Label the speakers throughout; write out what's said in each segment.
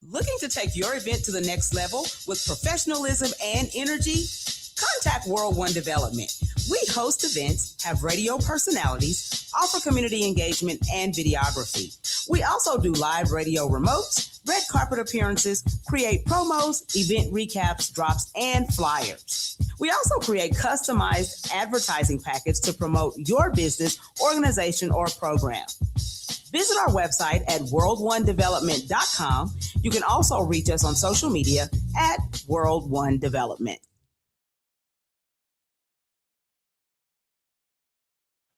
Speaker 1: Looking to take your event to the next level with professionalism and energy? Contact World One Development. We host events, have radio personalities, offer community engagement and videography. We also do live radio remotes, red carpet appearances, create promos, event recaps, drops, and flyers. We also create customized advertising packets to promote your business, organization, or program. Visit our website at world1development.com. You can also reach us on social media at World One Development.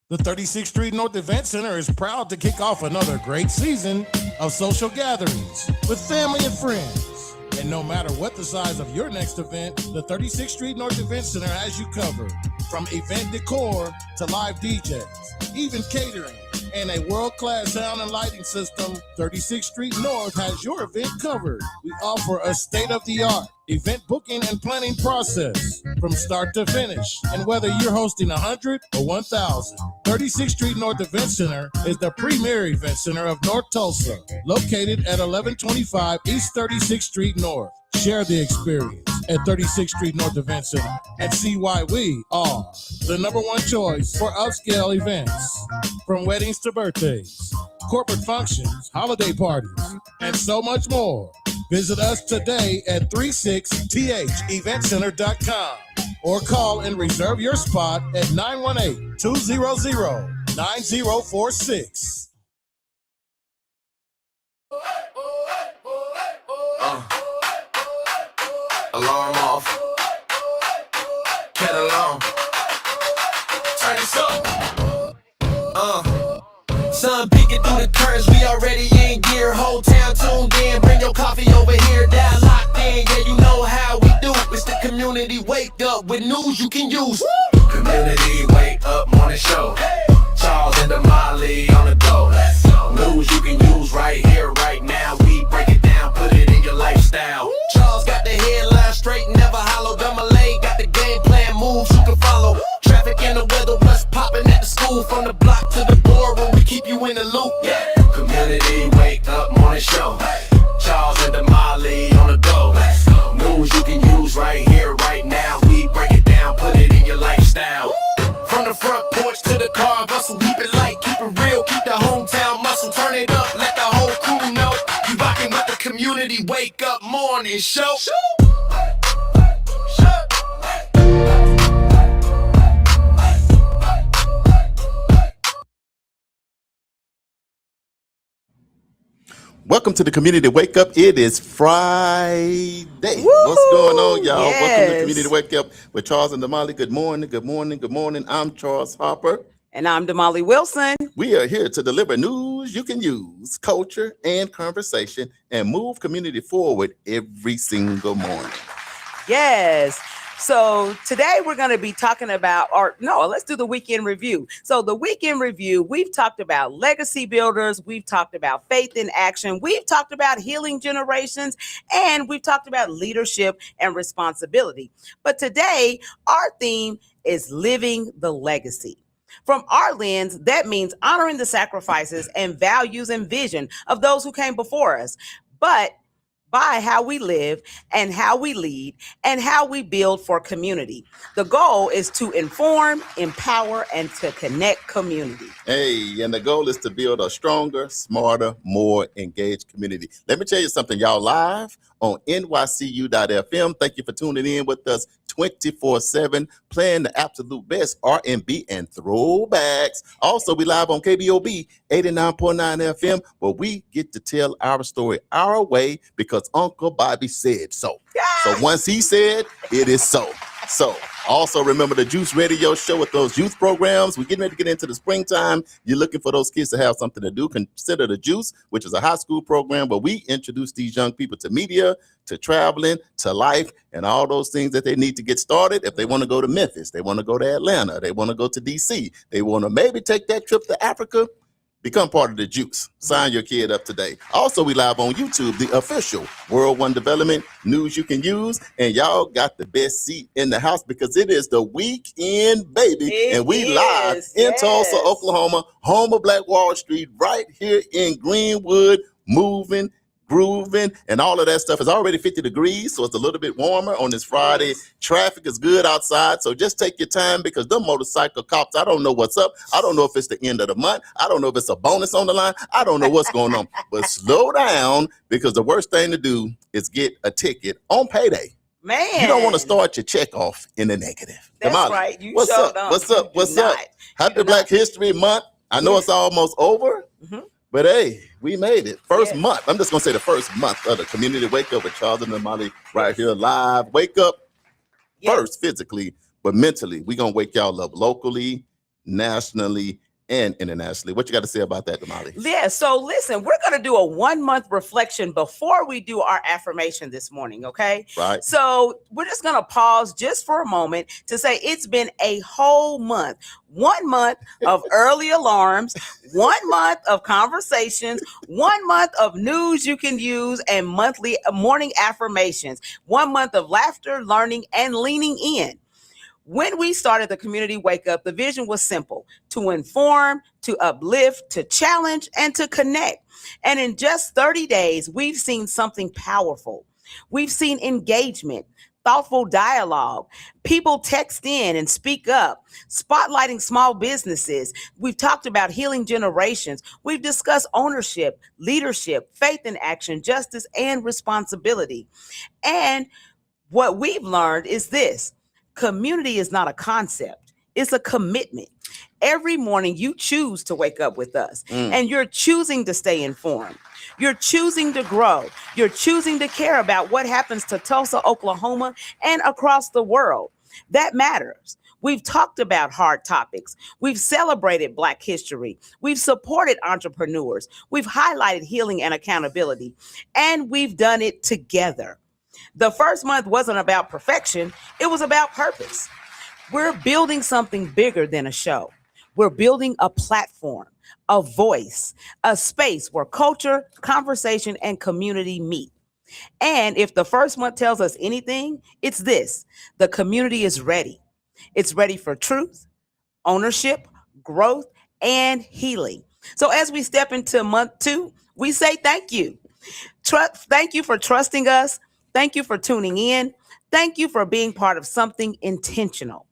Speaker 2: The 36th Street North Event Center is proud to kick off another great season of social gatherings with family and friends. And no matter what the size of your next event, the 36th Street North Event Center has you covered. From event decor to live DJs, even catering, and a world-class sound and lighting system, 36th Street North has your event covered. We offer a state-of-the-art event booking and planning process from start to finish. And whether you're hosting 100 or 1,000, 36th Street North Event Center is the premier event center of North Tulsa, located at 1125 East 36th Street North. Share the experience at 36th Street North Event Center and see why we are the number one choice for upscale events. From weddings to birthdays, corporate functions, holiday parties, and so much more. Visit us today at 36theventcenter.com or call and reserve your spot at 918-200-9046.
Speaker 3: Alarm off. Kettle on. Turn this up. Sun peeking through the curtains, we already in gear. Whole town tuned in, bring your coffee over here. Down locked in, yeah, you know how we do. It's the community wake up with news you can use. Community wake up morning show. Charles and Damali on the go. News you can use right here, right now. We break it down, put it in your lifestyle. Charles got the headline straight, never hollow. Damali got the game plan, moves you can follow. Traffic and the weather, what's popping at the school. From the block to the boardroom, we keep you in the loop. Yeah. Community wake up morning show. Charles and Damali on the go. News you can use right here, right now. We break it down, put it in your lifestyle. From the front porch to the car, bustle, keep it light, keep it real, keep the hometown muscle, turn it up, let the whole crew know. You rockin' with the community wake up morning show.
Speaker 4: Welcome to the Community Wake Up. It is Friday. What's going on, y'all?
Speaker 1: Yes.
Speaker 4: Welcome to Community Wake Up with Charles and Damali. Good morning, good morning, good morning. I'm Charles Harper.
Speaker 1: And I'm Damali Wilson.
Speaker 4: We are here to deliver news you can use, culture, and conversation, and move community forward every single morning.
Speaker 1: Yes. So today we're going to be talking about, let's do the weekend review. So the weekend review, we've talked about legacy builders. We've talked about faith in action. We've talked about healing generations, and we've talked about leadership and responsibility. But today our theme is living the legacy. From our lens, that means honoring the sacrifices and values and vision of those who came before us, but by how we live and how we lead and how we build for community. The goal is to inform, empower, and to connect community.
Speaker 4: Hey, and the goal is to build a stronger, smarter, more engaged community. Let me tell you something, y'all, live on nycu.fm. Thank you for tuning in with us 24/7, playing the absolute best R&B and throwbacks. Also, we live on KBOB 89.9 FM, where we get to tell our story our way because Uncle Bobby said so. Yeah. So once he said, it is so. So also remember the Juice Radio Show with those youth programs. We're getting ready to get into the springtime. You're looking for those kids to have something to do. Consider the Juice, which is a high school program where we introduce these young people to media, to traveling, to life, and all those things that they need to get started. If they want to go to Memphis, they want to go to Atlanta, they want to go to DC, they want to maybe take that trip to Africa, become part of the Juice. Sign your kid up today. Also, we live on YouTube, the official World One Development news you can use. And y'all got the best seat in the house because it is the weekend, baby. And we live in Tulsa, Oklahoma, home of Black Wall Street, right here in Greenwood, moving grooving, and all of that stuff. It's already 50 degrees, so it's a little bit warmer on this Friday.
Speaker 1: Yes.
Speaker 4: Traffic is good outside, so just take your time because the motorcycle cops, I don't know what's up. I don't know if it's the end of the month. I don't know if it's a bonus on the line. I don't know what's going on. But slow down, because the worst thing to do is get a ticket on payday.
Speaker 1: Man.
Speaker 4: You don't want to start your check off in the negative.
Speaker 1: That's
Speaker 4: Damali,
Speaker 1: right. You
Speaker 4: what's
Speaker 1: sure
Speaker 4: up?
Speaker 1: don't.
Speaker 4: What's up?
Speaker 1: You
Speaker 4: What's
Speaker 1: do
Speaker 4: up?
Speaker 1: not.
Speaker 4: Happy
Speaker 1: do
Speaker 4: Black History Month. I know it's almost over, but hey, we made it. First month. I'm just going to say the first month of the Community Wake Up with Charles and Damali right here live. Wake up first physically, but mentally. We're going to wake y'all up locally, nationally, and internationally. What you got to say about that, Damali?
Speaker 1: Yeah, so listen, we're going to do a 1 month reflection before we do our affirmation this morning, okay?
Speaker 4: Right.
Speaker 1: So we're just going to pause just for a moment to say it's been a whole month. 1 month of early alarms, 1 month of conversations, 1 month of news you can use, and monthly morning affirmations. 1 month of laughter, learning, and leaning in. When we started the Community Wake Up, the vision was simple: to inform, to uplift, to challenge, and to connect. And in just 30 days, we've seen something powerful. We've seen engagement, thoughtful dialogue, people text in and speak up, spotlighting small businesses. We've talked about healing generations. We've discussed ownership, leadership, faith in action, justice, and responsibility. And what we've learned is this: community is not a concept, it's a commitment. Every morning you choose to wake up with us, and you're choosing to stay informed. You're choosing to grow. You're choosing to care about what happens to Tulsa, Oklahoma, and across the world. That matters. We've talked about hard topics. We've celebrated Black history. We've supported entrepreneurs. We've highlighted healing and accountability, and we've done it together. The first month wasn't about perfection. It was about purpose. We're building something bigger than a show. We're building a platform, a voice, a space where culture, conversation, and community meet. And if the first month tells us anything, it's this: the community is ready. It's ready for truth, ownership, growth, and healing. So as we step into month 2, we say thank you. Thank you for trusting us. Thank you for tuning in. Thank you for being part of something intentional.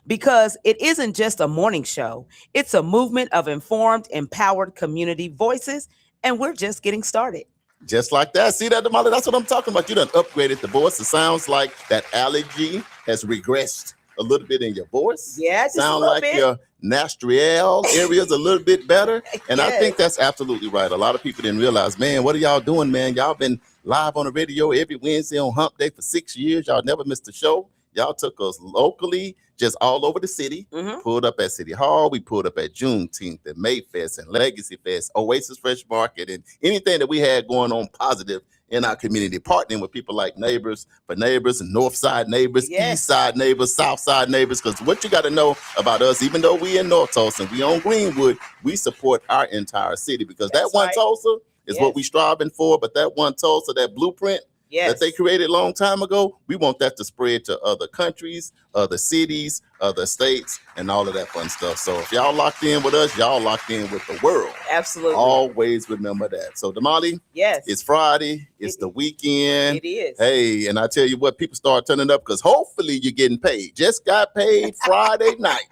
Speaker 1: Because it isn't just a morning show, it's a movement of informed, empowered community voices, and we're just getting started.
Speaker 4: Just like that. See that, Damali? That's what I'm talking about. You done upgraded the voice. It sounds like that allergy has regressed a little bit in your voice.
Speaker 1: Yeah, just
Speaker 4: sound
Speaker 1: a little
Speaker 4: like
Speaker 1: bit.
Speaker 4: your nostril area is a little bit better. And I
Speaker 1: Yes.
Speaker 4: think that's absolutely right. A lot of people didn't realize, man, what are y'all doing, man? Y'all been live on the radio every Wednesday on Hump Day for 6 years. Y'all never missed a show. Y'all took us locally, just all over the city. Pulled up at City Hall. We pulled up at Juneteenth and Mayfest and Legacy Fest, Oasis Fresh Market, and anything that we had going on positive in our community, partnering with people like Neighbors for Neighbors and North Side Neighbors,
Speaker 1: Yes.
Speaker 4: East Side Neighbors, South Side Neighbors. Because what you got to know about us, even though we in North Tulsa and we on Greenwood, we support our entire city, because
Speaker 1: That's
Speaker 4: that one
Speaker 1: right.
Speaker 4: Tulsa is
Speaker 1: Yes.
Speaker 4: what we striving for. But that one Tulsa, that blueprint
Speaker 1: Yes.
Speaker 4: that they created a long time ago, we want that to spread to other countries, other cities, other states, and all of that fun stuff. So if y'all locked in with us, y'all locked in with the world.
Speaker 1: Absolutely.
Speaker 4: Always remember that. So Damali,
Speaker 1: Yes.
Speaker 4: it's Friday, it's the weekend.
Speaker 1: It is.
Speaker 4: Hey, and I tell you what, people start turning up because hopefully you're getting paid. Just got paid Friday night.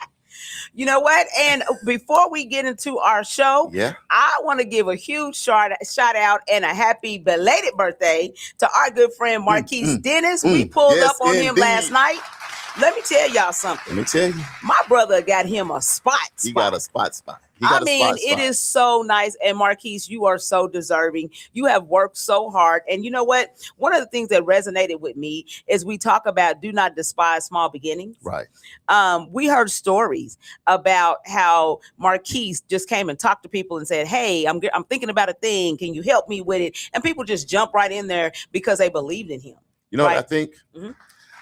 Speaker 1: You know what? And before we get into our show,
Speaker 4: Yeah.
Speaker 1: I want to give a huge shout out and a happy belated birthday to our good friend Marquise Dennis. We pulled
Speaker 4: Yes,
Speaker 1: up on him
Speaker 4: indeed.
Speaker 1: last night. Let me tell y'all something.
Speaker 4: Let me tell you,
Speaker 1: My brother got him a spot.
Speaker 4: he got a spot. He
Speaker 1: I
Speaker 4: got a
Speaker 1: mean,
Speaker 4: spot.
Speaker 1: it is so nice. And Marquise, you are so deserving. You have worked so hard. And you know what? One of the things that resonated with me is we talk about do not despise small beginnings.
Speaker 4: Right.
Speaker 1: We heard stories about how Marquise just came and talked to people and said, hey, I'm thinking about a thing. Can you help me with it? And people just jump right in there because they believed in him.
Speaker 4: You know
Speaker 1: Right.
Speaker 4: what I think?
Speaker 1: Mhm.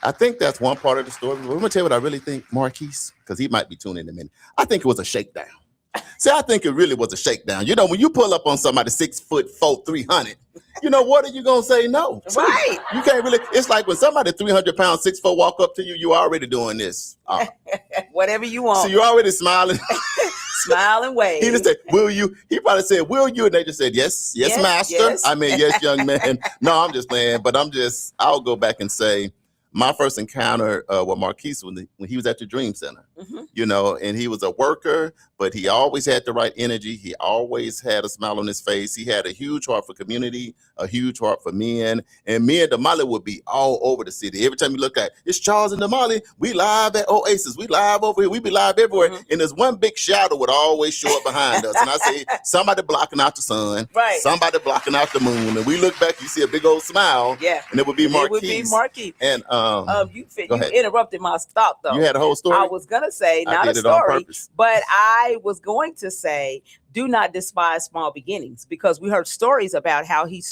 Speaker 4: I think that's one part of the story. But I'm gonna tell you what I really think, Marquise, because he might be tuning in a minute. I think it was a shakedown. See, I think it really was a shakedown. You know, when you pull up on somebody 6'4", 300, you know, what are you gonna say no to?
Speaker 1: Right.
Speaker 4: You can't really. It's like when somebody 300 pounds, 6'4", walk up to you, you already doing this.
Speaker 1: Whatever you want.
Speaker 4: So you're already smiling.
Speaker 1: smile and wave.
Speaker 4: He just said, "Will you?" He probably said, "Will you?" And they just said, "Yes, yes, master."
Speaker 1: yes.
Speaker 4: I mean, yes, young man. No, I'm just playing, but I'll go back and say, my first encounter with Marquise when he was at the Dream Center, you know, and he was a worker, but he always had the right energy. He always had a smile on his face. He had a huge heart for community, a huge heart for men. And me and Damali would be all over the city. Every time you look at it's Charles and Damali, we live at Oasis, we live over here, we be live everywhere. And there's one big shadow would always show up behind us. And I say, somebody blocking out the sun,
Speaker 1: right?
Speaker 4: Somebody blocking out the moon. And we look back, you see a big old smile.
Speaker 1: Yeah.
Speaker 4: And it would be Marquise.
Speaker 1: It would be Marquise.
Speaker 4: And
Speaker 1: you interrupted my thought though.
Speaker 4: You had a whole story.
Speaker 1: I was gonna say not a story, but I was going to say, do not despise small beginnings, because we heard stories about how he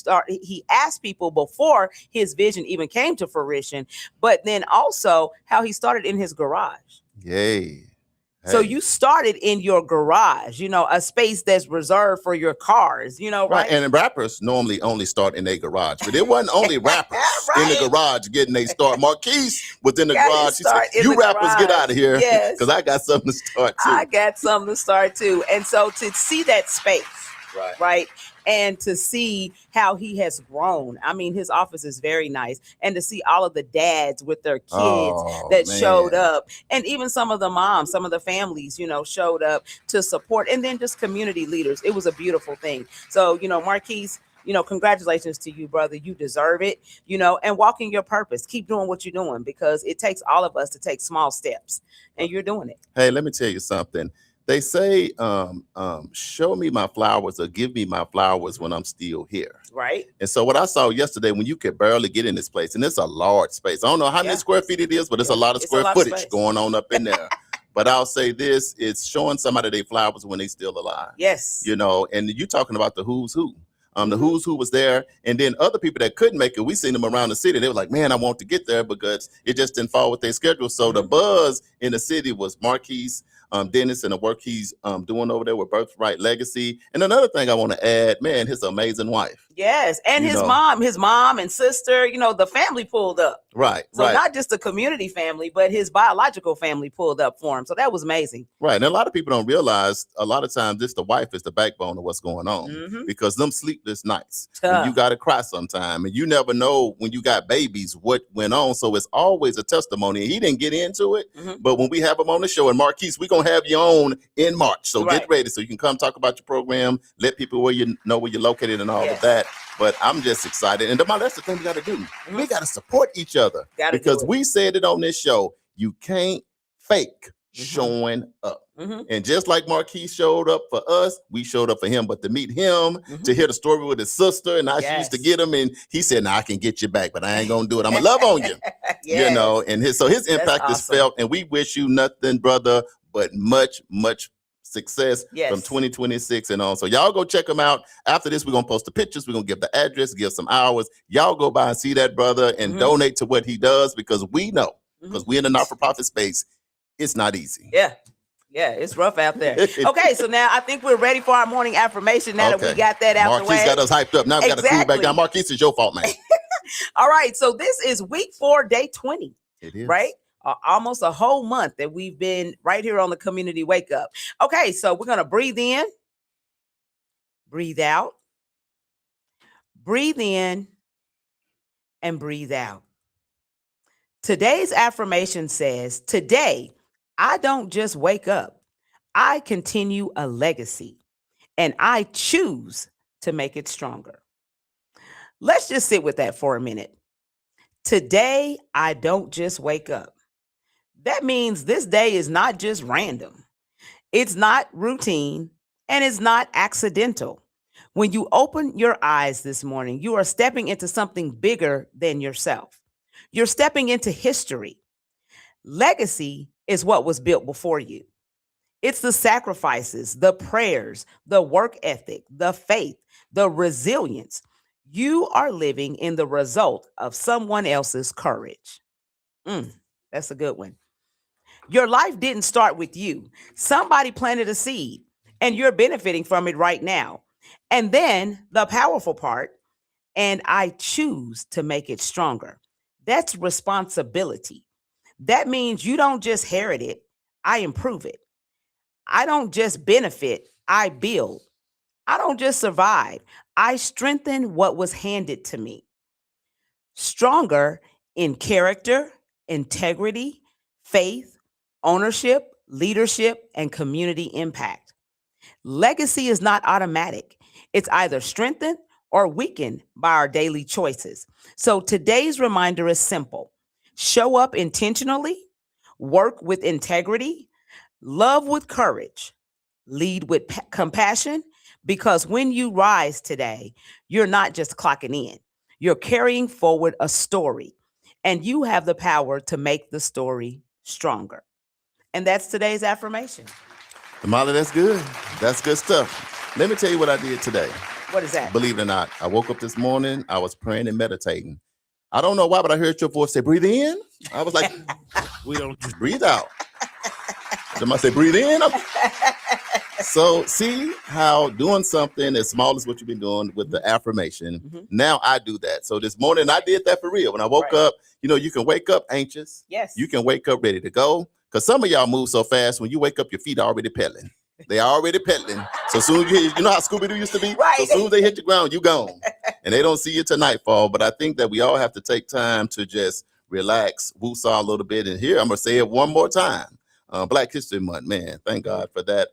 Speaker 1: asked people before his vision even came to fruition, but then also how he started in his garage.
Speaker 4: Yay. Hey.
Speaker 1: So you started in your garage, you know, a space that's reserved for your cars, you know, right?
Speaker 4: And rappers normally only start in their garage, but it wasn't only rappers in the garage getting their start. Marquise was in the garage. He said, "You rappers get out of here, because I got something to start too."
Speaker 1: I got something to start too. And so to see that space, right? And to see how he has grown. I mean, his office is very nice. And to see all of the dads with their kids showed up. And even some of the moms, some of the families, you know, showed up to support. And then just community leaders. It was a beautiful thing. So, you know, Marquise, you know, congratulations to you, brother. You deserve it, you know, and walk in your purpose. Keep doing what you're doing, because it takes all of us to take small steps. And you're doing it.
Speaker 4: Hey, let me tell you something. They say, show me my flowers or give me my flowers when I'm still here.
Speaker 1: Right.
Speaker 4: And so what I saw yesterday, when you could barely get in this place, and it's a large space. I don't know how many square feet it is, but it's a lot of square footage going on up in there. But I'll say this, it's showing somebody their flowers when they still alive.
Speaker 1: Yes.
Speaker 4: You know, and you talking about the who's who. The who's who was there. And then other people that couldn't make it, we seen them around the city. They were like, man, I want to get there, because it just didn't fall with their schedule. So the buzz in the city was Marquise, Dennis, and the work he's doing over there with Birthright Legacy. And another thing I want to add, man, his amazing wife.
Speaker 1: Yes. And his mom and sister, you know, the family pulled up.
Speaker 4: Right.
Speaker 1: So not just the community family, but his biological family pulled up for him. So that was amazing.
Speaker 4: Right. And a lot of people don't realize a lot of times the wife is the backbone of what's going on, because them sleepless nights, when you got to cry sometime, and you never know when you got babies what went on. So it's always a testimony. He didn't get into it, but when we have him on the show, and Marquise, we're going to have you on in March. So get ready. So you can come talk about your program, let people where you're located and all of that. But I'm just excited. And that's the thing we got to do. We got to support each other, because we said it on this show. You can't fake showing up. And just like Marquise showed up for us, we showed up for him. But to meet him, to hear the story with his sister, and she used to get him, and he said, "Nah, I can get you back, but I ain't gonna do it. I'm gonna love on you." You know, and his impact is felt. And we wish you nothing, brother, but much success from 2026 and on. So y'all go check them out. After this, we're gonna post the pictures. We're gonna give the address, give some hours. Y'all go by and see that brother and donate to what he does, because we know, because we're in the not-for-profit space, it's not easy.
Speaker 1: Yeah, it's rough out there. Okay, so now I think we're ready for our morning affirmation. Now that we got that out the way.
Speaker 4: Marquise got us hyped up. Now we got to cool back down. Marquise, it's your fault, man.
Speaker 1: All right, so this is week 4, day 20.
Speaker 4: It is.
Speaker 1: Right? Almost a whole month that we've been right here on the Community Wake Up. Okay, so we're going to breathe in, breathe out, breathe in, and breathe out. Today's affirmation says, today, I don't just wake up. I continue a legacy, and I choose to make it stronger. Let's just sit with that for a minute. Today, I don't just wake up. That means this day is not just random. It's not routine, and it's not accidental. When you open your eyes this morning, you are stepping into something bigger than yourself. You're stepping into history. Legacy is what was built before you. It's the sacrifices, the prayers, the work ethic, the faith, the resilience. You are living in the result of someone else's courage. That's a good one. Your life didn't start with you. Somebody planted a seed, and you're benefiting from it right now. And then the powerful part, and I choose to make it stronger. That's responsibility. That means you don't just inherit it, I improve it. I don't just benefit, I build. I don't just survive, I strengthen what was handed to me. Stronger in character, integrity, faith, ownership, leadership, and community impact. Legacy is not automatic. It's either strengthened or weakened by our daily choices. So today's reminder is simple: show up intentionally, work with integrity, love with courage, lead with compassion, because when you rise today, you're not just clocking in, you're carrying forward a story, and you have the power to make the story stronger. And that's today's affirmation.
Speaker 4: Damali, that's good. That's good stuff. Let me tell you what I did today.
Speaker 1: What is that?
Speaker 4: Believe it or not, I woke up this morning, I was praying and meditating. I don't know why, but I heard your voice say, breathe in. I was like, we don't just breathe out. Somebody say, breathe in. So see how doing something as small as what you've been doing with the affirmation, now I do that. So this morning I did that for real. When I woke up, you can wake up anxious.
Speaker 1: Yes.
Speaker 4: You can wake up ready to go. Because some of y'all move so fast, when you wake up, your feet are already pedaling. They are already pedaling. So soon as you know how Scooby-Doo used to be?
Speaker 1: Right.
Speaker 4: So soon as they hit the ground, you gone. And they don't see you till nightfall. But I think that we all have to take time to just relax, woosah a little bit. And here, I'm going to say it one more time. Black History Month, man, thank God for that.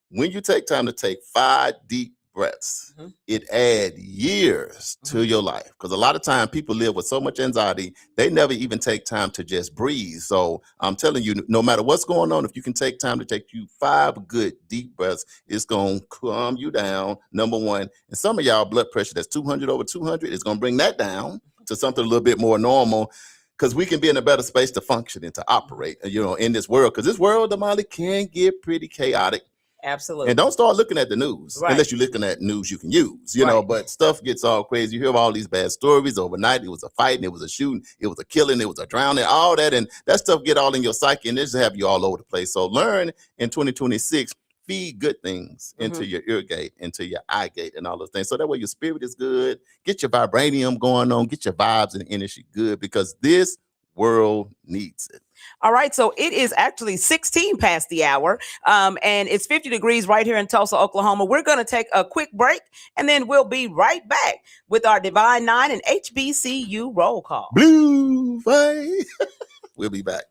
Speaker 4: When you take time to take 5 deep breaths, it adds years to your life. Because a lot of time people live with so much anxiety, they never even take time to just breathe. So I'm telling you, no matter what's going on, if you can take time to take you 5 good deep breaths, it's going to calm you down, number one. And some of y'all blood pressure that's 200 over 200 is going to bring that down to something a little bit more normal. Because we can be in a better space to function and to operate, in this world. Because this world, Damali, can get pretty chaotic.
Speaker 1: Absolutely.
Speaker 4: And don't start looking at the news unless you're looking at news you can use, know, but stuff gets all crazy. You hear all these bad stories overnight. It was a fighting, it was a shooting, it was a killing, it was a drowning, all that. And that stuff get all in your psyche and it just have you all over the place. So learn in 2026, feed good things into your ear gate, into your eye gate and all those things. So that way your spirit is good. Get your vibranium going on, get your vibes and energy good because this world needs it.
Speaker 1: All right, so it is actually 16 past the hour, and it's 50 degrees right here in Tulsa, Oklahoma. We're going to take a quick break, and then we'll be right back with our Divine Nine and HBCU roll call.
Speaker 4: Blue Way. We'll be back.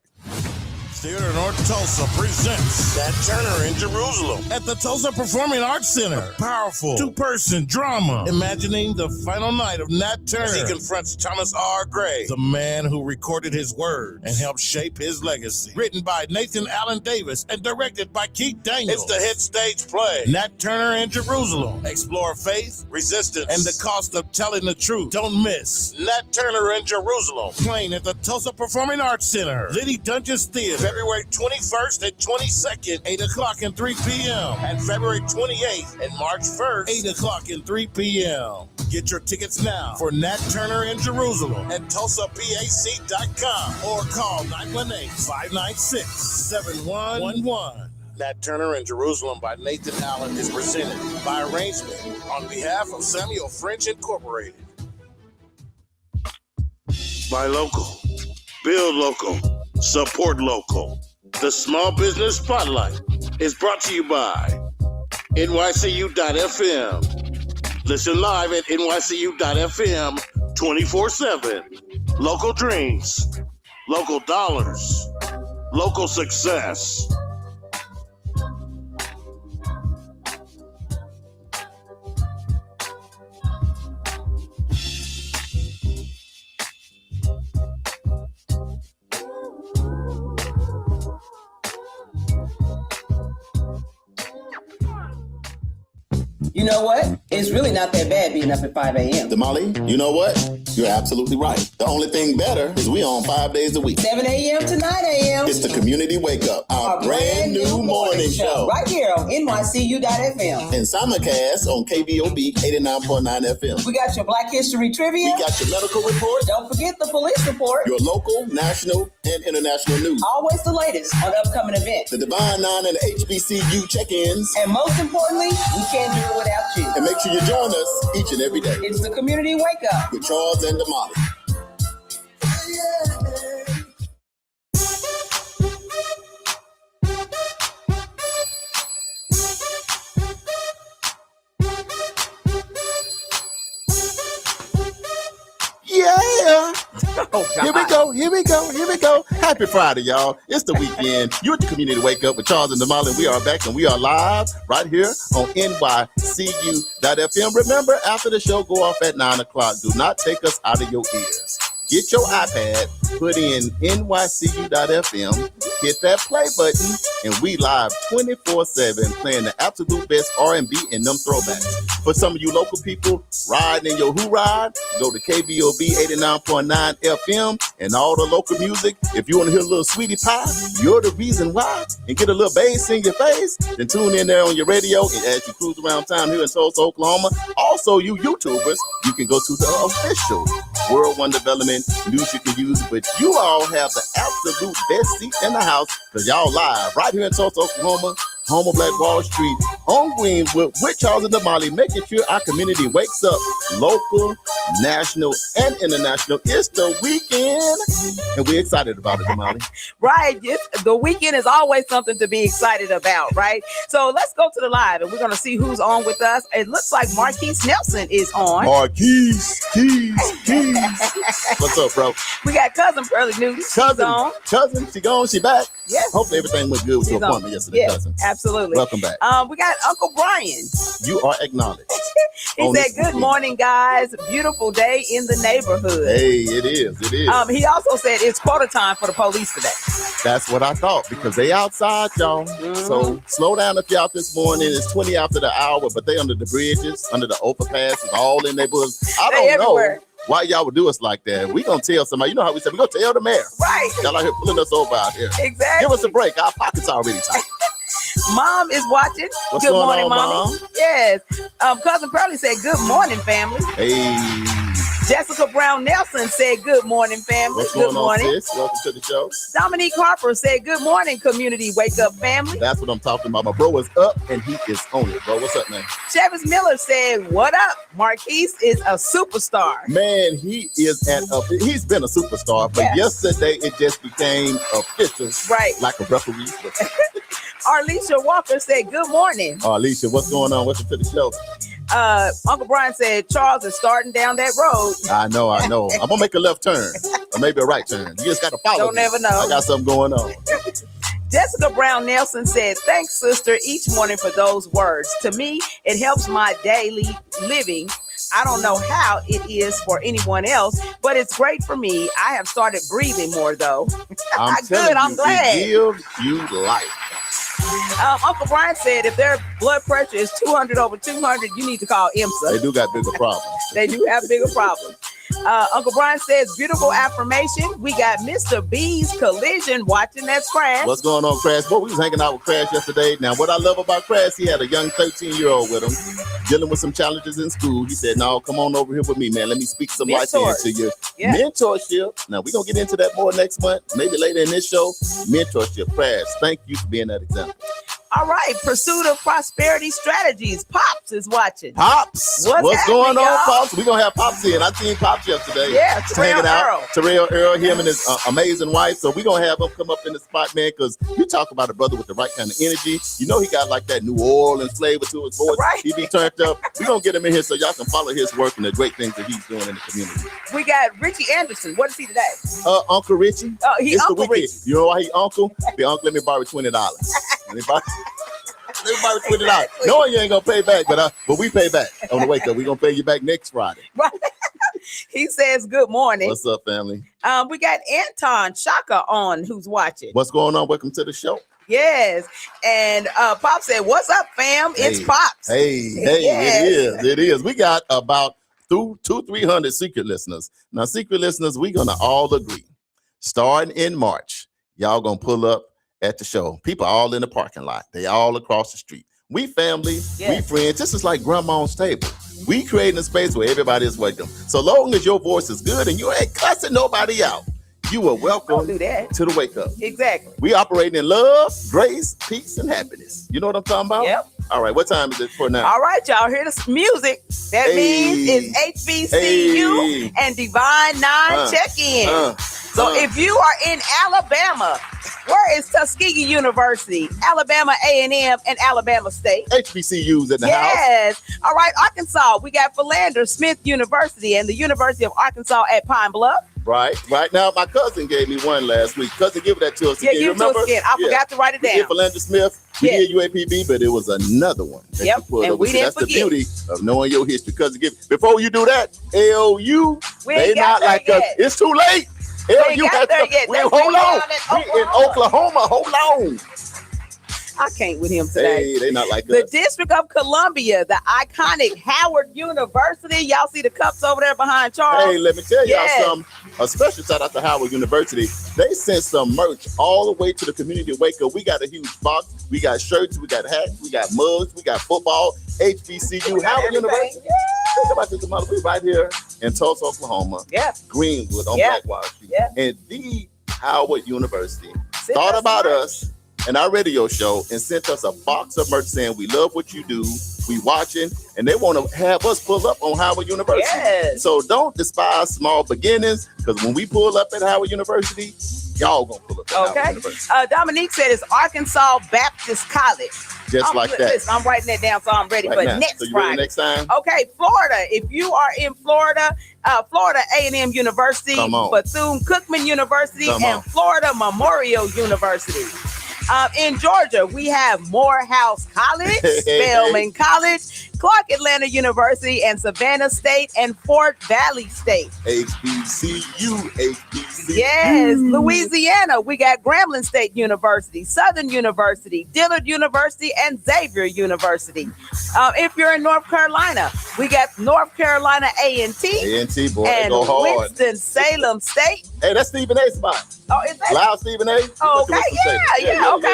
Speaker 2: Theater North Tulsa presents Nat Turner in Jerusalem at the Tulsa Performing Arts Center. A powerful 2-person drama imagining the final night of Nat Turner as he confronts Thomas R. Gray, the man who recorded his words and helped shape his legacy. Written by Nathan Allen Davis and directed by Keith Daniels. It's the hit stage play Nat Turner in Jerusalem. Explore faith, resistance, and the cost of telling the truth. Don't miss Nat Turner in Jerusalem, playing at the Tulsa Performing Arts Center, Liddy Dungeons Theater, February 21st and 22nd, 8 o'clock and 3 p.m. And February 28th and March 1st, 8 o'clock and 3 p.m. Get your tickets now for Nat Turner in Jerusalem at TulsaPAC.com or call 918-596-7111. Nat Turner in Jerusalem by Nathan Allen is presented by arrangement on behalf of Samuel French Incorporated. Buy local, build local, support local. The Small Business Spotlight is brought to you by NYCU.FM. Listen live at NYCU.FM 24/7. Local dreams, local dollars, local success.
Speaker 1: You know what? It's really not that bad being up at 5 a.m.
Speaker 4: Damali, you know what? You're absolutely right. The only thing better is we on 5 days a week.
Speaker 1: 7 a.m. to 9 a.m.
Speaker 4: It's the Community Wake Up, our brand new morning show.
Speaker 1: Right here on NYCU.FM.
Speaker 4: And simulcast on KBOB 89.9 FM.
Speaker 1: We got your Black History Trivia.
Speaker 4: We got your medical report.
Speaker 1: Don't forget the police report.
Speaker 4: Your local, national, and international news.
Speaker 1: Always the latest on upcoming events.
Speaker 4: The Divine Nine and the HBCU check-ins.
Speaker 1: And most importantly, we can't do it without you.
Speaker 4: And make sure you join us each and every day.
Speaker 1: It's the Community Wake Up
Speaker 4: with Charles and Damali.
Speaker 1: Oh, God.
Speaker 4: Here we go. Happy Friday, y'all. It's the weekend. You're at the Community Wake Up with Charles and DAMALI. We are back and we are live right here on NYCU.FM. Remember, after the show go off at 9 o'clock, do not take us out of your ears. Get your iPad, put in NYCU.FM, hit that play button, and we live 24/7 playing the absolute best R&B and them throwbacks. For some of you local people riding in your Who Ride, go to KBOB 89.9 FM and all the local music. If you want to hear a little Sweetie Pie, you're the reason why, and get a little bass in your face, then tune in there on your radio and as you cruise around town here in Tulsa, Oklahoma. Also, you YouTubers, you can go to the official World One Development music you can use, but you all have the absolute best seat in the house because y'all live right here in Tulsa, Oklahoma, home of Black Wall Street, on Greenwood with Charles and DAMALI, making sure our community wakes up. Local, national, and international. It's the weekend, and we're excited about it, DAMALI.
Speaker 1: Right. The weekend is always something to be excited about, right? So let's go to the live, and we're going to see who's on with us. It looks like Marquise Nelson is on.
Speaker 4: Marquise. What's up, bro?
Speaker 1: We got Cousin Pearly Newton.
Speaker 4: Cousin, she gone, she back.
Speaker 1: Yes.
Speaker 4: Hopefully everything went good with your appointment yesterday,
Speaker 1: yes,
Speaker 4: cousin.
Speaker 1: Absolutely.
Speaker 4: Welcome back.
Speaker 1: We got Uncle Brian.
Speaker 4: You are acknowledged.
Speaker 1: He said, good morning, guys. Beautiful day in the neighborhood.
Speaker 4: Hey, it is.
Speaker 1: He also said it's quota time for the police today.
Speaker 4: That's what I thought, because they outside, y'all.
Speaker 1: Mm-hmm.
Speaker 4: So slow down if you're out this morning. It's 20 after the hour, but they under the bridges, under the overpasses, all in their books. I don't know why y'all would do us like that. We gonna tell somebody. You know how we said, we gonna tell the mayor.
Speaker 1: Right.
Speaker 4: Y'all out here pulling us over out here.
Speaker 1: Exactly.
Speaker 4: Give us a break. Our pockets already tight.
Speaker 1: Mom is watching.
Speaker 4: What's
Speaker 1: good
Speaker 4: going
Speaker 1: morning,
Speaker 4: on,
Speaker 1: Mommy.
Speaker 4: Mom?
Speaker 1: Yes. Cousin Pearly said, good morning, family.
Speaker 4: Hey.
Speaker 1: Jessica Brown Nelson said, good morning, family.
Speaker 4: What's
Speaker 1: good
Speaker 4: going
Speaker 1: morning.
Speaker 4: on, sis? Welcome to the show.
Speaker 1: Dominique Harper said, good morning, community wake up family.
Speaker 4: That's what I'm talking about. My bro is up and he is on it, bro. What's up, man?
Speaker 1: Travis Miller said, what up? Marquise is a superstar.
Speaker 4: Man, he's been a superstar, but yesterday it just became official.
Speaker 1: Right.
Speaker 4: Like a referee.
Speaker 1: Arlisha Walker said, good morning.
Speaker 4: Alicia, what's going on? Welcome to the show.
Speaker 1: Uncle Brian said, Charles is starting down that road.
Speaker 4: I know. I'm gonna make a left turn or maybe a right turn. You just gotta follow.
Speaker 1: Don't never know.
Speaker 4: I got something going on.
Speaker 1: Jessica Brown Nelson said, thanks, sister, each morning for those words. To me, it helps my daily living. I don't know how it is for anyone else, but it's great for me. I have started breathing more, though.
Speaker 4: I'm glad. It gives you life.
Speaker 1: Uncle Brian said if their blood pressure is 200 over 200, you need to call IMSA.
Speaker 4: They do got bigger problems.
Speaker 1: They do have bigger problems. Uncle Brian says, beautiful affirmation. We got Mr. B's Collision watching. That's Crash.
Speaker 4: What's going on, Crash? Boy, we was hanging out with Crash yesterday. Now, what I love about Crash, he had a young 13-year-old with him, dealing with some challenges in school. He said, no, come on over here with me, man. Let me speak some life into you. Yeah. Mentorship. Now, we're going to get into that more next month, maybe later in this show. Mentorship. Crash, thank you for being that example.
Speaker 1: All right, Pursuit of Prosperity Strategies. Pops is watching.
Speaker 4: Pops, what's going on, Pops? We're going to have Pops in. I seen Pops yesterday.
Speaker 1: Yeah, Terrell
Speaker 4: Earl, him and his amazing wife. So we're going to have him come up in the spot, man, because you talk about a brother with the right kind of energy. You know he got like that New Orleans flavor to his voice.
Speaker 1: Right.
Speaker 4: He be turned up. We're going to get him in here so y'all can follow his work and the great things that he's doing in the community.
Speaker 1: We got Richie Anderson. What is he today?
Speaker 4: Uncle Richie.
Speaker 1: Oh, he's Uncle Richie.
Speaker 4: You know why he uncle? The uncle, let me borrow $20. Let me borrow $20. Knowing you ain't gonna pay back, but we pay back on the wake up. We're gonna pay you back next Friday.
Speaker 1: Right. He says, good morning.
Speaker 4: What's up, family?
Speaker 1: We got Anton Shaka on who's watching.
Speaker 4: What's going on? Welcome to the show.
Speaker 1: Yes. And Pop said, what's up, fam? It's Pops.
Speaker 4: Hey, yes. It is. We got about 300 secret listeners. Now, secret listeners, we're gonna all agree. Starting in March, y'all gonna pull up at the show. People all in the parking lot. They all across the street. We family, we friends. This is like grandma's table. We creating a space where everybody is welcome. So long as your voice is good and you ain't cussing nobody out, you are welcome to the wake up.
Speaker 1: Exactly.
Speaker 4: We operating in love, grace, peace, and happiness. You know what I'm talking about?
Speaker 1: Yep.
Speaker 4: All right, what time is it for now?
Speaker 1: All right, y'all, hear this music. That means it's HBCU and Divine 9 check-in. So if you are in Alabama, where is Tuskegee University, Alabama A&M, and Alabama State?
Speaker 4: HBCUs in the house.
Speaker 1: Yes. All right, Arkansas, we got Philander Smith University and the University of Arkansas at Pine Bluff.
Speaker 4: Right now, my cousin gave me one last week. Cousin, give that to us
Speaker 1: Yeah,
Speaker 4: again.
Speaker 1: give it to us again. I forgot to write it
Speaker 4: We
Speaker 1: down.
Speaker 4: did Philander Smith. We did UAPB, but it was another one that you pulled
Speaker 1: and
Speaker 4: up.
Speaker 1: we didn't
Speaker 4: That's
Speaker 1: forget.
Speaker 4: the beauty of knowing your history. Cousin, before you do that, LU, they not like us. It's too late. LU has to. Hold on. We in Oklahoma. Hold on.
Speaker 1: I can't with him today.
Speaker 4: Hey, they not like
Speaker 1: The
Speaker 4: us.
Speaker 1: District of Columbia, the iconic Howard University. Y'all see the cups over there behind Charles?
Speaker 4: Hey, let me tell y'all something. A special shout out to Howard University. They sent some merch all the way to the community wake up. We got a huge box. We got shirts. We got hats. We got mugs. We got football. HBCU, Howard University. Think about this, Damali. We right here in Tulsa, Oklahoma.
Speaker 1: Yeah.
Speaker 4: Greenwood on Blackwater Street.
Speaker 1: Yeah.
Speaker 4: And the Howard University thought about us and our radio show and sent us a box of merch saying we love what you do, we watching, and they want to have us pull up on Howard University.
Speaker 1: Yes.
Speaker 4: So don't despise small beginnings, because when we pull up at Howard University, y'all gonna pull up at Howard University.
Speaker 1: Dominique said it's Arkansas Baptist College.
Speaker 4: Just like that.
Speaker 1: Listen, I'm writing that down so I'm ready for next
Speaker 4: So you
Speaker 1: Friday.
Speaker 4: ready next time?
Speaker 1: Okay, Florida. If you are in Florida, Florida A&M University, Bethune-Cookman University, and Florida Memorial University. In Georgia, we have Morehouse College, Spelman College, Clark Atlanta University, and Savannah State, and Fort Valley State.
Speaker 4: HBCU.
Speaker 1: Yes, Louisiana, we got Grambling State University, Southern University, Dillard University, and Xavier University. If you're in North Carolina, we got North Carolina A&T.
Speaker 4: A&T, boy,
Speaker 1: and
Speaker 4: they go hard.
Speaker 1: Winston-Salem State.
Speaker 4: Hey, that's Stephen A. spot.
Speaker 1: Oh, is that?
Speaker 4: Loud Stephen A.
Speaker 1: Oh, okay,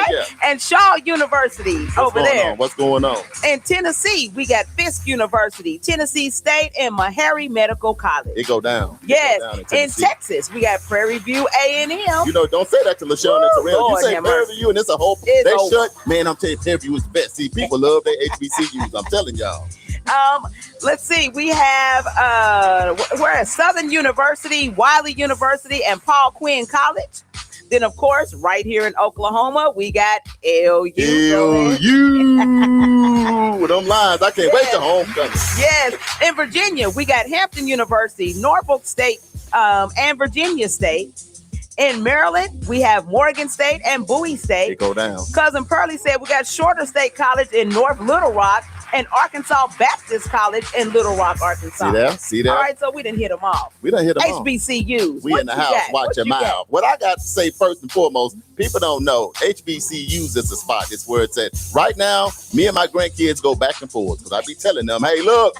Speaker 1: yeah. And Shaw University over there.
Speaker 4: What's going on?
Speaker 1: In Tennessee, we got Fisk University, Tennessee State, and Meharry Medical College.
Speaker 4: It go down.
Speaker 1: Yes. In Texas, we got Prairie View A&M.
Speaker 4: You know, don't say that to LaShawn and Terrell. You say Prairie View, and it's a whole. They shut. Man, I'm telling you, Prairie View is the best. See, people love their HBCUs. I'm telling y'all.
Speaker 1: Let's see. We have we're at Southern University, Wiley University, and Paul Quinn College. Then, of course, right here in Oklahoma, we got LU.
Speaker 4: With them lines, I can't wait to homecoming.
Speaker 1: Yes. In Virginia, we got Hampton University, Norfolk State, and Virginia State. In Maryland, we have Morgan State and Bowie State.
Speaker 4: It go down.
Speaker 1: Cousin Pearlie said we got Shorter State College in North Little Rock and Arkansas Baptist College in Little Rock, Arkansas.
Speaker 4: See that?
Speaker 1: All right, so we didn't hit them off.
Speaker 4: We done hit them off.
Speaker 1: HBCUs.
Speaker 4: We in the house, watch your mouth. What I got to say first and foremost, people don't know HBCUs is the spot. It's where it's at. Right now, me and my grandkids go back and forth because I be telling them, hey, look,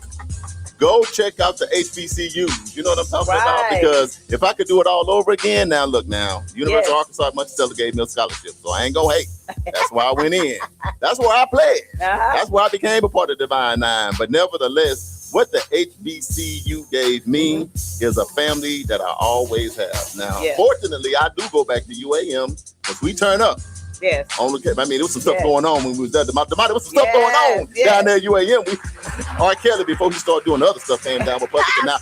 Speaker 4: go check out the HBCUs. You know what I'm talking about? Because if I could do it all over again, now look now. University of Arkansas Monticello gave me a scholarship, so I ain't gonna hate. That's why I went in. That's where I played. That's where I became a part of Divine Nine. But nevertheless, what the HBCU gave me is a family that I always have. Now, fortunately, I do go back to UAM because we turn up.
Speaker 1: Yes.
Speaker 4: I mean, there was some stuff going on when we was there. There was some stuff going on down there at UAM. R. Kelly, before he started doing other stuff, came down with public. And now,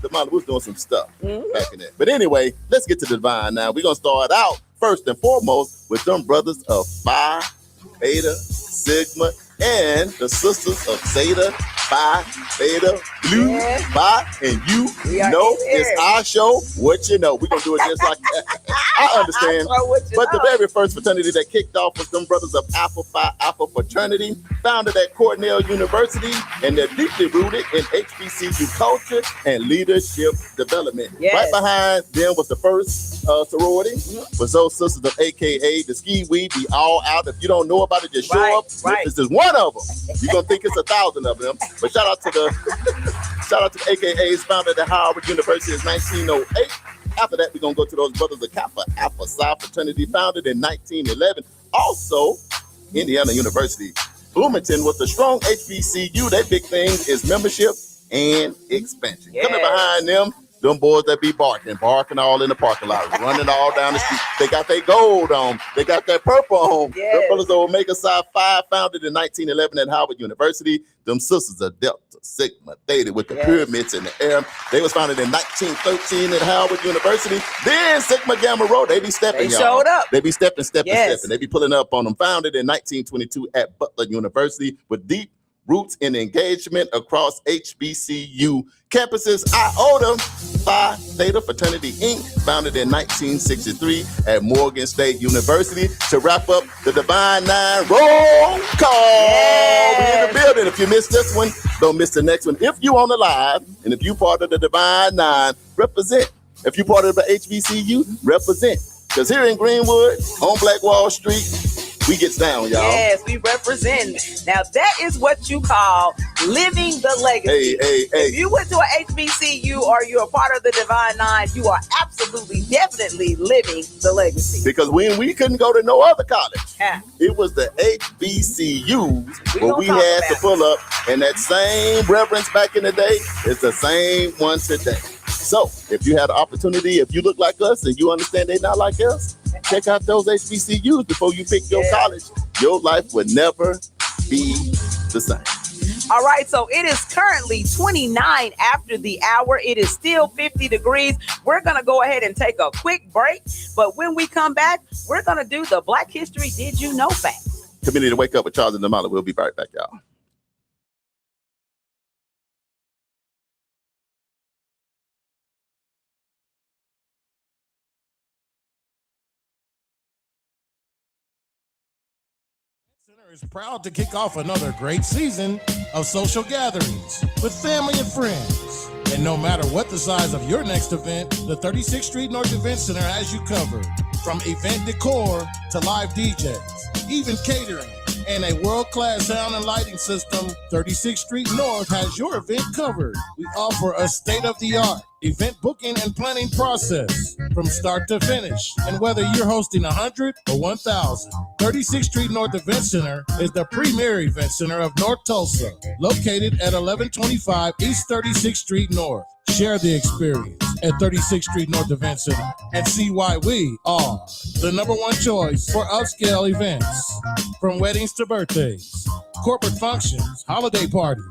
Speaker 4: Damali was doing some stuff back in there. But anyway, let's get to the Divine now. We're going to start out first and foremost with them brothers of Phi, Beta, Sigma, and the sisters of Zeta, Phi, Beta, Blue, Phi, and you know it's our show. What you know, we're gonna do it just like that. I understand. But the very first fraternity that kicked off was them brothers of Alpha Phi Alpha Fraternity, founded at Cornell University, and they're deeply rooted in HBCU culture and leadership development. Right behind them was the first sorority, was those sisters of AKA the Ski Weed. Be all out. If you don't know about it, just show up. This is one of them. You're gonna think it's 1,000 of them. But shout out to the AKAs founded at Howard University in 1908. After that, we're gonna go to those brothers of Kappa Alpha Psi Fraternity, founded in 1911. Also, Indiana University. Bloomington with the strong HBCU. Their big thing is membership and expansion. Coming behind them boys that be barking all in the parking lot, running all down the street. They got their gold on. They got that purple on. Them brothers of Omega Psi Phi, founded in 1911 at Howard University. Them sisters of Delta, Sigma, Theta with the pyramids in the air. They was founded in 1913 at Howard University. Then Sigma Gamma Rho, they be stepping,
Speaker 1: y'all. Showed up.
Speaker 4: They be stepping. They be pulling up on them. Founded in 1922 at Butler University with deep Roots in engagement across HBCU campuses. IOTA, Phi Theta Fraternity Inc., founded in 1963 at Morgan State University. To wrap up the Divine Nine roll call. We in the building. If you missed this one, don't miss the next one. If you on the live, and if you part of the Divine Nine, represent. If you part of the HBCU, represent. Because here in Greenwood, on Black Wall Street, we gets down, y'all.
Speaker 1: Yes, we represent. Now, that is what you call living the legacy.
Speaker 4: Hey.
Speaker 1: If you went to a HBCU or you're a part of the Divine Nine, you are absolutely, definitely living the legacy.
Speaker 4: Because when we couldn't go to no other college,
Speaker 1: Yeah.
Speaker 4: it was the HBCUs where
Speaker 1: gonna
Speaker 4: we
Speaker 1: talk
Speaker 4: had to
Speaker 1: about
Speaker 4: pull up. And that same reverence back in the day is the same one today. So if you had an opportunity, if you look like us and you understand they're not like us, check out those HBCUs before you pick your college. Your life would never be the same.
Speaker 1: All right, so it is currently 29 after the hour. It is still 50 degrees. We're going to go ahead and take a quick break. But when we come back, we're going to do the Black History Did You Know fact.
Speaker 4: Community Wake Up with Charles and DAMALI. We'll be right back, y'all.
Speaker 2: Center is proud to kick off another great season of social gatherings with family and friends. And no matter what the size of your next event, the 36th Street North Event Center has you covered. From event decor to live DJs, even catering, and a world-class sound and lighting system, 36th Street North has your event covered. We offer a state-of-the-art event booking and planning process from start to finish. And whether you're hosting 100 or 1,000, 36th Street North Event Center is the premier event center of North Tulsa, located at 1125 East 36th Street North. Share the experience at 36th Street North Event Center and see why we are the #1 choice for upscale events. From weddings to birthdays, corporate functions, holiday parties,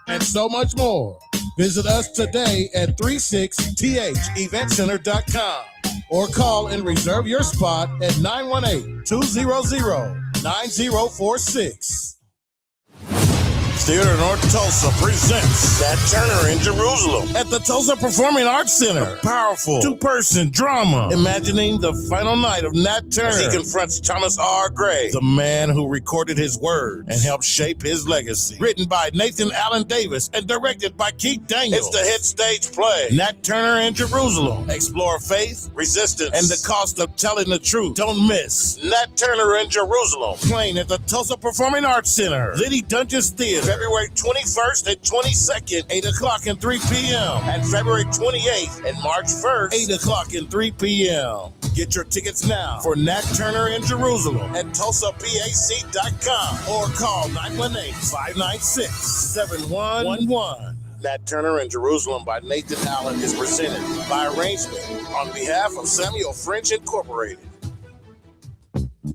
Speaker 2: and so much more. Visit us today at 36theventcenter.com or call and reserve your spot at 918-200-9046. Theater North Tulsa presents Nat Turner in Jerusalem at the Tulsa Performing Arts Center. A powerful two-person drama imagining the final night of Nat Turner. He confronts Thomas R. Gray, the man who recorded his words and helped shape his legacy. Written by Nathan Allen Davis and directed by Keith Daniels. It's the hit stage play, Nat Turner in Jerusalem. Explore faith, resistance, and the cost of telling the truth. Don't miss Nat Turner in Jerusalem, playing at the Tulsa Performing Arts Center, Liddy Dungeons Theater, February 21st and 22nd, 8 o'clock and 3 p.m. And February 28th and March 1st, 8 o'clock and 3 p.m. Get your tickets now for Nat Turner in Jerusalem at TulsaPAC.com or call 918-596-7111. Nat Turner in Jerusalem by Nathan Allen is presented by arrangement on behalf of Samuel French Incorporated.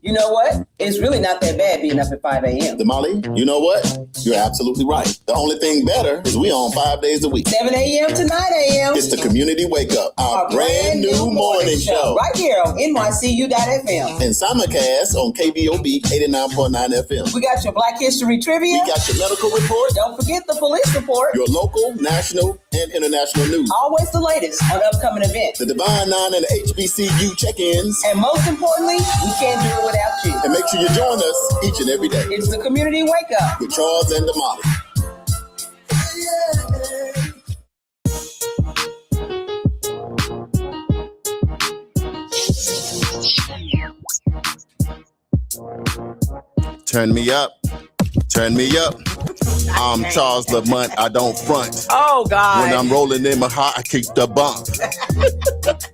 Speaker 5: You know what? It's really not that bad being up at 5 a.m.
Speaker 4: DAMALI, you know what? You're absolutely right. The only thing better is we on 5 days a week.
Speaker 5: 7 a.m. to 9 a.m.
Speaker 4: It's the Community Wake Up, our brand new morning show.
Speaker 5: Right here on NYCU.FM.
Speaker 4: And simulcast on KBOB 89.9 FM.
Speaker 5: We got your Black History Trivia.
Speaker 4: We got your medical report.
Speaker 5: Don't forget the police report.
Speaker 4: Your local, national, and international news.
Speaker 5: Always the latest on upcoming events.
Speaker 4: The Divine Nine and the HBCU check-ins.
Speaker 5: And most importantly, we can't do it without you.
Speaker 4: And make sure you join us each and every day.
Speaker 5: It's the Community Wake Up
Speaker 4: with Charles and DAMALI. Turn me up. Turn me up. I'm Charles Lamont. I don't front.
Speaker 1: Oh, God.
Speaker 4: When I'm rolling in my heart, I kick the bump.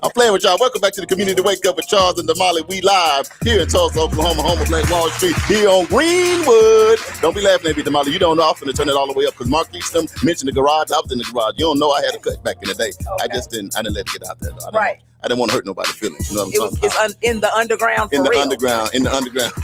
Speaker 4: I'm playing with y'all. Welcome back to the Community Wake Up with Charles and DAMALI. We live here in Tulsa, Oklahoma, home of Black Wall Street, here on Greenwood. Don't be laughing at me, DAMALI. You don't know I'm finna turn it all the way up because Mark Easton mentioned the garage. I was in the garage. You don't know I had a cut back in the day. Okay. I didn't let it get out there. I didn't want to hurt nobody's feelings. You know what I'm talking about?
Speaker 1: It's in the underground for
Speaker 4: in the
Speaker 1: real.
Speaker 4: underground,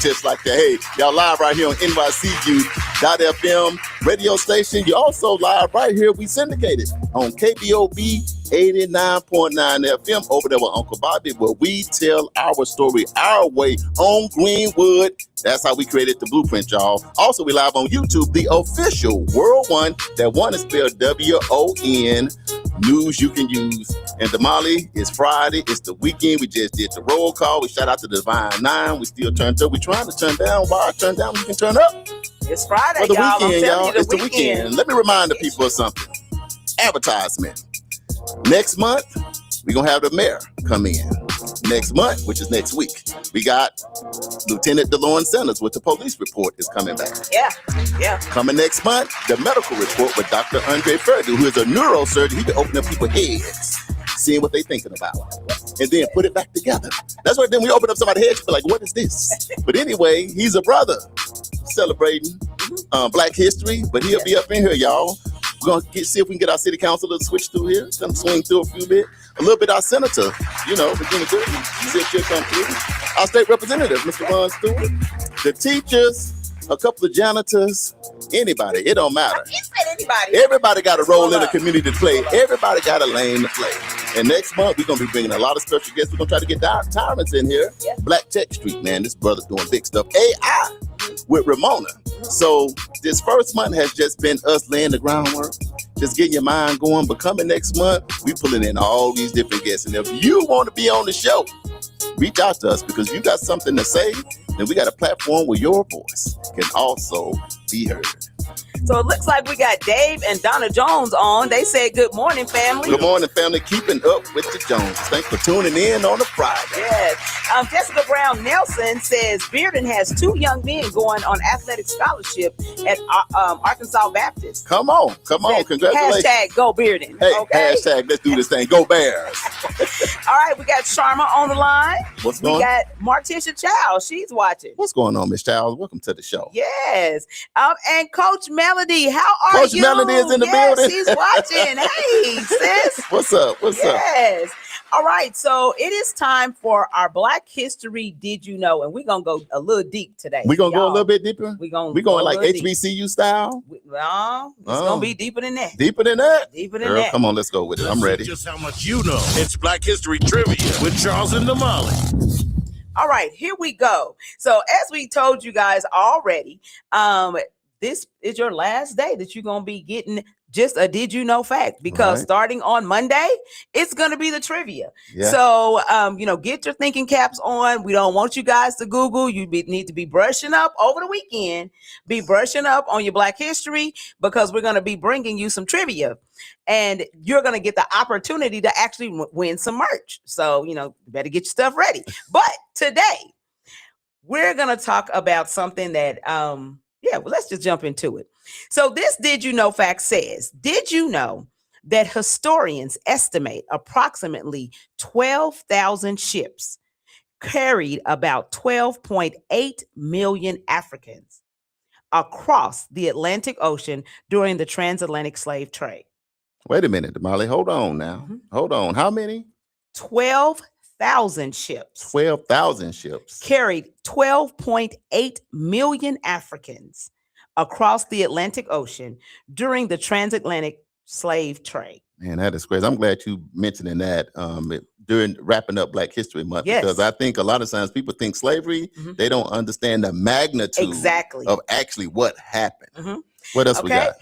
Speaker 4: just like that. Hey, y'all live right here on NYCU.FM. WAKEUP.FM radio station. You're also live right here. We syndicated on KBOB 89.9 FM over there with Uncle Bobby, where we tell our story our way on Greenwood. That's how we created the blueprint, y'all. Also, we live on YouTube, the official World One. That one is spelled WON. News you can use. And Damali, it's Friday. It's the weekend. We just did the roll call. We shout out to the Divine Nine. We still turned up. We trying to turn down. Why turn down? We can turn up.
Speaker 1: It's Friday,
Speaker 4: For the
Speaker 1: y'all.
Speaker 4: weekend, y'all.
Speaker 1: You,
Speaker 4: It's the weekend. Let me remind the people of something. Advertisement. Next month, we're going to have the mayor come in. Next month, which is next week, we got Lieutenant DeLorne Sanders with the police report is coming back.
Speaker 1: Yeah.
Speaker 4: Coming next month, the medical report with Dr. Andre Ferdu, who is a neurosurgeon. He can open up people's heads, seeing what they're thinking about, and then put it back together. That's why then we open up somebody's head, you feel like, what is this? But anyway, he's a brother celebrating Black History, but he'll be up in here, y'all. We're going to see if we can get our city councilor to switch through here, come swing through a few bit. A little bit our senator, Virginia Goodman, see if she'll come through. Our state representative, Mr. Ron Stewart. The teachers, a couple of janitors, anybody, it don't matter.
Speaker 1: You said anybody.
Speaker 4: Everybody got a role in the community to play. Everybody got a lane to play. And next month, we're going to be bringing a lot of special guests. We're going to try to get tyrants in here.
Speaker 1: Yeah.
Speaker 4: Black Tech Street, man, this brother's doing big stuff. AI with Ramona. So this first month has just been us laying the groundwork, just getting your mind going. But coming next month, we pulling in all these different guests. And if you want to be on the show, reach out to us, because if you got something to say, then we got a platform where your voice can also be heard.
Speaker 1: So it looks like we got Dave and Donna Jones on. They said, good morning, family.
Speaker 4: Good morning, family. Keeping up with the Joneses. Thanks for tuning in on a Friday.
Speaker 1: Yes. Jessica Brown Nelson says Bearden has 2 young men going on athletic scholarship at Arkansas Baptist.
Speaker 4: Come on. Congratulations.
Speaker 1: Hashtag go Bearden.
Speaker 4: Hey,
Speaker 1: okay?
Speaker 4: hashtag let's do this thing. Go Bears.
Speaker 1: All right, we got Sharma on the line.
Speaker 4: What's
Speaker 1: We
Speaker 4: going on?
Speaker 1: got Martisha Chow. She's watching.
Speaker 4: What's going on, Miss Childs? Welcome to the show.
Speaker 1: Yes. And Coach Melody, how are
Speaker 4: Coach
Speaker 1: you?
Speaker 4: Melody is in the
Speaker 1: yes,
Speaker 4: building.
Speaker 1: She's watching. Hey, sis.
Speaker 4: What's up?
Speaker 1: Yes. All right. So it is time for our Black History Did You Know? And we're going to go a little deep today.
Speaker 4: We're going to go a
Speaker 1: y'all.
Speaker 4: little bit deeper?
Speaker 1: We're going
Speaker 4: like HBCU style?
Speaker 1: No, it's going to be deeper than that.
Speaker 4: Deeper than that?
Speaker 1: Deeper than
Speaker 4: Girl,
Speaker 1: that.
Speaker 4: come on, let's go with it. I'm ready.
Speaker 2: Just how much you know. It's Black History Trivia with Charles and Damali.
Speaker 1: All right, here we go. So as we told you guys already, this is your last day that you're going to be getting just a did you know fact, because starting on Monday, it's going to be the trivia.
Speaker 4: Yeah.
Speaker 1: So, get your thinking caps on. We don't want you guys to Google. Need to be brushing up over the weekend. Be brushing up on your Black history, because we're going to be bringing you some trivia. And you're going to get the opportunity to actually win some merch. So, you better get your stuff ready. But today, we're going to talk about something that, let's just jump into it. So this Did You Know fact says, did you know that historians estimate approximately 12,000 ships carried about 12.8 million Africans across the Atlantic Ocean during the transatlantic slave trade?
Speaker 4: Wait a minute, Damali. Hold on now. Hold on. How many?
Speaker 1: 12,000 ships.
Speaker 4: 12,000 ships.
Speaker 1: Carried 12.8 million Africans across the Atlantic Ocean during the transatlantic slave trade.
Speaker 4: Man, that is crazy. I'm glad you mentioning that during wrapping up Black History Month,
Speaker 1: Yes.
Speaker 4: because I think a lot of times people think slavery, they don't understand the magnitude of actually what happened. What else we got?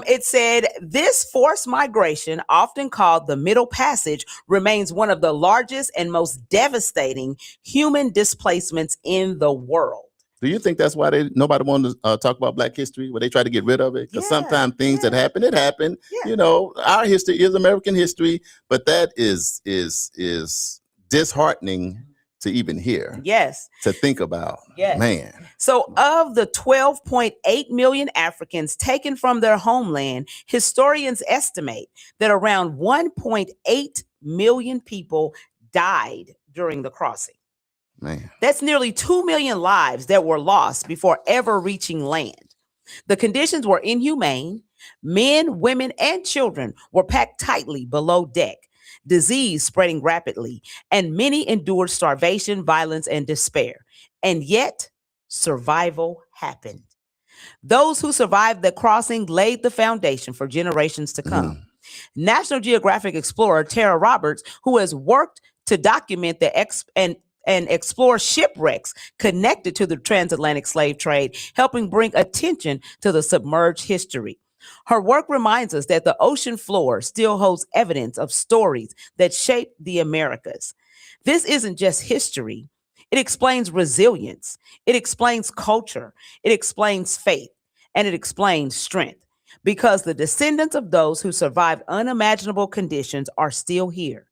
Speaker 1: It said this forced migration, often called the Middle Passage, remains one of the largest and most devastating human displacements in the world.
Speaker 4: Do you think that's why nobody wanted to talk about Black history, where they try to get rid of it? Because sometimes things that happen, it happened.
Speaker 1: Yeah.
Speaker 4: Our history is American history, but that is disheartening to even hear.
Speaker 1: Yes.
Speaker 4: To think about.
Speaker 1: Yes.
Speaker 4: Man.
Speaker 1: So of the 12.8 million Africans taken from their homeland, historians estimate that around 1.8 million people died during the crossing.
Speaker 4: Man.
Speaker 1: That's nearly 2 million lives that were lost before ever reaching land. The conditions were inhumane. Men, women, and children were packed tightly below deck, disease spreading rapidly, and many endured starvation, violence, and despair. And yet, survival happened. Those who survived the crossing laid the foundation for generations to come. National Geographic explorer Tara Roberts, who has worked to document the and explore shipwrecks connected to the transatlantic slave trade, helping bring attention to the submerged history. Her work reminds us that the ocean floor still holds evidence of stories that shaped the Americas. This isn't just history, it explains resilience, it explains culture, it explains faith, and it explains strength. Because the descendants of those who survived unimaginable conditions are still here,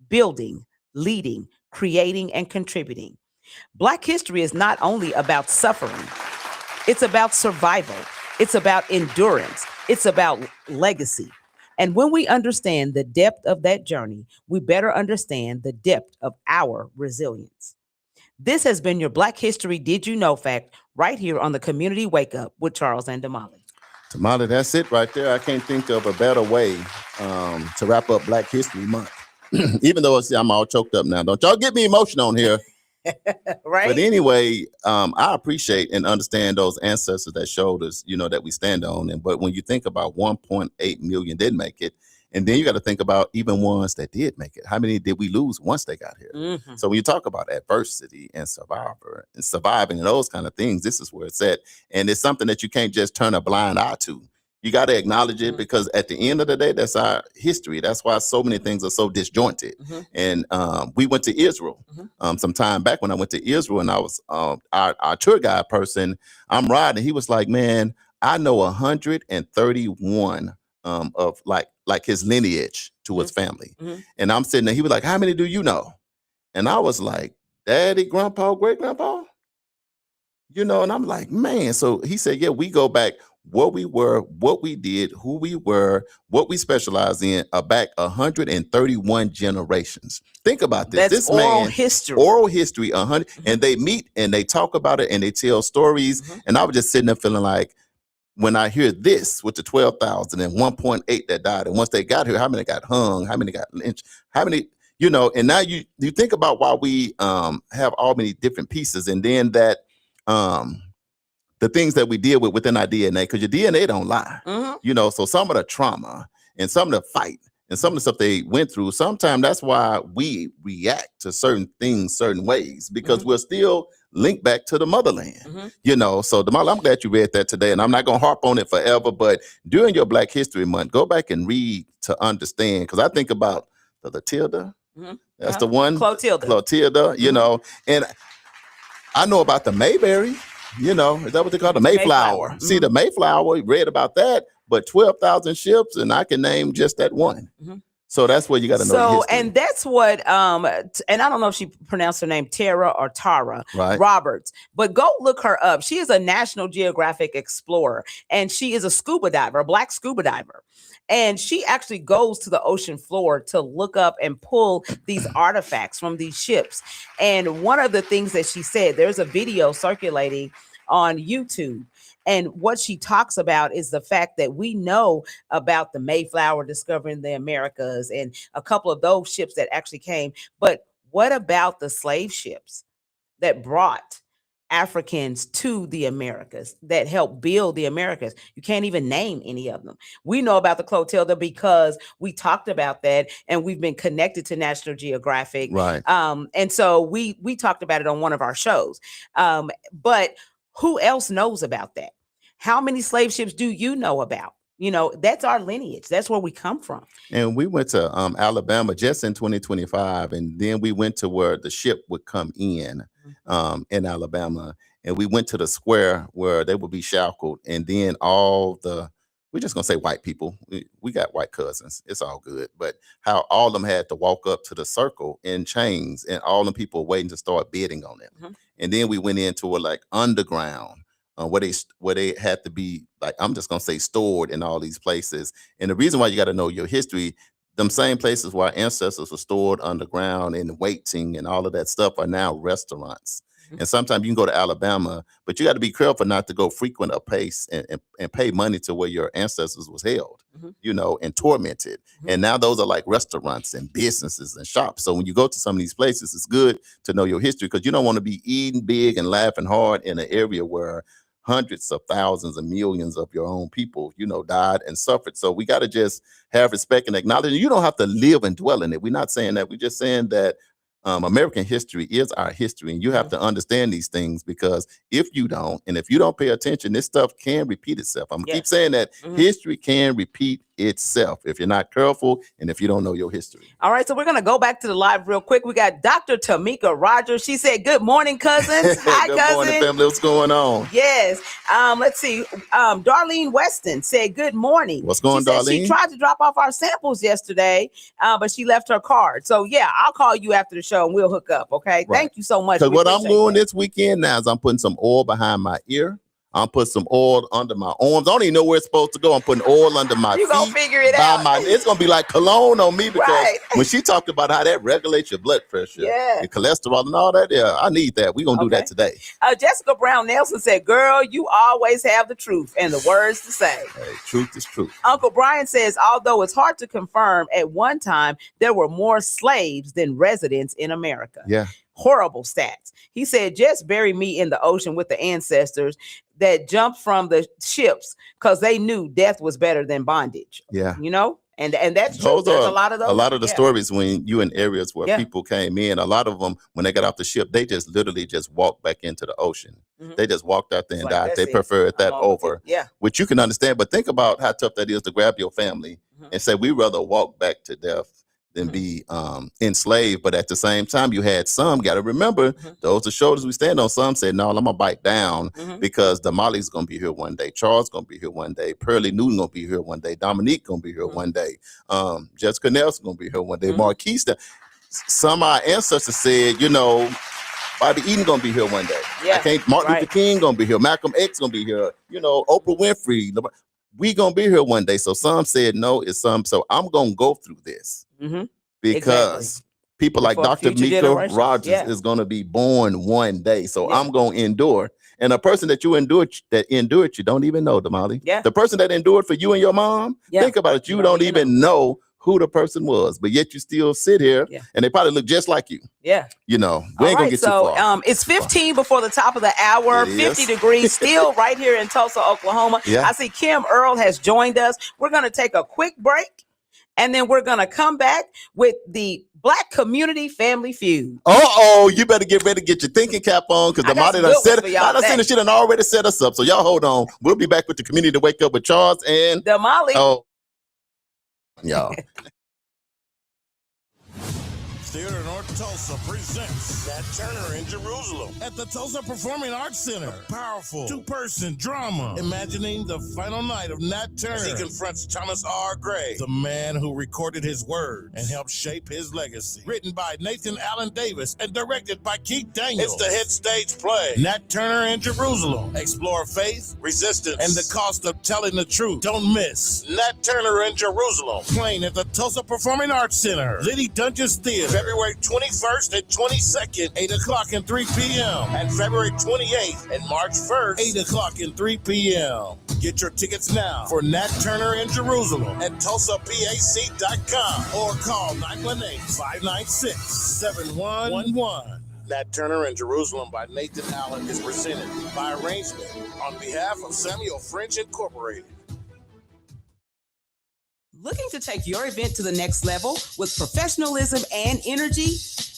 Speaker 1: building, leading, creating, and contributing. Black history is not only about suffering, it's about survival, it's about endurance, it's about legacy. And when we understand the depth of that journey, we better understand the depth of our resilience. This has been your Black History Did You Know Fact right here on the Community Wake Up with Charles and Damali.
Speaker 4: Tamale, that's it right there. I can't think of a better way to wrap up Black History Month. Even though I'm all choked up now. Don't y'all get me emotional on here.
Speaker 1: Right?
Speaker 4: But anyway, I appreciate and understand those ancestors that showed us, that we stand on. But when you think about 1.8 million didn't make it, and then you got to think about even ones that did make it. How many did we lose once they got here? So when you talk about adversity and surviving and those kind of things, this is where it's at. And it's something that you can't just turn a blind eye to. You got to acknowledge it because at the end of the day, that's our history. That's why so many things are so disjointed. And we went to Israel some time back when I went to Israel, and I was our tour guide person. I'm riding. He was like, man, I know 131 of like his lineage to his family. And I'm sitting there. He was like, how many do you know? And I was like, daddy, grandpa, great grandpa. And I'm like, man. So he said, yeah, we go back what we were, what we did, who we were, what we specialize in, back 131 generations. Think about this.
Speaker 1: That's
Speaker 4: this
Speaker 1: oral
Speaker 4: man,
Speaker 1: history.
Speaker 4: Oral history, 100, and they meet and they talk about it and they tell stories. And I was just sitting there feeling like, when I hear this with the 12,000 and 1.8 that died, and once they got here, how many got hung, how many got lynched, how many, and now you think about why we have all many different pieces, and then that the things that we deal with within our DNA, because your DNA don't lie. So some of the trauma and some of the fight and some of the stuff they went through, sometimes that's why we react to certain things certain ways, because we're still linked back to the motherland. So Damali, I'm glad you read that today, and I'm not going to harp on it forever, but during your Black History Month, go back and read to understand, because I think about the Latilda. That's the one. Clotilda, and I know about the Mayberry. Is that what they call the Mayflower? See, the Mayflower, read about that, but 12,000 ships, and I can name just that one. So that's where you got to know the history.
Speaker 1: And that's what, and I don't know if she pronounced her name Tara or Tara Roberts, but go look her up. She is a National Geographic explorer, and she is a scuba diver, a Black scuba diver. And she actually goes to the ocean floor to look up and pull these artifacts from these ships. And one of the things that she said, there's a video circulating on YouTube. And what she talks about is the fact that we know about the Mayflower discovering the Americas and a couple of those ships that actually came. But what about the slave ships that brought Africans to the Americas, that helped build the Americas? You can't even name any of them. We know about the Clotilda because we talked about that, and we've been connected to National Geographic. And so we talked about it on one of our shows. But who else knows about that? How many slave ships do you know about? That's our lineage. That's where we come from.
Speaker 4: And we went to Alabama just in 2025, and then we went to where the ship would come in Alabama, and we went to the square where they would be shackled, and then we're just gonna say white people. We got white cousins. It's all good, but how all of them had to walk up to the circle in chains, and all the people waiting to start bidding on them. And then we went into a like underground. Where they had to be, like, I'm just gonna say, stored in all these places. And the reason why you got to know your history, them same places where our ancestors were stored underground and waiting and all of that stuff are now restaurants. And sometimes you can go to Alabama, but you got to be careful not to go frequent a place and pay money to where your ancestors was held, and tormented. And now those are like restaurants and businesses and shops. So when you go to some of these places, it's good to know your history, because you don't want to be eating big and laughing hard in an area where hundreds of thousands and millions of your own people, died and suffered. So we got to just have respect and acknowledge. You don't have to live and dwell in it. We're not saying that. We're just saying that American history is our history, and you have to understand these things, because if you don't pay attention, this stuff can repeat itself. I'm gonna keep saying that history can repeat itself if you're not careful and if you don't know your history.
Speaker 1: All right, so we're gonna go back to the live real quick. We got Dr. Tamika Rogers. She said, "Good morning, cousins." Hi,
Speaker 4: Good
Speaker 1: cousin.
Speaker 4: morning, family. What's going on?
Speaker 1: Yes. Let's see. Darlene Weston said, "Good morning."
Speaker 4: What's going on, Darlene?
Speaker 1: She tried to drop off our samples yesterday, but she left her card. So yeah, I'll call you after the show and we'll hook up. Okay. Right. Thank you so much.
Speaker 4: Because what I'm doing this weekend now is I'm putting some oil behind my ear. I'm putting some oil under my arms. I don't even know where it's supposed to go. I'm putting oil under my feet.
Speaker 1: You're going to figure it out.
Speaker 4: It's going to be like cologne on me, because when she talked about how that regulates your blood pressure, your cholesterol and all that, I need that. We're going to do that today.
Speaker 1: Jessica Brown Nelson said, "Girl, you always have the truth and the words to say."
Speaker 4: Hey, truth is truth.
Speaker 1: Uncle Brian says, "Although it's hard to confirm, at one time, there were more slaves than residents in America."
Speaker 4: Yeah.
Speaker 1: Horrible stats. He said, "Just bury me in the ocean with the ancestors that jumped from the ships because they knew death was better than bondage."
Speaker 4: Yeah.
Speaker 1: And that's true. There's a lot of those.
Speaker 4: A lot of the stories when you in areas where people came in, a lot of them, when they got off the ship, they just literally just walked back into the ocean. They just walked out there and died. They preferred that over. Which you can understand. But think about how tough that is to grab your family and say, we rather walk back to death than be enslaved. But at the same time, you had some, got to remember, those are shoulders we stand on. Some said, no, I'm going to bite down because DAMALI's going to be here one day. Charles going to be here one day. Pearlie Newton going to be here one day. Dominique going to be here one day. Jessica Nelson going to be here one day. Marquise. Some of our ancestors said, Bobby Eaton going to be here one day. Martin Luther King going to be here. Malcolm X going to be here. Oprah Winfrey. We going to be here one day. So some said no, it's some. So I'm going to go through this because people like Dr. Mika Rogers is going to be born one day. So I'm going to endure. And a person that endured, you don't even know, Damali. The person that endured for you and your mom, think about it. You don't even know who the person was, but yet you still sit here and they probably look just like you. We ain't gonna get too far.
Speaker 1: It's 15 before the top of the hour, 50 degrees still right here in Tulsa, Oklahoma. I see Kim Earl has joined us. We're going to take a quick break and then we're going to come back with the Black Community Family Feud.
Speaker 4: You better get ready to get your thinking cap on, because the done set it. I done seen the shit and already set us up. So y'all hold on. We'll be back with the Community Wake Up with Charles and
Speaker 1: DAMALI.
Speaker 4: Y'all.
Speaker 2: Theater North Tulsa presents Nat Turner in Jerusalem at the Tulsa Performing Arts Center. A powerful two-person drama imagining the final night of Nat Turner as he confronts Thomas R. Gray, the man who recorded his words and helped shape his legacy. Written by Nathan Allen Davis and directed by Keith Daniels. It's the hit stage play, Nat Turner in Jerusalem. Explore faith, resistance, and the cost of telling the truth. Don't miss Nat Turner in Jerusalem, playing at the Tulsa Performing Arts Center, Liddy Dungeons Theater, February 21st and 22nd, 8 o'clock and 3 p.m. And February 28th and March 1st, 8 o'clock and 3 p.m. Get your tickets now for Nat Turner in Jerusalem at TulsaPAC.com or call 918-596-7111. Nat Turner in Jerusalem by Nathan Allen is presented by arrangement on behalf of Samuel French Incorporated.
Speaker 1: Looking to take your event to the next level with professionalism and energy?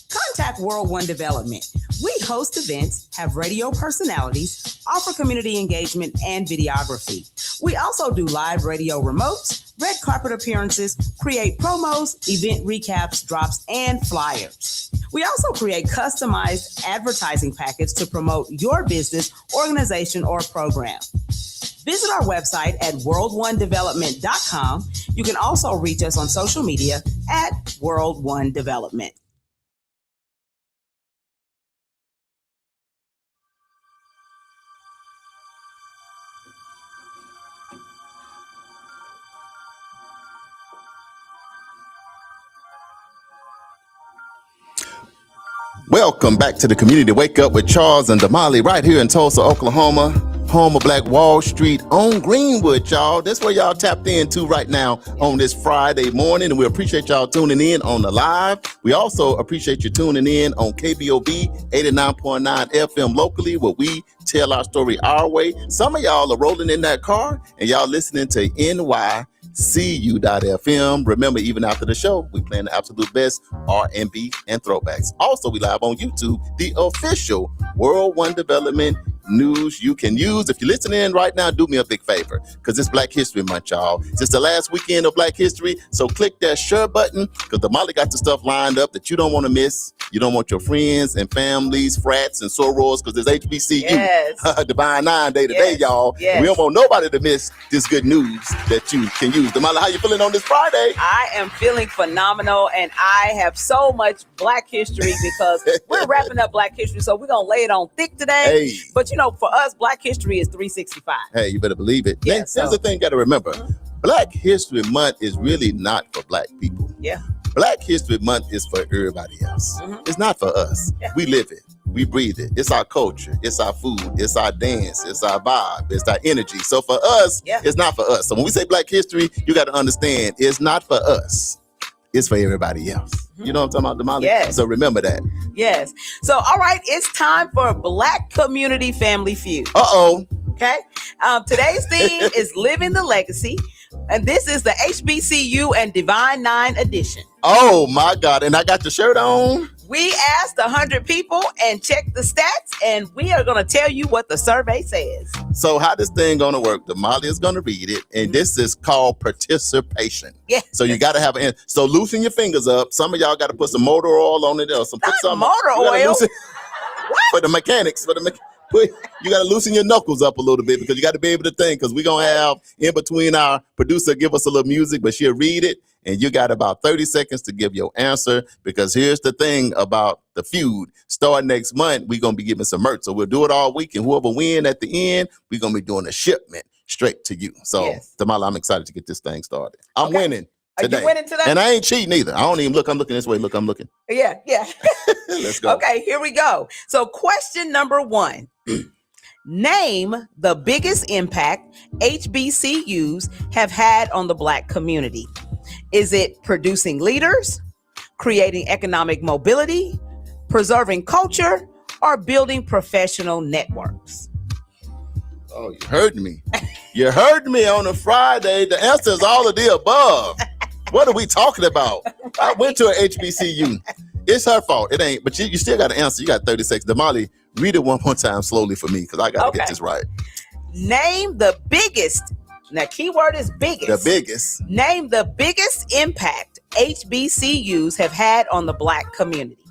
Speaker 1: Contact World One Development. We host events, have radio personalities, offer community engagement and videography. We also do live radio remotes, red carpet appearances, create promos, event recaps, drops, and flyers. We also create customized advertising packets to promote your business, organization, or program. Visit our website at world1development.com. You can also reach us on social media at World One Development.
Speaker 4: Welcome back to the Community Wake Up with Charles and DAMALI right here in Tulsa, Oklahoma, home of Black Wall Street on Greenwood, y'all. That's where y'all tapped into right now on this Friday morning. And we appreciate y'all tuning in on the live. We also appreciate you tuning in on KBOB 89.9 FM locally, where we tell our story our way. Some of y'all are rolling in that car and y'all listening to NYCU.FM. Remember, even after the show, we playing the absolute best R&B and throwbacks. Also, we live on YouTube, the official World One Development news you can use. If you're listening in right now, do me a big favor, because it's Black History Month, y'all. It's the last weekend of Black History, so click that share button, because DAMALI got the stuff lined up that you don't want to miss. You don't want your friends and families, frats and sorors, because it's HBCU.
Speaker 1: Yes.
Speaker 4: Divine 9 day today, y'all.
Speaker 1: Yes.
Speaker 4: We don't want nobody to miss this good news that you can use. DAMALI, how you feeling on this Friday?
Speaker 1: I am feeling phenomenal, and I have so much Black history because we're wrapping up Black history, so we're going to lay it on thick today.
Speaker 4: Hey.
Speaker 1: But, you know, for us, Black history is 365.
Speaker 4: Hey, you better believe it.
Speaker 1: Yeah,
Speaker 4: Here's the thing you got to remember. Black History Month is really not for Black people.
Speaker 1: Yeah.
Speaker 4: Black History Month is for everybody else. It's not for us.
Speaker 1: Yeah.
Speaker 4: We live it. We breathe it. It's our culture. It's our food. It's our dance. It's our vibe. It's our energy. So for us, it's not for us. So when we say Black history, you got to understand it's not for us. It's for everybody else. You know what I'm talking about, DAMALI?
Speaker 1: Yes.
Speaker 4: So remember that.
Speaker 1: Yes. So, all right, it's time for Black Community Family Feud.
Speaker 4: Uh-oh.
Speaker 1: Okay. Today's theme is Living the Legacy, and this is the HBCU and Divine 9 edition.
Speaker 4: Oh, my God. And I got the shirt on.
Speaker 1: We asked 100 people and checked the stats, and we are going to tell you what the survey says.
Speaker 4: So how this thing going to work? DAMALI is going to read it, and this is called participation.
Speaker 1: Yeah.
Speaker 4: So you got to have so loosen your fingers up. Some of y'all got to put some motor oil on it, or some put some
Speaker 1: motor oil.
Speaker 4: For the mechanics. You got to loosen your knuckles up a little bit, because you got to be able to think. Because we're gonna have in between our producer give us a little music, but she'll read it. And you got about 30 seconds to give your answer, because here's the thing about the feud. Starting next month, we're going to be giving some merch. So we'll do it all week, and whoever win at the end, we're going to be doing a shipment straight to you. So, DAMALI, I'm excited to get this thing started. I'm winning today.
Speaker 1: Are you winning today?
Speaker 4: And I ain't cheating either. I don't even look. I'm looking this way. Look, I'm looking.
Speaker 1: Yeah.
Speaker 4: Let's go.
Speaker 1: Okay, here we go. So question number 1. Name the biggest impact HBCUs have had on the Black community. Is it producing leaders, creating economic mobility, preserving culture, or building professional networks?
Speaker 4: Oh, you heard me. You heard me on a Friday. The answer is all of the above. What are we talking about? I went to an HBCU. It's her fault. It ain't. But you still got to answer. You got 30 seconds. DAMALI, read it one more time slowly for me, because I got to get this right.
Speaker 1: Name the biggest. Now, keyword is biggest.
Speaker 4: The biggest.
Speaker 1: Name the biggest impact HBCUs have had on the Black community.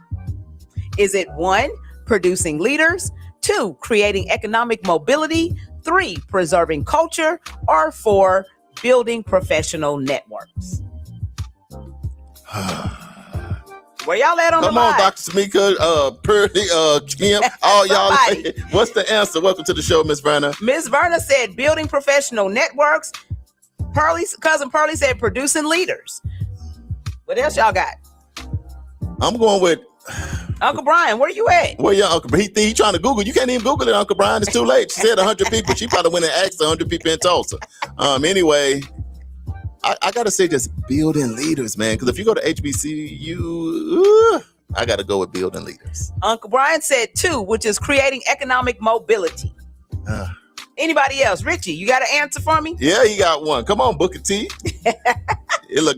Speaker 1: Is it 1, producing leaders, 2, creating economic mobility, 3, preserving culture, or 4, building professional networks? Where y'all at on
Speaker 4: Come
Speaker 1: the line?
Speaker 4: on, Dr. Tamika, Purdy, Kim, all y'all. What's the answer? Welcome to the show, Miss Verna.
Speaker 1: Miss Verna said building professional networks. Cousin Pearlie said producing leaders. What else y'all got?
Speaker 4: I'm going with
Speaker 1: Uncle Brian. Where you at?
Speaker 4: Where your Uncle? He trying to Google. You can't even Google it, Uncle Brian. It's too late. She said 100 people. She probably went and asked 100 people in Tulsa. Anyway, I got to say just building leaders, man. Because if you go to HBCU, I got to go with building leaders.
Speaker 1: Uncle Brian said 2, which is creating economic mobility. Anybody else? Richie, you got an answer for me?
Speaker 4: Yeah, he got one. Come on, Booker T. Look,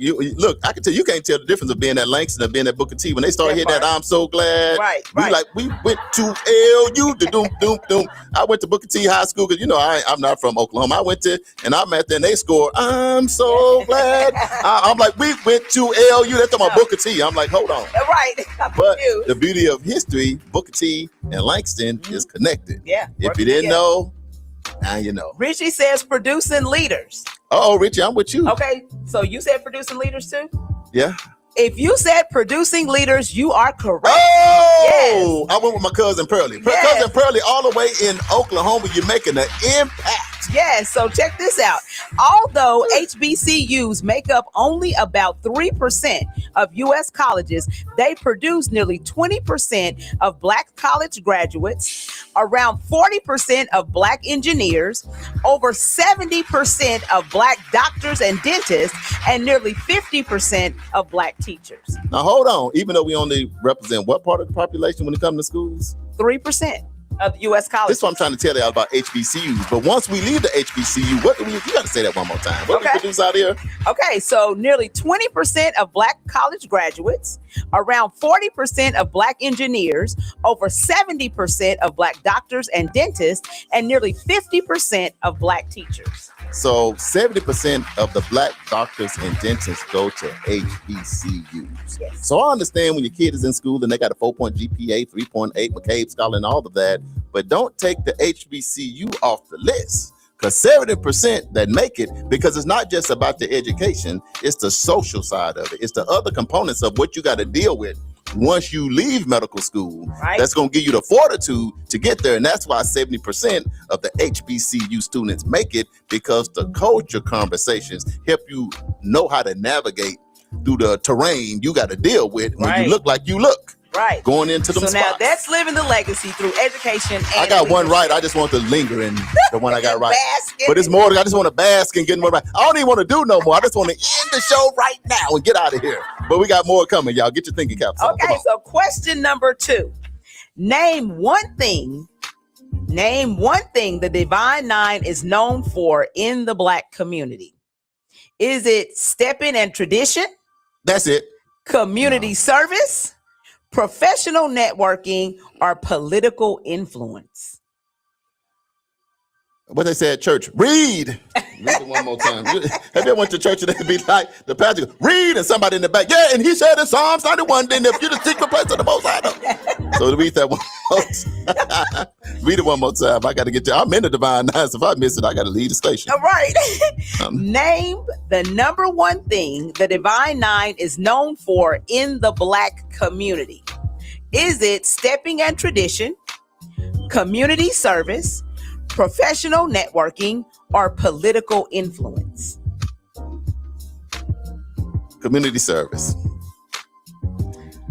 Speaker 4: I can tell you can't tell the difference of being at Langston and being at Booker T. When they started hitting that I'm so glad.
Speaker 1: Right.
Speaker 4: We went to LU, doom. I went to Booker T High School, because I'm not from Oklahoma. I went to, and I'm at there and they scored, I'm so glad. I'm like, we went to LU. They're talking about Booker T. I'm like, hold on.
Speaker 1: Right.
Speaker 4: But the beauty of history, Booker T and Langston is connected.
Speaker 1: Yeah.
Speaker 4: If you didn't know, now you know.
Speaker 1: Richie says producing leaders.
Speaker 4: Oh, Richie, I'm with you.
Speaker 1: Okay, so you said producing leaders too?
Speaker 4: Yeah.
Speaker 1: If you said producing leaders, you are correct.
Speaker 4: Oh, yes. I went with my cousin Pearlie.
Speaker 1: Yes.
Speaker 4: Cousin Pearlie, all the way in Oklahoma, you're making an impact.
Speaker 1: Yes, so check this out. Although HBCUs make up only about 3% of U.S. colleges, they produce nearly 20% of Black college graduates, around 40% of Black engineers, over 70% of Black doctors and dentists, and nearly 50% of Black teachers.
Speaker 4: Now, hold on. Even though we only represent what part of the population when it comes to schools?
Speaker 1: 3% of the U.S. colleges.
Speaker 4: This is what I'm trying to tell y'all about HBCUs. But once we leave the HBCU, what do we? You got to say that one more time. What do we produce out here?
Speaker 1: Okay, so nearly 20% of Black college graduates, around 40% of Black engineers, over 70% of Black doctors and dentists, and nearly 50% of Black teachers.
Speaker 4: So 70% of the Black doctors and dentists go to HBCUs.
Speaker 1: Yes.
Speaker 4: So I understand when your kid is in school and they got a 4-point GPA, 3.8 McCabe Scholar, and all of that, but don't take the HBCU off the list. Because 70% that make it, because it's not just about the education, it's the social side of it. It's the other components of what you got to deal with once you leave medical school.
Speaker 1: Right.
Speaker 4: That's going to give you the fortitude to get there. And that's why 70% of the HBCU students make it, because the culture conversations help you know how to navigate through the terrain you got to deal with when you look like you look.
Speaker 1: Right.
Speaker 4: Going into them
Speaker 1: So
Speaker 4: spots.
Speaker 1: now that's living the legacy through education. And
Speaker 4: I got one right. I just want to linger in the one I got right.
Speaker 1: Basking.
Speaker 4: But it's more, I just want to bask and get more right. I don't even want to do no more. I just want to end the show right now and get out of here. But we got more coming, y'all. Get your thinking caps on.
Speaker 1: Okay, so question number 2. Name one thing the Divine Nine is known for in the Black community. Is it stepping and tradition?
Speaker 4: That's it.
Speaker 1: Community service? Professional networking, or political influence?
Speaker 4: What they say at church, read. Read it one more time. Have you ever went to church and they be like, the pastor, read, and somebody in the back, yeah, and he said in Psalms 91, then if you're the secret place of the Most High. So read that one more time. Read it one more time. I got to get you. I'm in the Divine Nine, so if I miss it, I got to leave the station.
Speaker 1: All right. Name the number one thing the Divine Nine is known for in the Black community. Is it stepping and tradition, community service, professional networking, or political influence?
Speaker 4: Community service.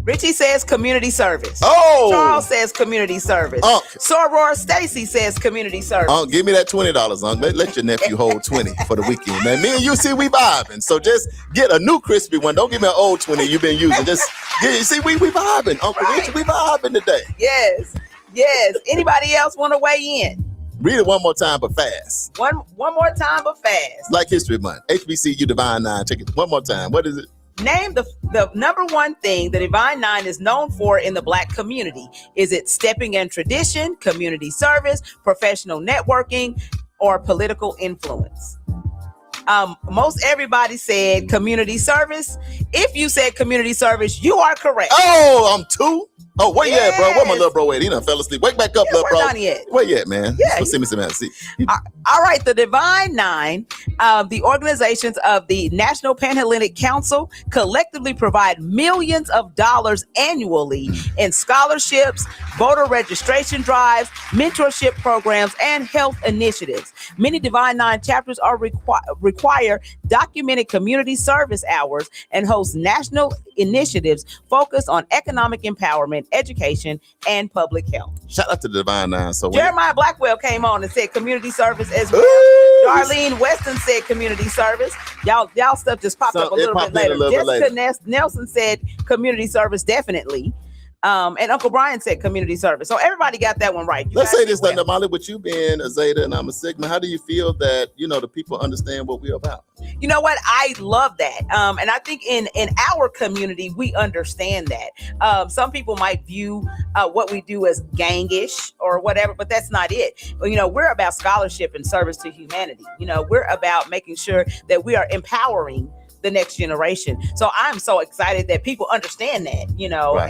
Speaker 1: Richie says community service.
Speaker 4: Oh!
Speaker 1: Charles says community service. Soror Stacy says community service.
Speaker 4: Give me that $20, Unc. Let your nephew hold 20 for the weekend. Man, me and you see we vibing. So just get a new crispy one. Don't give me an old 20 you've been using. Just get, see, we vibing. Uncle Richie, we vibing today.
Speaker 1: Yes. Anybody else want to weigh in?
Speaker 4: Read it one more time, but fast.
Speaker 1: One more time, but fast.
Speaker 4: Like History Month. HBCU Divine Nine. Check it one more time. What is it?
Speaker 1: Name the number one thing the Divine Nine is known for in the Black community. Is it stepping and tradition, community service, professional networking, or political influence? Most everybody said community service. If you said community service, you are correct.
Speaker 4: Oh, I'm 2. Oh, where you at, bro? Where my little bro at? He done fell asleep. Wake back up, little bro. Where you at, man?
Speaker 1: Yeah.
Speaker 4: See me some man. See.
Speaker 1: All right, the Divine Nine, the organizations of the National Panhellenic Council collectively provide millions of dollars annually in scholarships, voter registration drives, mentorship programs, and health initiatives. Many Divine Nine chapters are require documented community service hours and host national initiatives focused on economic empowerment, education, and public health.
Speaker 4: Shout out to the Divine Nine. So
Speaker 1: Jeremiah Blackwell came on and said community service as well. Darlene Weston said community service. Y'all stuff just popped up a little bit later. Jessica Nelson said community service definitely. And Uncle Brian said community service. So everybody got that one right.
Speaker 4: Let's say this, DAMALI, with you being a Zeta and I'm a Sigma, how do you feel that, the people understand what we're about?
Speaker 1: You know what? I love that. And I think in our community, we understand that. Some people might view what we do as gangish or whatever, but that's not it. We're about scholarship and service to humanity. We're about making sure that we are empowering the next generation. So I'm so excited that people understand that,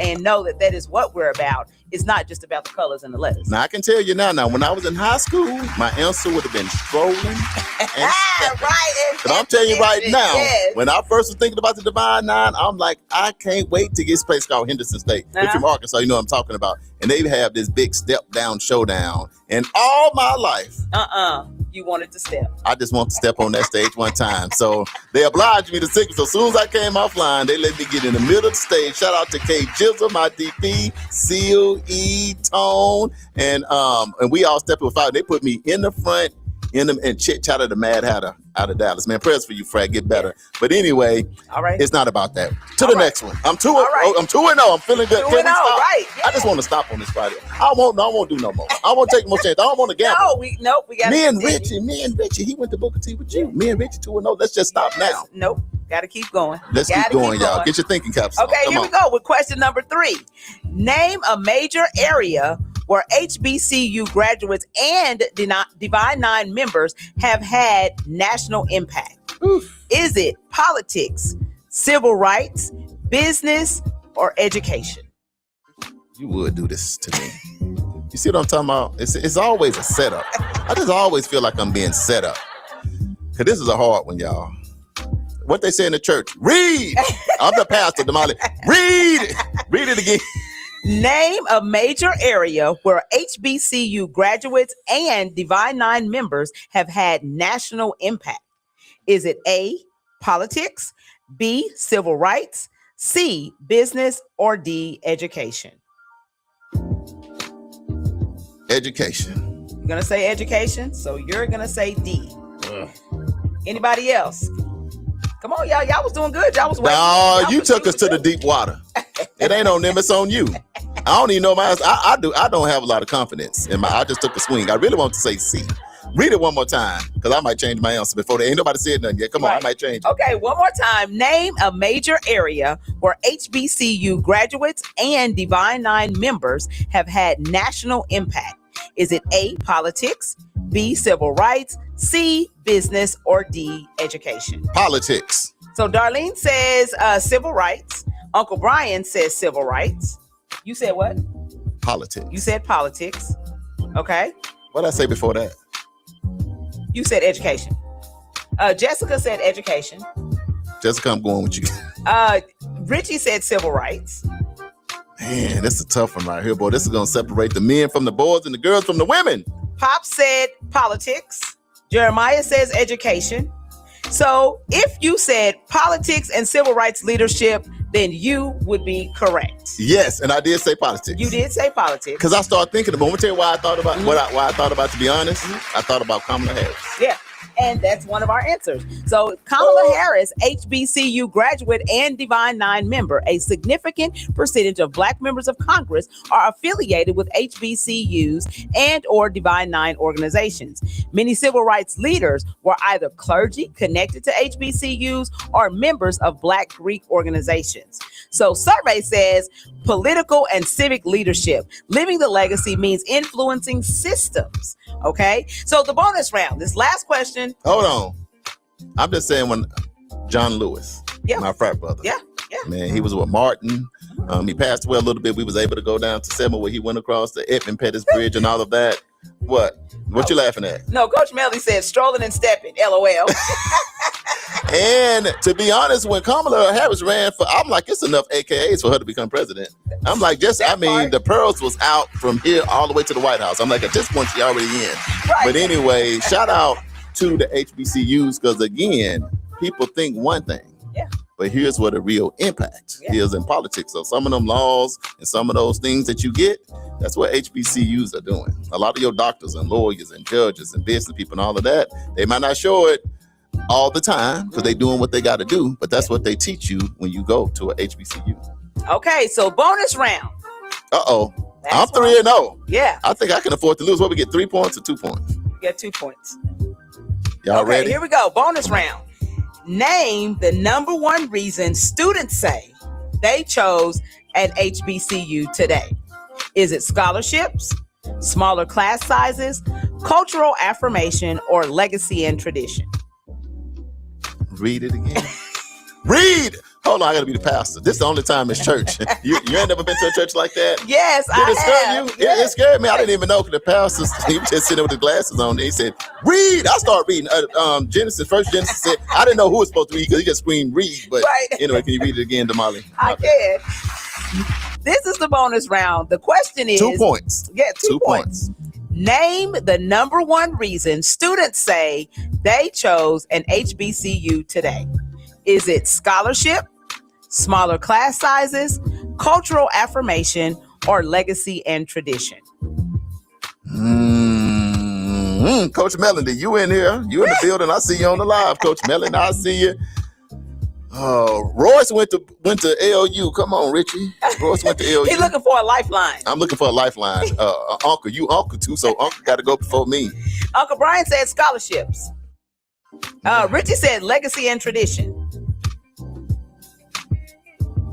Speaker 1: and know that is what we're about. It's not just about the colors and the letters.
Speaker 4: Now I can tell you now, when I was in high school, my answer would have been strolling. But I'm telling you right now, when I first was thinking about the Divine Nine, I'm like, I can't wait to get this place called Henderson State. If you're from Arkansas, you know what I'm talking about. And they have this big step down showdown. And all my life,
Speaker 1: You wanted to step.
Speaker 4: I just want to step on that stage one time. So they obliged me to sing. So as soon as I came offline, they let me get in the middle of the stage. Shout out to K Jizzle, my DP, Seal, E, Tone, and we all stepped with fire. They put me in the front, and chit-chatted the Mad Hatter out of Dallas. Man, prayers for you, Fred. Get better. But anyway,
Speaker 1: all right.
Speaker 4: It's not about that. To the next one. I'm 2-0. I'm 2-0. I'm feeling good.
Speaker 1: 2-0, right. Yeah.
Speaker 4: I just want to stop on this Friday. I won't do no more. I won't take more chance. I don't want to gamble.
Speaker 1: We got
Speaker 4: me and Richie, he went to Booker T with you. Me and Richie 2-0. Let's just stop now.
Speaker 1: Nope. Got to keep going.
Speaker 4: Let's keep going, y'all. Get your thinking caps on.
Speaker 1: Okay, here we go with question number 3. Name a major area where HBCU graduates and Divine Nine members have had national impact.
Speaker 4: Oof.
Speaker 1: Is it politics, civil rights, business, or education?
Speaker 4: You would do this to me. You see what I'm talking about? It's always a setup. I just always feel like I'm being set up. Because this is a hard one, y'all. What they say in the church, read. I'm the pastor, Damali. Read it again.
Speaker 1: Name a major area where HBCU graduates and Divine Nine members have had national impact. Is it A, politics, B, civil rights, C, business, or D, education?
Speaker 4: Education.
Speaker 1: You're going to say education, so you're going to say D. Anybody else? Come on, y'all. Y'all was doing good. Y'all was waiting.
Speaker 4: No, you took us to the deep water. It ain't on them, it's on you. I don't even know my answer. I don't have a lot of confidence in I just took a swing. I really want to say C. Read it one more time, because I might change my answer before ain't nobody said nothing yet. Come on, I might change it.
Speaker 1: Okay, one more time. Name a major area where HBCU graduates and Divine Nine members have had national impact. Is it A, politics, B, civil rights, C, business, or D, education?
Speaker 4: Politics.
Speaker 1: So Darlene says civil rights. Uncle Brian says civil rights. You said what?
Speaker 4: Politics.
Speaker 1: You said politics. Okay.
Speaker 4: What did I say before that?
Speaker 1: You said education. Jessica said education.
Speaker 4: Jessica, I'm going with you.
Speaker 1: Richie said civil rights.
Speaker 4: Man, this is a tough one right here, boy. This is going to separate the men from the boys and the girls from the women.
Speaker 1: Pop said politics. Jeremiah says education. So if you said politics and civil rights leadership, then you would be correct.
Speaker 4: Yes, and I did say politics.
Speaker 1: You did say politics.
Speaker 4: Because I started thinking about, I'm going to tell you why I thought about, why I thought about, to be honest, I thought about Kamala Harris.
Speaker 1: Yeah. And that's one of our answers. So Kamala Harris, HBCU graduate and Divine Nine member, a significant percentage of Black members of Congress are affiliated with HBCUs and or Divine Nine organizations. Many civil rights leaders were either clergy connected to HBCUs or members of Black Greek organizations. So survey says political and civic leadership. Living the legacy means influencing systems. Okay. So the bonus round, this last question.
Speaker 4: Hold on. I'm just saying, when John Lewis, my frat brother. Yeah. Man, he was with Martin. He passed away a little bit. We was able to go down to Selma where he went across the Edmund Pettus Bridge and all of that. What you laughing at?
Speaker 1: No, Coach Melly said strolling and stepping. LOL.
Speaker 4: And to be honest, when Kamala Harris ran for, I'm like, it's enough AKAs for her to become president. I'm like, the pearls was out from here all the way to the White House. I'm like, at this point, she already in. Right. But anyway, shout out to the HBCUs, because again, people think one thing. Yeah. But here's what a real impact is in politics. So some of them laws and some of those things that you get, that's what HBCUs are doing. A lot of your doctors and lawyers and judges and business people and all of that, they might not show it all the time because they're doing what they got to do, but that's what they teach you when you go to a HBCU.
Speaker 1: Okay, so bonus round.
Speaker 4: I'm 3-0.
Speaker 1: Yeah.
Speaker 4: I think I can afford to lose. What, we get 3 points or 2 points?
Speaker 1: You get 2 points.
Speaker 4: Y'all ready?
Speaker 1: Here we go. Bonus round. Name the number one reason students say they chose an HBCU today. Is it scholarships, smaller class sizes, cultural affirmation, or legacy and tradition?
Speaker 4: Read it again. Read! Hold on, I gotta be the pastor. This is the only time it's church. You ain't never been to a church like that?
Speaker 1: Yes,
Speaker 4: I have. It scared me. I didn't even know, because the pastor, he was just sitting there with the glasses on. He said, read. I started reading First Genesis said, I didn't know who was supposed to read because he just screamed read. But anyway, can you read it again, Damali?
Speaker 1: I can. This is the bonus round. The question is
Speaker 4: 2 points.
Speaker 1: Yeah, 2 points. Name the number one reason students say they chose an HBCU today. Is it scholarship, smaller class sizes, cultural affirmation, or legacy and tradition?
Speaker 4: Coach Melody, you in here? You in the building? I see you on the live, Coach Melody. I see you. Royce went to LU. Come on, Richie. Royce went to LU.
Speaker 1: He's looking for a lifeline.
Speaker 4: I'm looking for a lifeline. Uncle, you uncle too, so uncle got to go before me.
Speaker 1: Uncle Brian said scholarships. Richie said legacy and tradition.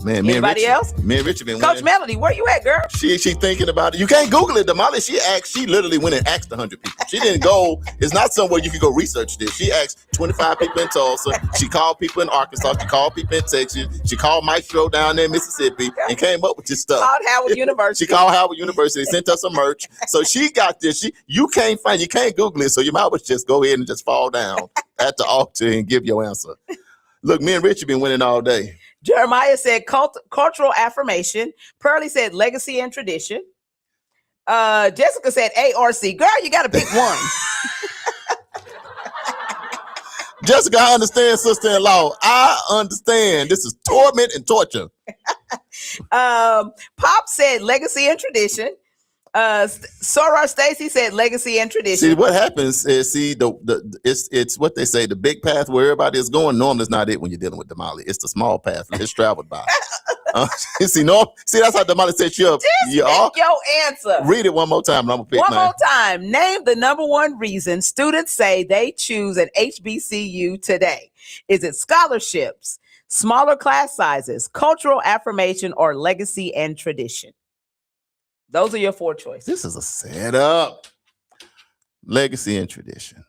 Speaker 4: Man,
Speaker 1: Anybody else?
Speaker 4: Me and Richie been
Speaker 1: Coach
Speaker 4: winning.
Speaker 1: Melody, where you at, girl?
Speaker 4: She thinking about it. You can't Google it, Damali. She literally went and asked 100 people. She didn't go. It's not somewhere you can go research this. She asked 25 people in Tulsa. She called people in Arkansas. She called people in Texas. She called Maestro down there in Mississippi and came up with this stuff.
Speaker 1: Called Howard University.
Speaker 4: She called Howard University. Sent us some merch. So she got this. You can't Google it. So you might as well just go ahead and just fall down at the altar and give your answer. Look, me and Richie been winning all day.
Speaker 1: Jeremiah said cultural affirmation. Pearlie said legacy and tradition. Jessica said ARC. Girl, you got to pick one.
Speaker 4: Jessica, I understand, sister-in-law. I understand. This is torment and torture.
Speaker 1: Pop said legacy and tradition. Soror Stacy said legacy and tradition.
Speaker 4: See, what happens is, it's what they say, the big path where everybody is going. Normally, it's not it when you're dealing with Damali. It's the small path it's traveled by. See, that's how Damali set you up.
Speaker 1: Pick your answer.
Speaker 4: Read it one more time, and I'm gonna pick
Speaker 1: one
Speaker 4: mine.
Speaker 1: more time. Name the number one reason students say they choose an HBCU today. Is it scholarships, smaller class sizes, cultural affirmation, or legacy and tradition? Those are your four choices.
Speaker 4: This is a setup. Legacy and tradition.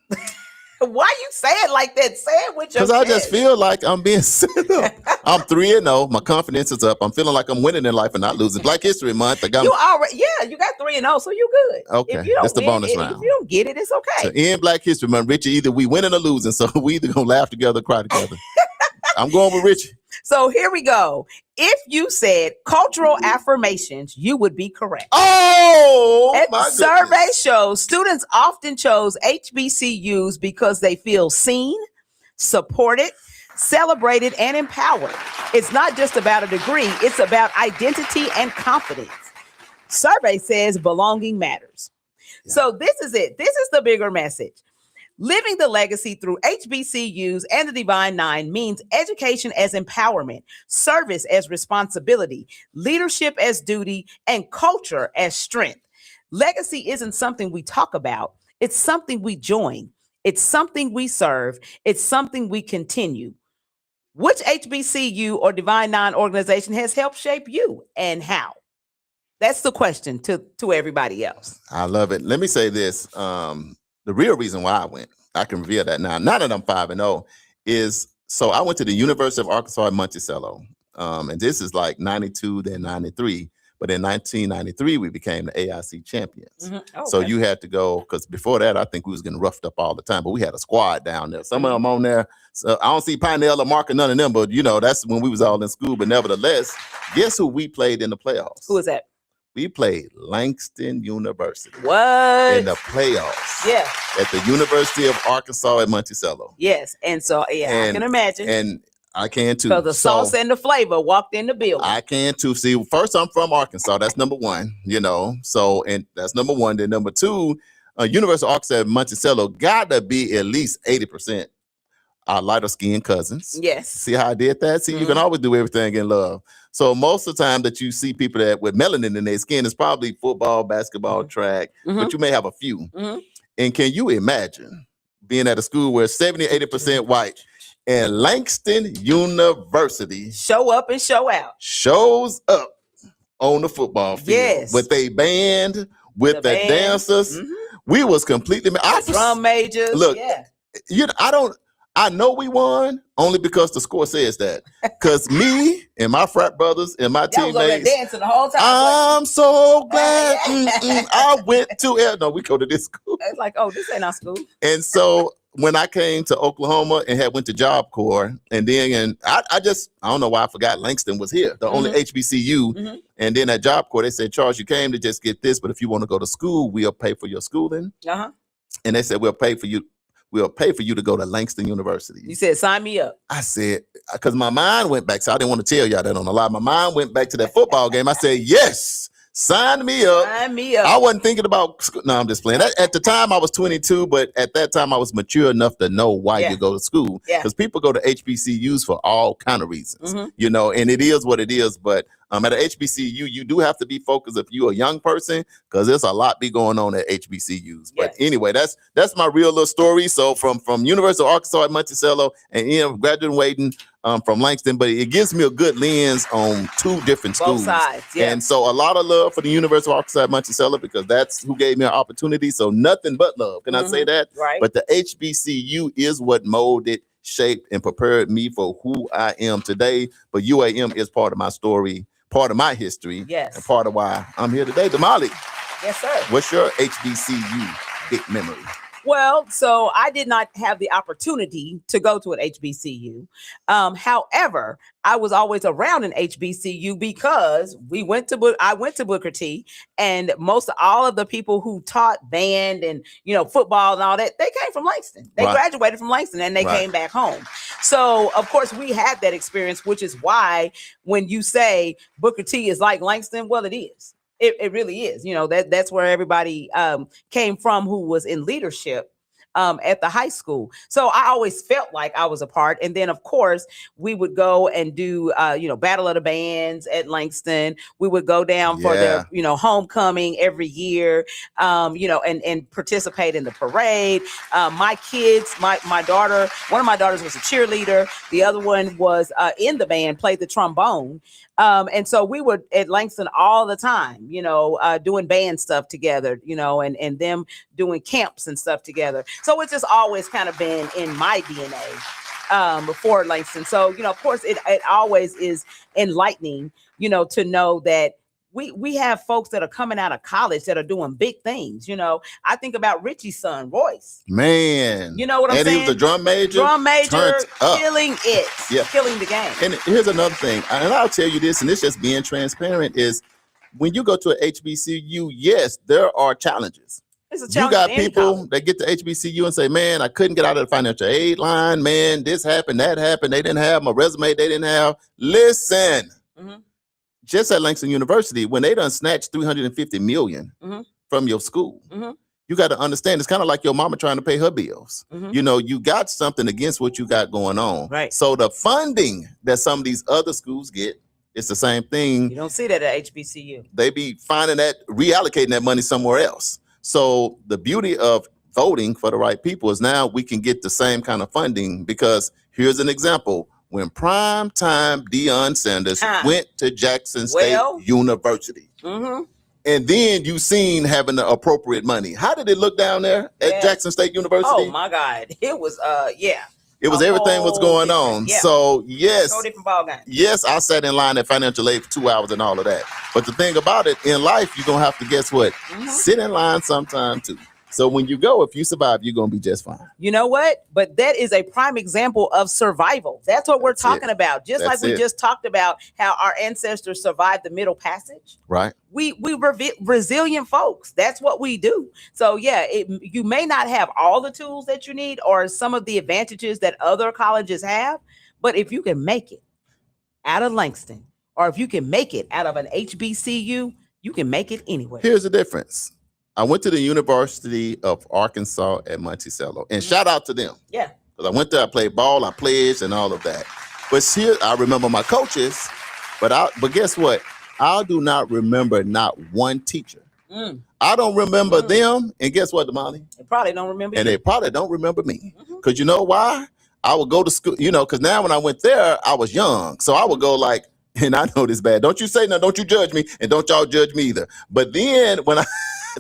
Speaker 1: Why you say it like that? Say it with your
Speaker 4: Because I just feel like I'm being set up. I'm 3-0. My confidence is up. I'm feeling like I'm winning in life and not losing. Black History Month.
Speaker 1: You got 3-0, so you good.
Speaker 4: Okay,
Speaker 1: if you don't
Speaker 4: that's the bonus round.
Speaker 1: If you don't get it, it's okay.
Speaker 4: So in Black History Month, Richie, either we winning or losing. So we either gonna laugh together or cry together. I'm going with Richie.
Speaker 1: So here we go. If you said cultural affirmations, you would be correct.
Speaker 4: Oh, my
Speaker 1: survey
Speaker 4: goodness.
Speaker 1: shows students often chose HBCUs because they feel seen, supported, celebrated, and empowered. It's not just about a degree, it's about identity and confidence. Survey says belonging matters. Yeah. So this is it. This is the bigger message. Living the legacy through HBCUs and the Divine Nine means education as empowerment, service as responsibility, leadership as duty, and culture as strength. Legacy isn't something we talk about. It's something we join. It's something we serve. It's something we continue. Which HBCU or Divine Nine organization has helped shape you, and how? That's the question to everybody else.
Speaker 4: I love it. Let me say this. The real reason why I went, I can reveal that now that I'm 5-0, is so I went to the University of Arkansas at Monticello. And this is like 92, then 93. But in 1993, we became the AIC champions. Mm-hmm. Okay. So you had to go, because before that, I think we was getting roughed up all the time. But we had a squad down there. Some of them on there. So I don't see Pinell or Mark or none of them, but that's when we was all in school. But nevertheless, guess who we played in the playoffs?
Speaker 1: Who was that?
Speaker 4: We played Langston University.
Speaker 1: What?
Speaker 4: In the playoffs.
Speaker 1: Yeah.
Speaker 4: At the University of Arkansas at Monticello.
Speaker 1: Yes. And so, I can imagine.
Speaker 4: And I can too.
Speaker 1: So the sauce and the flavor walked in the building.
Speaker 4: I can too. See, first, I'm from Arkansas. That's number one, So, and that's number one. Then number two, University of Arkansas at Monticello got to be at least 80% our lighter skinned cousins.
Speaker 1: Yes.
Speaker 4: See how I did that? See, you can always do everything in love. So most of the time that you see people that with melanin in their skin is probably football, basketball, track, but you may have a few. Mm-hmm. And can you imagine being at a school where 70, 80% white and Langston University
Speaker 1: show up and show out,
Speaker 4: shows up on the football field,
Speaker 1: yes,
Speaker 4: with a band, with the dancers. Mm-hmm. We was completely
Speaker 1: drum majors.
Speaker 4: Look, I know we won only because the score says that. Because me and my frat brothers and my teammates
Speaker 1: dancing the whole time.
Speaker 4: I'm so glad I went to we go to this school.
Speaker 1: It's like, oh, this ain't our school.
Speaker 4: And so when I came to Oklahoma and had went to Job Corps, and then I don't know why I forgot Langston was here, the only HBCU. And then at Job Corps, they said, Charles, you came to just get this, but if you want to go to school, we'll pay for your schooling. And they said, we'll pay for you to go to Langston University.
Speaker 1: You said, sign me up.
Speaker 4: I said, because my mind went back. So I didn't want to tell y'all that on the lie. My mind went back to that football game. I said, yes, sign me up.
Speaker 1: Sign me up.
Speaker 4: I wasn't thinking about school. No, I'm just playing. At the time, I was 22, but at that time, I was mature enough to know why you go to school. Because people go to HBCUs for all kind of reasons, you know, and it is what it is. But at a HBCU, you do have to be focused if you're a young person, because there's a lot be going on at HBCUs. But anyway, that's my real little story. So from University of Arkansas at Monticello, and graduating from Langston, but it gives me a good lens on two different schools.
Speaker 1: Both sides,
Speaker 4: And so a lot of love for the University of Arkansas at Monticello, because that's who gave me an opportunity. So nothing but love. Can I say that?
Speaker 1: Right.
Speaker 4: But the HBCU is what molded, shaped, and prepared me for who I am today. But UAM is part of my story, part of my history, and part of why I'm here today. Damali.
Speaker 1: Yes, sir.
Speaker 4: What's your HBCU big memory?
Speaker 1: Well, so I did not have the opportunity to go to an HBCU. However, I was always around an HBCU because I went to Booker T, and all of the people who taught band and, you know, football and all that, they came from Langston. They graduated from Langston and they came back home. So of course we had that experience, which is why when you say Booker T is like Langston, well, it is. It really is. You know, that's where everybody came from who was in leadership at the high school. So I always felt like I was a part. And then, of course, we would go and do, Battle of the Bands at Langston. We would go down for the, homecoming every year, and participate in the parade. My kids, my daughter, one of my daughters was a cheerleader. The other one was in the band, played the trombone. And so we were at Langston all the time, doing band stuff together, and them doing camps and stuff together. So it's just always kind of been in my DNA before Langston. So, of course, it always is enlightening, to know that we have folks that are coming out of college that are doing big things. I think about Richie's son, Royce.
Speaker 4: Man.
Speaker 1: You know what I'm saying?
Speaker 4: And he was a drum major.
Speaker 1: Killing it. Yeah. Killing the game.
Speaker 4: And here's another thing. And I'll tell you this, and it's just being transparent, is when you go to a HBCU, yes, there are challenges. You got people that get to HBCU and say, man, I couldn't get out of the financial aid line. Man, this happened, that happened. They didn't have my resume. They didn't have. Listen. Just at Langston University, when they done snatched $350 million from your school, you got to understand it's kind of like your mama trying to pay her bills. You got something against what you got going on.
Speaker 1: Right.
Speaker 4: So the funding that some of these other schools get, it's the same thing.
Speaker 1: You don't see that at HBCU.
Speaker 4: They be finding that, reallocating that money somewhere else. So the beauty of voting for the right people is now we can get the same kind of funding, because here's an example. When primetime Deion Sanders went to Jackson State University, and then you seen having the appropriate money. How did it look down there at Jackson State University?
Speaker 1: Oh my God, it was
Speaker 4: It was everything was going on.
Speaker 1: Yeah.
Speaker 4: So yes,
Speaker 1: no different ball game.
Speaker 4: Yes, I sat in line at financial aid for 2 hours and all of that. But the thing about it, in life, you're gonna have to, guess what? Sit in line sometime too. So when you go, if you survive, you're going to be just fine.
Speaker 1: You know what? But that is a prime example of survival. That's what we're talking about. Just like we just talked about how our ancestors survived the Middle Passage.
Speaker 4: Right.
Speaker 1: We were resilient folks. That's what we do. So yeah, you may not have all the tools that you need or some of the advantages that other colleges have, but if you can make it out of Langston, or if you can make it out of an HBCU, you can make it anywhere.
Speaker 4: Here's the difference. I went to the University of Arkansas at Monticello, and shout out to them.
Speaker 1: Yeah.
Speaker 4: Because I went there, I played ball, I pledged, and all of that. But here, I remember my coaches, but guess what? I do not remember not one teacher. I don't remember them, and guess what, Damali?
Speaker 1: They probably don't remember
Speaker 4: And they probably don't remember me. Because you know why? I would go to school, because now when I went there, I was young. So I would go like, and I know this bad. Don't you say nothing, don't you judge me, and don't y'all judge me either. But then when I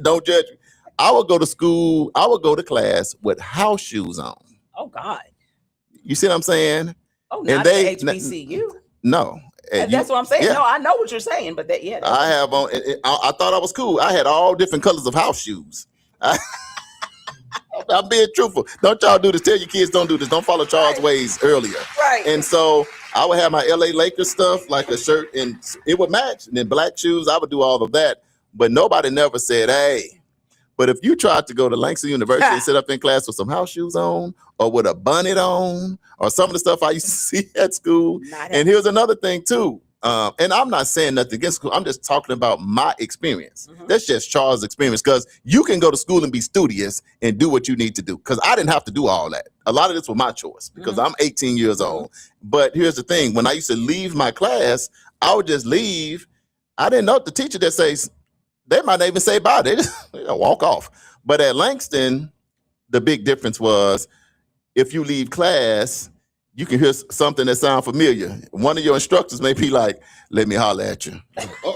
Speaker 4: don't judge me, I would go to school, I would go to class with house shoes on.
Speaker 1: Oh God.
Speaker 4: You see what I'm saying?
Speaker 1: Oh, not the HBCU.
Speaker 4: No.
Speaker 1: That's what I'm saying. Yeah. No, I know what you're saying, but
Speaker 4: I have on. I thought I was cool. I had all different colors of house shoes.
Speaker 1: Oh
Speaker 4: I'm being truthful. Don't y'all do this. Tell your kids don't do this. Don't follow Charles' ways earlier.
Speaker 1: Right.
Speaker 4: And so I would have my LA Lakers stuff, like a shirt, and it would match. And then black shoes, I would do all of that. But nobody never said, hey. But if you tried to go to Langston University and sit up in class with some house shoes on or with a bonnet on or some of the stuff I used to see at school. And here's another thing, too. And I'm not saying nothing against school. I'm just talking about my experience. That's just Charles' experience, because you can go to school and be studious and do what you need to do, because I didn't have to do all that. A lot of this was my choice because I'm 18 years old. But here's the thing. When I used to leave my class, I would just leave. I didn't know the teacher that says, they might not even say bye. They just walk off. But at Langston, the big difference was if you leave class, you can hear something that sounds familiar. One of your instructors may be like, let me holler at you.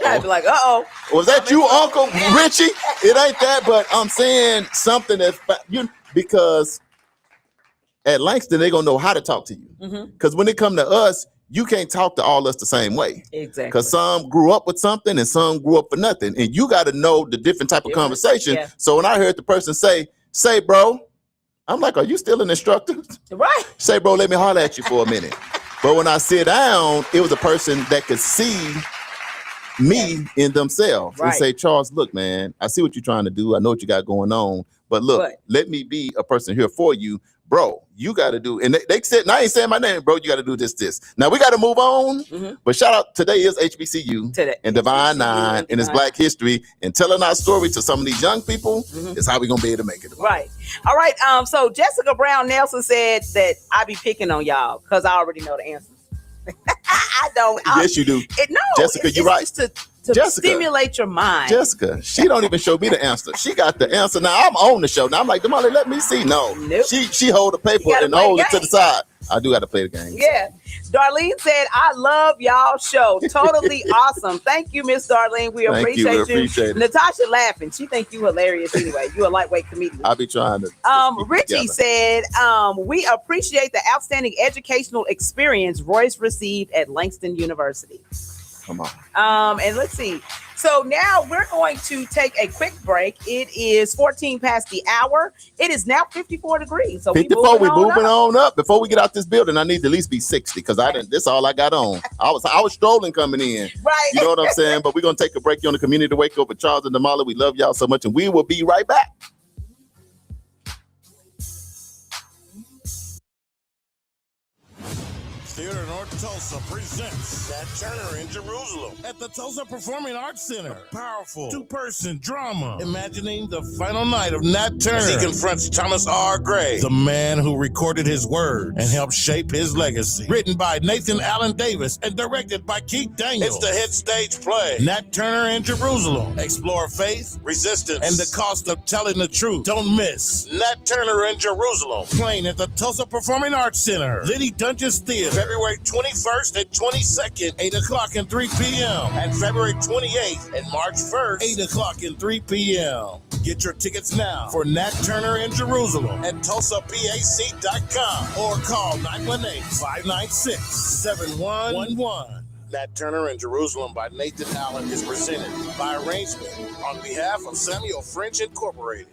Speaker 1: I'd be like, uh-oh.
Speaker 4: Was that you, Uncle Richie? It ain't that, but I'm saying something that's because at Langston, they're going to know how to talk to you. Because when it come to us, you can't talk to all us the same way.
Speaker 1: Exactly.
Speaker 4: Because some grew up with something and some grew up for nothing. And you got to know the different type of conversation. Yeah. So when I heard the person say, bro, I'm like, are you still an instructor?
Speaker 1: Right.
Speaker 4: Say, bro, let me holler at you for a minute. But when I sit down, it was a person that could see me in themselves and say, Charles, look, man, I see what you're trying to do. I know what you got going on. But look, let me be a person here for you. Bro, you got to do, and they said, and I ain't saying my name, bro, you got to do this. Now we got to move on, but shout out, today is HBCU and Divine Nine, and it's Black History, and telling our story to some of these young people is how we going to be able to make it.
Speaker 1: Right. All right. So Jessica Brown Nelson said that I be picking on y'all because I already know the answers. I don't.
Speaker 4: Yes, you do. Jessica, you're right.
Speaker 1: To stimulate your mind.
Speaker 4: Jessica, she don't even show me the answer. She got the answer. Now I'm on the show. Now I'm like, Damali, let me see. No.
Speaker 1: Nope.
Speaker 4: She hold the paper and hold it to the side. I do got to play the game.
Speaker 1: Yeah. Darlene said, I love y'all show. Totally awesome. Thank you, Miss Darlene. We appreciate you.
Speaker 4: Appreciate it.
Speaker 1: Natasha laughing. She thinks you hilarious anyway. You a lightweight comedian.
Speaker 4: I'll be trying to.
Speaker 1: Richie said, we appreciate the outstanding educational experience Royce received at Langston University.
Speaker 4: Come on.
Speaker 1: And let's see. So now we're going to take a quick break. It is 14 past the hour. It is now 54 degrees. So
Speaker 4: 54, we're moving on up. Before we get out this building, I need to at least be 60 because this is all I got on. I was strolling coming in.
Speaker 1: Right.
Speaker 4: You know what I'm saying? But we're going to take a break here on the Community Wake Up with Charles and Damali. We love y'all so much, and we will be right back.
Speaker 2: Theater North Tulsa presents Nat Turner in Jerusalem at the Tulsa Performing Arts Center. A powerful two-person drama imagining the final night of Nat Turner as he confronts Thomas R. Gray, the man who recorded his word and helped shape his legacy. Written by Nathan Allen Davis and directed by Keith Daniels. It's the hit stage play, Nat Turner in Jerusalem. Explore faith, resistance, and the cost of telling the truth. Don't miss Nat Turner in Jerusalem, playing at the Tulsa Performing Arts Center, Liddy Dungeons Theater, February 21st and 22nd, 8 o'clock and 3 p.m. And February 28th and March 1st, 8 o'clock and 3 p.m. Get your tickets now for Nat Turner in Jerusalem at TulsaPAC.com or call 918-596-7111. Nat Turner in Jerusalem by Nathan Allen is presented by arrangement on behalf of Samuel French Incorporated.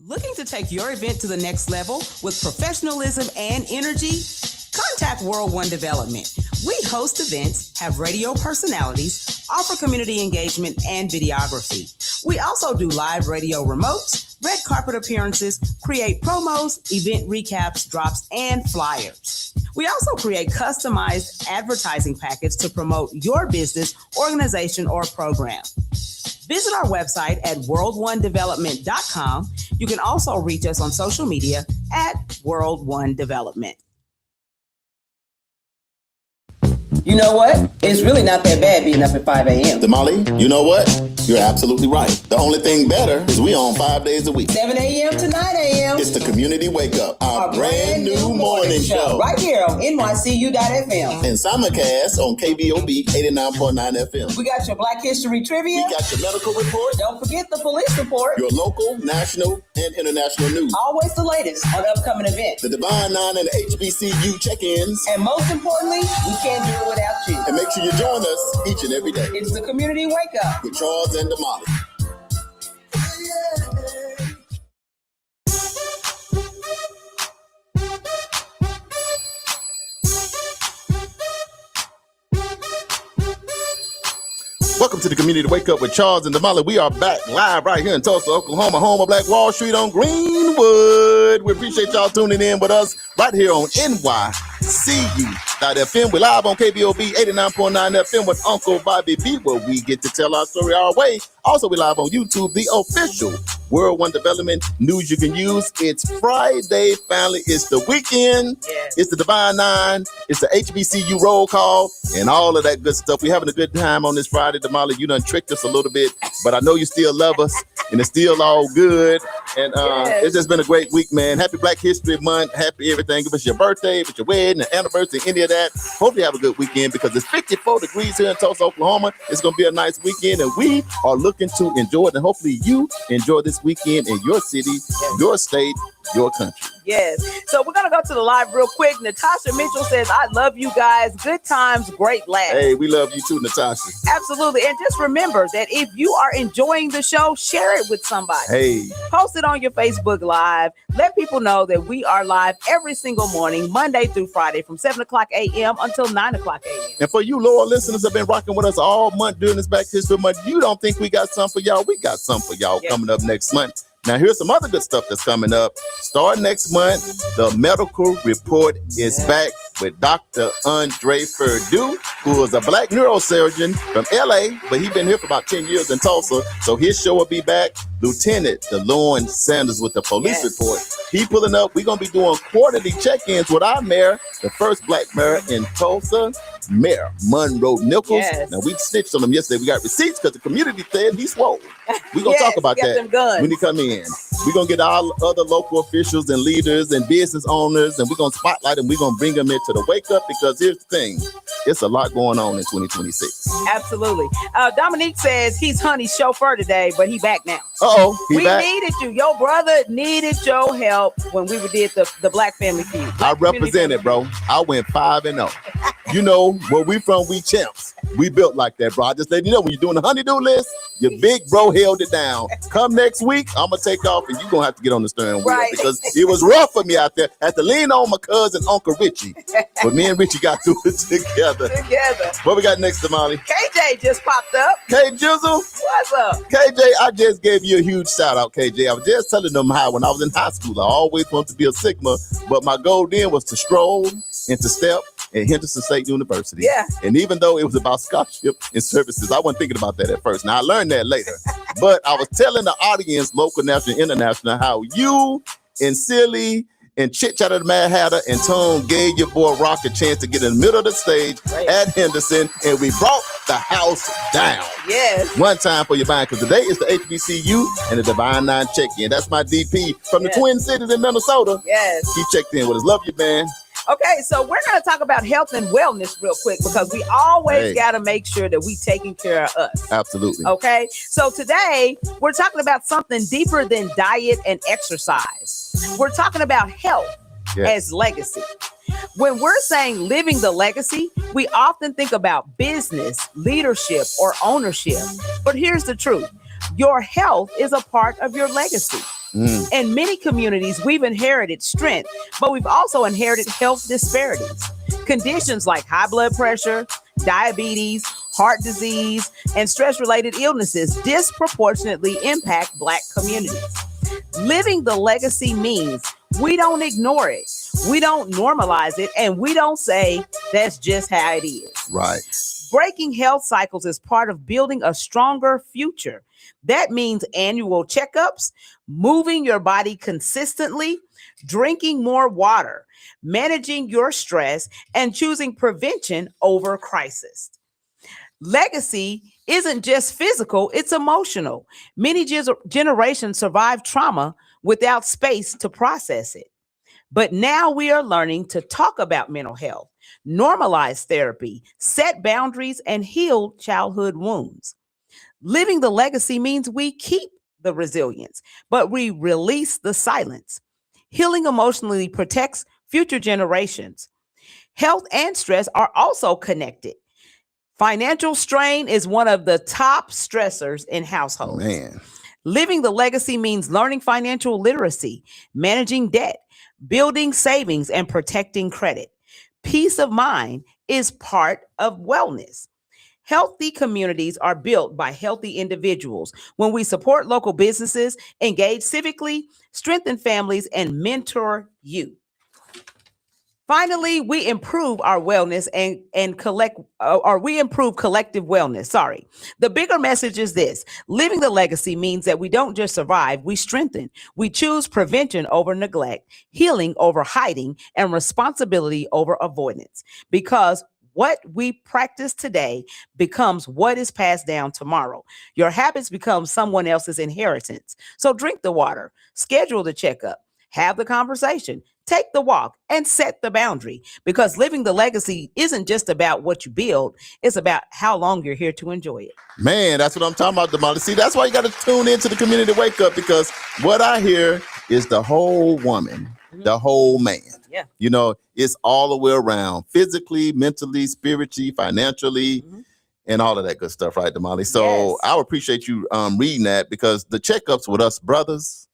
Speaker 1: Looking to take your event to the next level with professionalism and energy? Contact World One Development. We host events, have radio personalities, offer community engagement and videography. We also do live radio remotes, red carpet appearances, create promos, event recaps, drops, and flyers. We also create customized advertising packets to promote your business, organization, or program. Visit our website at world1development.com. You can also reach us on social media at World One Development.
Speaker 5: You know what? It's really not that bad being up at 5 a.m.
Speaker 4: Damali, you know what? You're absolutely right. The only thing better is we on 5 days a week.
Speaker 5: 7 a.m. to 9 a.m.
Speaker 4: It's the Community Wake Up, our brand new morning show.
Speaker 5: Right here on NYCU.FM.
Speaker 4: And simulcast on KBOB 89.9 FM.
Speaker 5: We got your Black History Trivia.
Speaker 4: We got your medical report.
Speaker 5: Don't forget the police report.
Speaker 4: Your local, national, and international news.
Speaker 5: Always the latest on upcoming events.
Speaker 4: The Divine Nine and HBCU check-ins.
Speaker 5: And most importantly, we can't do it without you.
Speaker 4: And make sure you join us each and every day.
Speaker 5: It's the Community Wake Up
Speaker 4: with Charles and Damali. Welcome to the Community Wake Up with Charles and Damali. We are back live right here in Tulsa, Oklahoma, home of Black Wall Street on Greenwood. We appreciate y'all tuning in with us right here on NYCU.FM. We're live on KBOB 89.9 FM with Uncle Bobby B, where we get to tell our story our way. Also, we're live on YouTube, the official World One Development news you can use. It's Friday, finally. It's the weekend.
Speaker 1: Yes.
Speaker 4: It's the Divine Nine. It's the HBCU roll call and all of that good stuff. We're having a good time on this Friday. Damali, you done tricked us a little bit, but I know you still love us and it's still all good. And It's just been a great week, man. Happy Black History Month. Happy everything. If it's your birthday, if it's your wedding, an anniversary, any of that. Hope you have a good weekend because it's 54 degrees here in Tulsa, Oklahoma. It's going to be a nice weekend and we are looking to enjoy it. And hopefully you enjoy this weekend in your city, your state, your country.
Speaker 1: Yes. So we're going to go to the live real quick. Natasha Mitchell says, I love you guys. Good times, great laughs.
Speaker 4: Hey, we love you too, Natasha.
Speaker 1: Absolutely. And just remember that if you are enjoying the show, share it with somebody.
Speaker 4: Hey.
Speaker 1: Post it on your Facebook Live. Let people know that we are live every single morning, Monday through Friday from 7 o'clock a.m. until 9 o'clock a.m.
Speaker 4: And for you loyal listeners that have been rocking with us all month during this Black History Month, you don't think we got something for y'all? We got something for y'all coming up next month. Now, here's some other good stuff that's coming up. Starting next month, the medical report is back with Dr. Andre Perdue, who is a Black neurosurgeon from LA, but he's been here for about 10 years in Tulsa. So his show will be back. Lieutenant DeLorne Sanders with the police report. He pulling up. We're going to be doing quarterly check-ins with our mayor, the first Black mayor in Tulsa, Mayor Monroe Nichols.
Speaker 1: Yes.
Speaker 4: Now, we snitched on him yesterday. We got receipts because the community said he's swole. We're going to talk about that when he come in. We're going to get all other local officials and leaders and business owners, and we're going to spotlight them. We're going to bring them into the wake up because here's the thing. It's a lot going on in 2026.
Speaker 1: Absolutely. Dominique says he's Honey's chauffeur today, but he back now.
Speaker 4: He
Speaker 1: we
Speaker 4: back.
Speaker 1: needed you. Your brother needed your help when we did the Black Family Feud.
Speaker 4: I represented, bro. I went 5-0. You know, where we from, we champs. We built like that, bro. I just let you know, when you're doing the honeydew list, your big bro held it down. Come next week, I'm going to take off and you're going to have to get on the steering wheel because it was rough for me out there. I had to lean on my cousin, Uncle Richie. But me and Richie got through it together. What we got next, Damali?
Speaker 1: KJ just popped up.
Speaker 4: K Jizzle.
Speaker 1: What's up?
Speaker 4: KJ, I just gave you a huge shout out, KJ. I was just telling them how when I was in high school, I always wanted to be a Sigma, but my goal then was to stroll and to step at Henderson State University.
Speaker 1: Yeah.
Speaker 4: And even though it was about scholarship and services, I wasn't thinking about that at first. Now, I learned that later. But I was telling the audience, local, national, international, how you and Silly and Chit Chat of the Mad Hatter and Tone gave your boy Rock a chance to get in the middle of the stage at Henderson, and we brought the house down.
Speaker 1: Yes.
Speaker 4: One time for your mind, because today is the HBCU and the Divine Nine check-in. That's my DP from the Twin Cities in Minnesota.
Speaker 1: Yes.
Speaker 4: He checked in with us. Love you, man.
Speaker 1: Okay, so we're going to talk about health and wellness real quick because we always got to make sure that we taking care of us.
Speaker 4: Absolutely.
Speaker 1: Okay, so today we're talking about something deeper than diet and exercise. We're talking about health as legacy. When we're saying living the legacy, we often think about business, leadership, or ownership. But here's the truth. Your health is a part of your legacy. In many communities, we've inherited strength, but we've also inherited health disparities. Conditions like high blood pressure, diabetes, heart disease, and stress-related illnesses disproportionately impact Black communities. Living the legacy means we don't ignore it, we don't normalize it, and we don't say that's just how it is.
Speaker 4: Right.
Speaker 1: Breaking health cycles is part of building a stronger future. That means annual checkups, moving your body consistently, drinking more water, managing your stress, and choosing prevention over crisis. Legacy isn't just physical, it's emotional. Many generations survive trauma without space to process it. But now we are learning to talk about mental health, normalize therapy, set boundaries, and heal childhood wounds. Living the legacy means we keep the resilience, but we release the silence. Healing emotionally protects future generations. Health and stress are also connected. Financial strain is one of the top stressors in households.
Speaker 4: Man.
Speaker 1: Living the legacy means learning financial literacy, managing debt, building savings, and protecting credit. Peace of mind is part of wellness. Healthy communities are built by healthy individuals. When we support local businesses, engage civically, strengthen families, and mentor youth. Finally, we improve our wellness and collect, or we improve collective wellness. Sorry. The bigger message is this: living the legacy means that we don't just survive, we strengthen. We choose prevention over neglect, healing over hiding, and responsibility over avoidance. Because what we practice today becomes what is passed down tomorrow. Your habits become someone else's inheritance. So drink the water, schedule the checkup, have the conversation, take the walk, and set the boundary. Because living the legacy isn't just about what you build, it's about how long you're here to enjoy it.
Speaker 4: Man, that's what I'm talking about, DAMALI. See, that's why you got to tune into the Community Wake Up, because what I hear is the whole woman, the whole man.
Speaker 1: Yeah.
Speaker 4: You know, it's all the way around, physically, mentally, spiritually, financially, and all of that good stuff, right, DAMALI? So
Speaker 1: Yes.
Speaker 4: I appreciate you reading that, because the checkups with us brothers,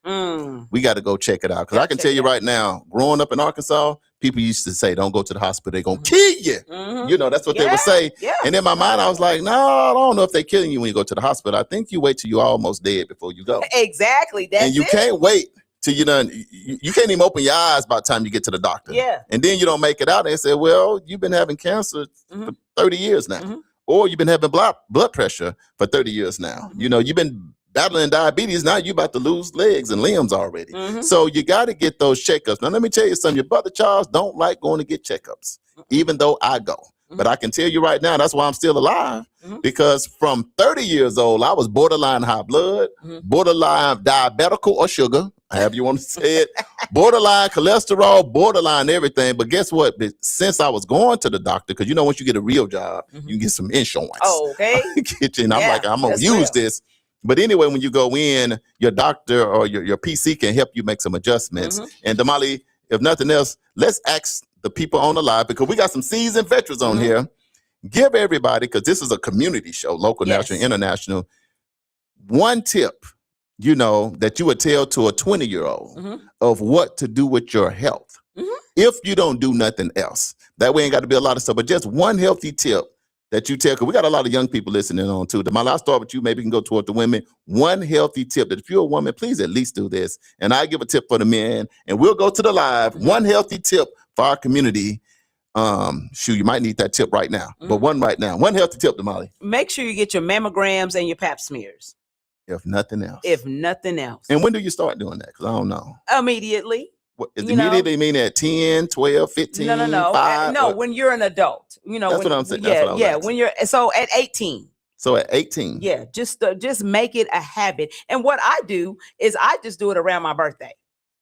Speaker 4: we got to go check it out. Because I can tell you right now, growing up in Arkansas, people used to say, don't go to the hospital, they're going to kill you. You know, that's what they would say.
Speaker 1: Yeah.
Speaker 4: And in my mind, I was like, no, I don't know if they're killing you when you go to the hospital. I think you wait till you're almost dead before you go.
Speaker 1: Exactly. That's
Speaker 4: And you can't wait till you're done. You can't even open your eyes by the time you get to the doctor.
Speaker 1: Yeah.
Speaker 4: And then you don't make it out. They say, well, you've been having cancer for 30 years now. Or you've been having blood pressure for 30 years now. You know, you've been battling diabetes. Now you're about to lose legs and limbs already. So you got to get those checkups. Now, let me tell you something. Your brother Charles don't like going to get checkups, even though I go. But I can tell you right now, that's why I'm still alive. Because from 30 years old, I was borderline high blood, borderline diabetical or sugar, however you want to say it, borderline cholesterol, borderline everything. But guess what? Since I was going to the doctor, because you know, once you get a real job, you can get some insurance.
Speaker 1: Oh, okay.
Speaker 4: And I'm like, I'm going to use this. But anyway, when you go in, your doctor or your PC can help you make some adjustments. And DAMALI, if nothing else, let's ask the people on the live, because we got some seasoned veterans on here. Give everybody, because this is a community show, local, national, international, one tip, you know, that you would tell to a 20-year-old of what to do with your health. If you don't do nothing else, that way ain't got to be a lot of stuff, but just one healthy tip that you tell, because we got a lot of young people listening on too. I'll start with you. Maybe you can go toward the women. One healthy tip that if you're a woman, please at least do this. And I give a tip for the men, and we'll go to the live. One healthy tip for our community. Shoot, you might need that tip right now, but one right now. One healthy tip, DAMALI.
Speaker 1: Make sure you get your mammograms and your pap smears.
Speaker 4: If nothing else.
Speaker 1: If nothing else.
Speaker 4: And when do you start doing that? Because I don't know.
Speaker 1: Immediately.
Speaker 4: What, is immediately mean at 10, 12, 15,
Speaker 1: No.
Speaker 4: 5?
Speaker 1: No, when you're an adult. You know,
Speaker 4: that's
Speaker 1: when,
Speaker 4: what I'm saying.
Speaker 1: Yeah,
Speaker 4: That's what I'm
Speaker 1: when you're so at 18.
Speaker 4: So at 18.
Speaker 1: Yeah, just make it a habit. And what I do is I just do it around my birthday.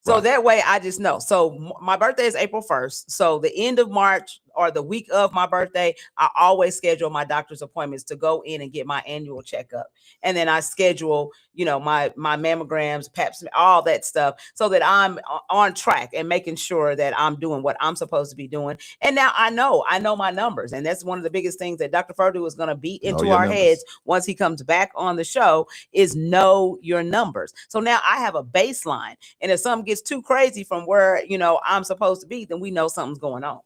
Speaker 1: So that way I just know. So my birthday is April 1st. So the end of March or the week of my birthday, I always schedule my doctor's appointments to go in and get my annual checkup. And then I schedule, you know, my mammograms, pap smear, all that stuff, so that I'm on track and making sure that I'm doing what I'm supposed to be doing. And now I know my numbers. And that's one of the biggest things that Dr. Furdu is going to beat into our heads once he comes back on the show is know your numbers. So now I have a baseline. And if something gets too crazy from where, you know, I'm supposed to be, then we know something's going on.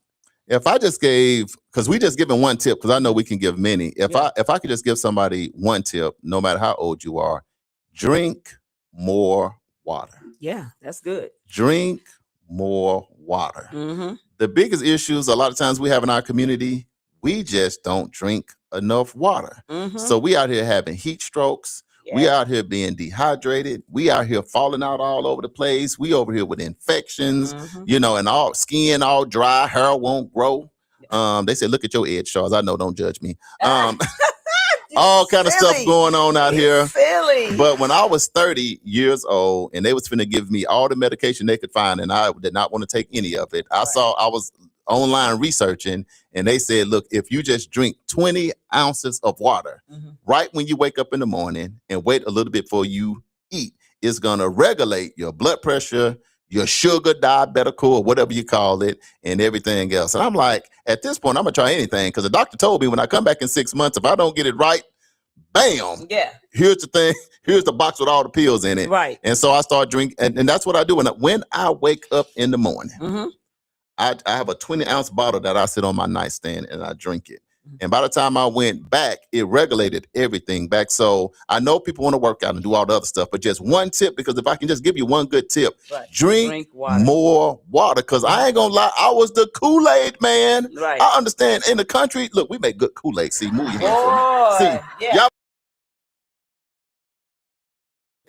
Speaker 4: If I just gave, because we just given one tip, because I know we can give many. If I could just give somebody one tip, no matter how old you are, drink more water.
Speaker 1: Yeah, that's good.
Speaker 4: Drink more water. The biggest issues a lot of times we have in our community, we just don't drink enough water. So we out here having heat strokes. We out here being dehydrated. We out here falling out all over the place. We over here with infections, you know, and all skin all dry, hair won't grow. They say, look at your edge, Charles. I know, don't judge me. All kind of stuff going on out here.
Speaker 1: Silly.
Speaker 4: But when I was 30 years old and they was finna give me all the medication they could find, and I did not want to take any of it. I was online researching, and they said, look, if you just drink 20 ounces of water right when you wake up in the morning and wait a little bit before you eat, it's going to regulate your blood pressure, your sugar, diabetical, or whatever you call it, and everything else. And I'm like, at this point, I'm going to try anything, because the doctor told me when I come back in 6 months, if I don't get it right, bam.
Speaker 1: Yeah.
Speaker 4: Here's the thing. Here's the box with all the pills in it.
Speaker 1: Right.
Speaker 4: And so I start drinking, and that's what I do. When I wake up in the morning,
Speaker 1: Mm-hmm.
Speaker 4: I have a 20-ounce bottle that I sit on my nightstand and I drink it. And by the time I went back, it regulated everything back. So I know people want to work out and do all the other stuff, but just one tip, because if I can just give you one good tip,
Speaker 1: Right.
Speaker 4: drink
Speaker 1: water.
Speaker 4: more water. Because I ain't going to lie, I was the Kool-Aid man.
Speaker 1: Right.
Speaker 4: I understand. In the country, look, we make good Kool-Aid. See, move your hand for me.
Speaker 1: Boy,
Speaker 4: See,
Speaker 1: yeah.
Speaker 4: y'all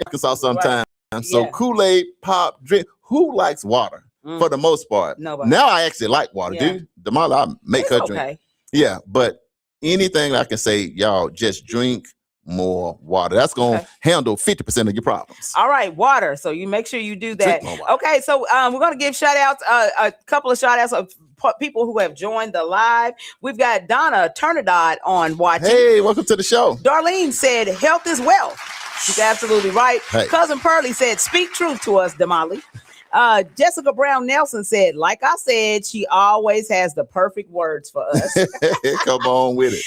Speaker 4: Arkansas sometimes.
Speaker 1: Right.
Speaker 4: So
Speaker 1: Yeah.
Speaker 4: Kool-Aid, pop, drink. Who likes water? For the most part.
Speaker 1: Nobody.
Speaker 4: Now I actually like water.
Speaker 1: Yeah.
Speaker 4: Dude, Damali, I make
Speaker 1: It's
Speaker 4: her
Speaker 1: okay.
Speaker 4: drink. Yeah, but anything I can say, y'all, just drink more water. That's going to handle 50% of your problems.
Speaker 1: All right, water. So you make sure you do that.
Speaker 4: Drink more water.
Speaker 1: Okay, so we're going to give shout outs, a couple of shout outs of people who have joined the live. We've got Donna Turnadot on watching.
Speaker 4: Hey, welcome to the show.
Speaker 1: Darlene said, health is wealth. She's absolutely right.
Speaker 4: Hey.
Speaker 1: Cousin Pearlie said, speak truth to us, Damali. Jessica Brown Nelson said, like I said, she always has the perfect words for us.
Speaker 4: Come on with it.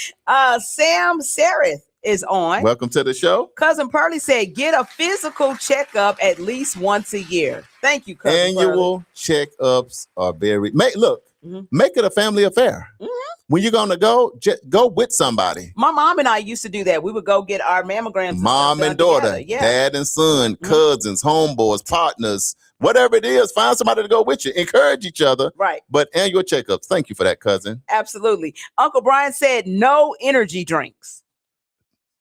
Speaker 1: Sam Sereth is on.
Speaker 4: Welcome to the show.
Speaker 1: Cousin Pearlie said, get a physical checkup at least once a year. Thank you, Cousin Pearlie.
Speaker 4: Annual checkups are very, make it a family affair.
Speaker 1: Mhm.
Speaker 4: When you're going to go, just go with somebody.
Speaker 1: My mom and I used to do that. We would go get our mammograms.
Speaker 4: Mom and daughter, dad and son, cousins, homeboys, partners, whatever it is, find somebody to go with you. Encourage each other.
Speaker 1: Right.
Speaker 4: But annual checkups. Thank you for that, cousin.
Speaker 1: Absolutely. Uncle Brian said no energy drinks.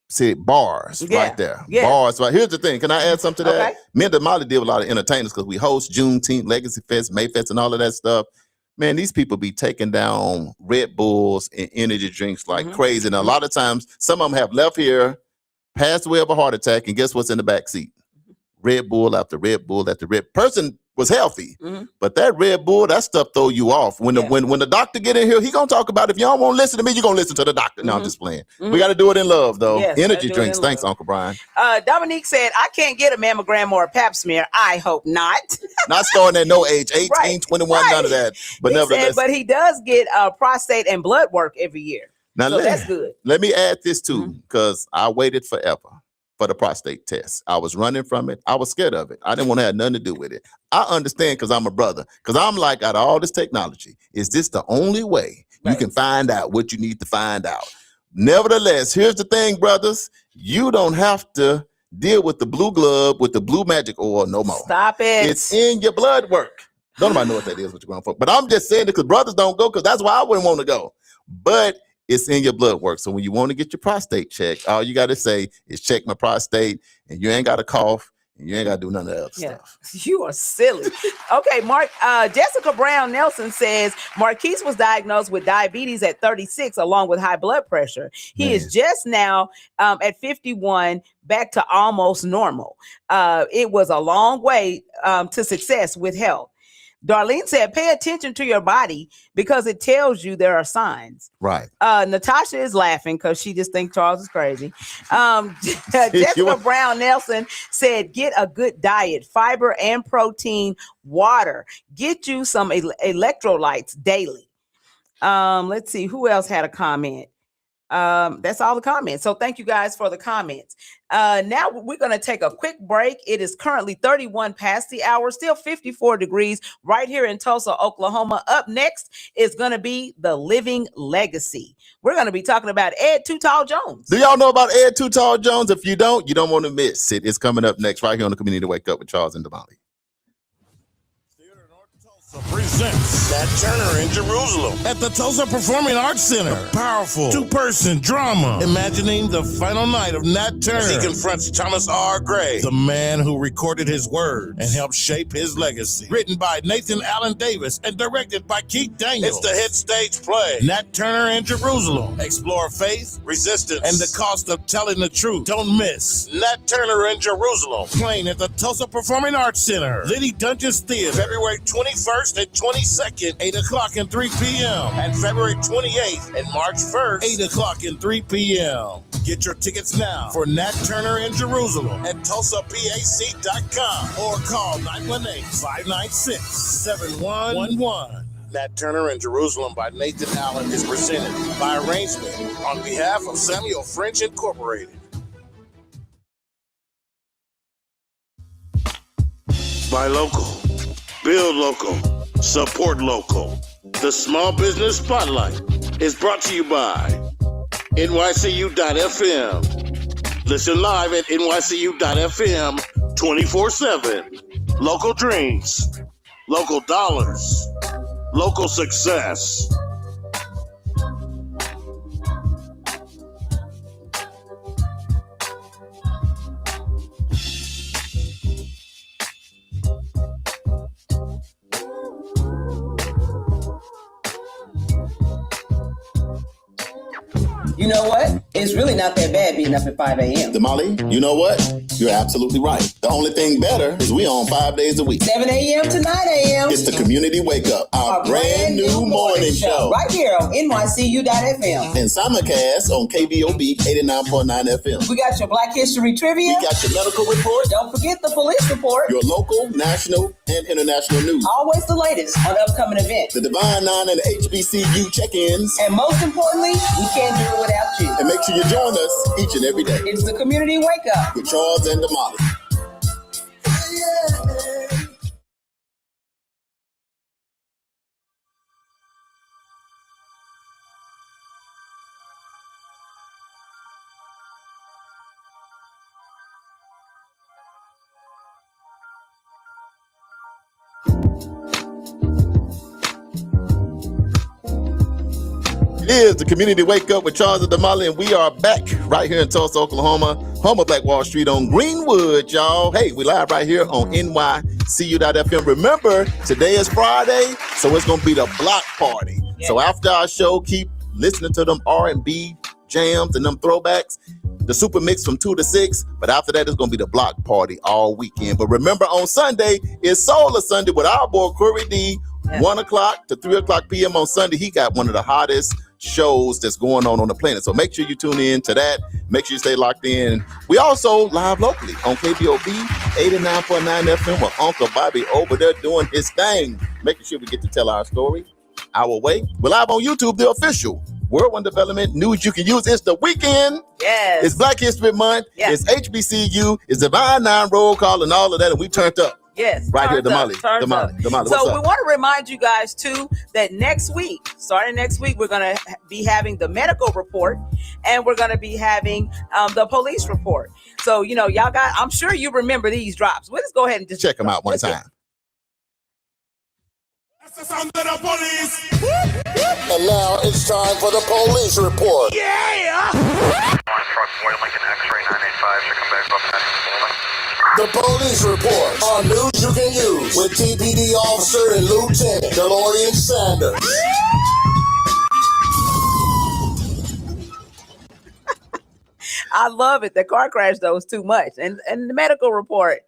Speaker 4: See, bars right there.
Speaker 1: Yeah.
Speaker 4: Bars. Right. Here's the thing. Can I add something to that?
Speaker 1: Okay.
Speaker 4: Me and Damali deal with a lot of entertainers because we host Juneteenth, Legacy Fest, Mayfest, and all of that stuff. Man, these people be taking down Red Bulls and energy drinks like crazy. And a lot of times, some of them have left here, passed away of a heart attack, and guess what's in the back seat? Red Bull after Red Bull after Red. Person was healthy, but that Red Bull, that stuff throw you off. When the doctor get in here, he gonna talk about, if y'all won't listen to me, you're gonna listen to the doctor. No, I'm just playing. We got to do it in love, though.
Speaker 1: Yes,
Speaker 4: Energy drinks. Thanks, Uncle Brian.
Speaker 1: Dominique said, I can't get a mammogram or a pap smear. I hope not.
Speaker 4: Not starting at no age, 18, 21, none of that. But nevertheless.
Speaker 1: But he does get prostate and blood work every year.
Speaker 4: Now,
Speaker 1: so that's good.
Speaker 4: Let me add this too, because I waited forever for the prostate test. I was running from it. I was scared of it. I didn't want to have nothing to do with it. I understand because I'm a brother. Because I'm like, out of all this technology, is this the only way you can find out what you need to find out? Nevertheless, here's the thing, brothers. You don't have to deal with the blue glove, with the blue magic oil no more.
Speaker 1: Stop it.
Speaker 4: It's in your blood work. Don't nobody know what that is, what you're going for. But I'm just saying it because brothers don't go, because that's why I wouldn't want to go. But it's in your blood work. So when you want to get your prostate checked, all you got to say is check my prostate, and you ain't got to cough, and you ain't got to do none of that other stuff.
Speaker 1: You are silly. Okay, Jessica Brown Nelson says Marquise was diagnosed with diabetes at 36 along with high blood pressure. He is just now at 51 back to almost normal. It was a long way to success with health. Darlene said, pay attention to your body because it tells you there are signs.
Speaker 4: Right.
Speaker 1: Natasha is laughing because she just thinks Charles is crazy. Jessica Brown Nelson said, get a good diet, fiber and protein, water. Get you some electrolytes daily. Let's see, who else had a comment? That's all the comments. So thank you guys for the comments. Now we're going to take a quick break. It is currently 31 past the hour, still 54 degrees right here in Tulsa, Oklahoma. Up next is going to be The Living Legacy. We're going to be talking about Ed Too Tall Jones.
Speaker 4: Do y'all know about Ed Too Tall Jones? If you don't, you don't want to miss it. It's coming up next right here on the Community Wake Up with Charles and Damali.
Speaker 2: Presents Nat Turner in Jerusalem at the Tulsa Performing Arts Center. A powerful two-person drama imagining the final night of Nat Turner as he confronts Thomas R. Gray, the man who recorded his words and helped shape his legacy. Written by Nathan Allen Davis and directed by Keith Daniels. It's the hit stage play Nat Turner in Jerusalem. Explore faith, resistance, and the cost of telling the truth. Don't miss Nat Turner in Jerusalem, playing at the Tulsa Performing Arts Center, Liddy Dungeons Theater, February 21st and 22nd, 8 o'clock and 3 p.m. And February 28th and March 1st, 8 o'clock and 3 p.m. Get your tickets now for Nat Turner in Jerusalem at TulsaPAC.com or call 918-596-7111. Nat Turner in Jerusalem by Nathan Allen is presented by arrangement on behalf of Samuel French Incorporated.
Speaker 6: Buy local, build local, support local. The Small Business Spotlight is brought to you by NYCU.FM. Listen live at NYCU.FM 24/7. Local dreams, local dollars, local success.
Speaker 5: You know what? It's really not that bad being up at 5 a.m.
Speaker 4: Damali, you know what? You're absolutely right. The only thing better is we on 5 days a week.
Speaker 5: 7 a.m. to 9 a.m.
Speaker 4: It's the Community Wake Up, our brand new morning show.
Speaker 5: Right here on NYCU.FM.
Speaker 4: And simulcast on KBOB 89.9 FM.
Speaker 5: We got your Black History Trivia.
Speaker 4: We got your medical report.
Speaker 5: Don't forget the police report.
Speaker 4: Your local, national, and international news.
Speaker 5: Always the latest on upcoming events.
Speaker 4: The Divine Nine and the HBCU check-ins.
Speaker 5: And most importantly, we can't do it without you.
Speaker 4: And make sure you join us each and every day.
Speaker 5: It's the Community Wake Up
Speaker 4: with Charles and Damali. It is the Community Wake Up with Charles and Damali, and we are back right here in Tulsa, Oklahoma, home of Black Wall Street on Greenwood, y'all. Hey, we live right here on NYCU.FM. Remember, today is Friday, so it's going to be the block party. Yeah. So after our show, keep listening to them R&B jams and them throwbacks, the super mix from 2 to 6. But after that, it's going to be the block party all weekend. But remember, on Sunday, it's Solar Sunday with our boy, Corey D, 1 o'clock to 3 o'clock p.m. on Sunday. He got one of the hottest shows that's going on the planet. So make sure you tune in to that. Make sure you stay locked in. We also live locally on KBOB 89.9 FM with Uncle Bobby over there doing his thing, making sure we get to tell our story our way. We're live on YouTube, the official World One Development news you can use. It's the weekend.
Speaker 1: Yes.
Speaker 4: It's Black History Month. Yes. It's HBCU. It's Divine Nine roll call and all of that. And we turned up.
Speaker 1: Yes.
Speaker 4: Right here, Damali. Damali.
Speaker 1: So we want to remind you guys, too, that next week, starting next week, we're going to be having the medical report and we're going to be having the police report. So, you know, y'all got, I'm sure you remember these drops. We'll just go ahead and just
Speaker 4: check them out one time.
Speaker 3: That's the sound of the police.
Speaker 6: And now it's time for the police report.
Speaker 3: Yeah!
Speaker 6: The police report on news you can use with TPD Officer and Lieutenant DeLorean Sanders.
Speaker 1: I love it. The car crash, though, is too much. And the medical report.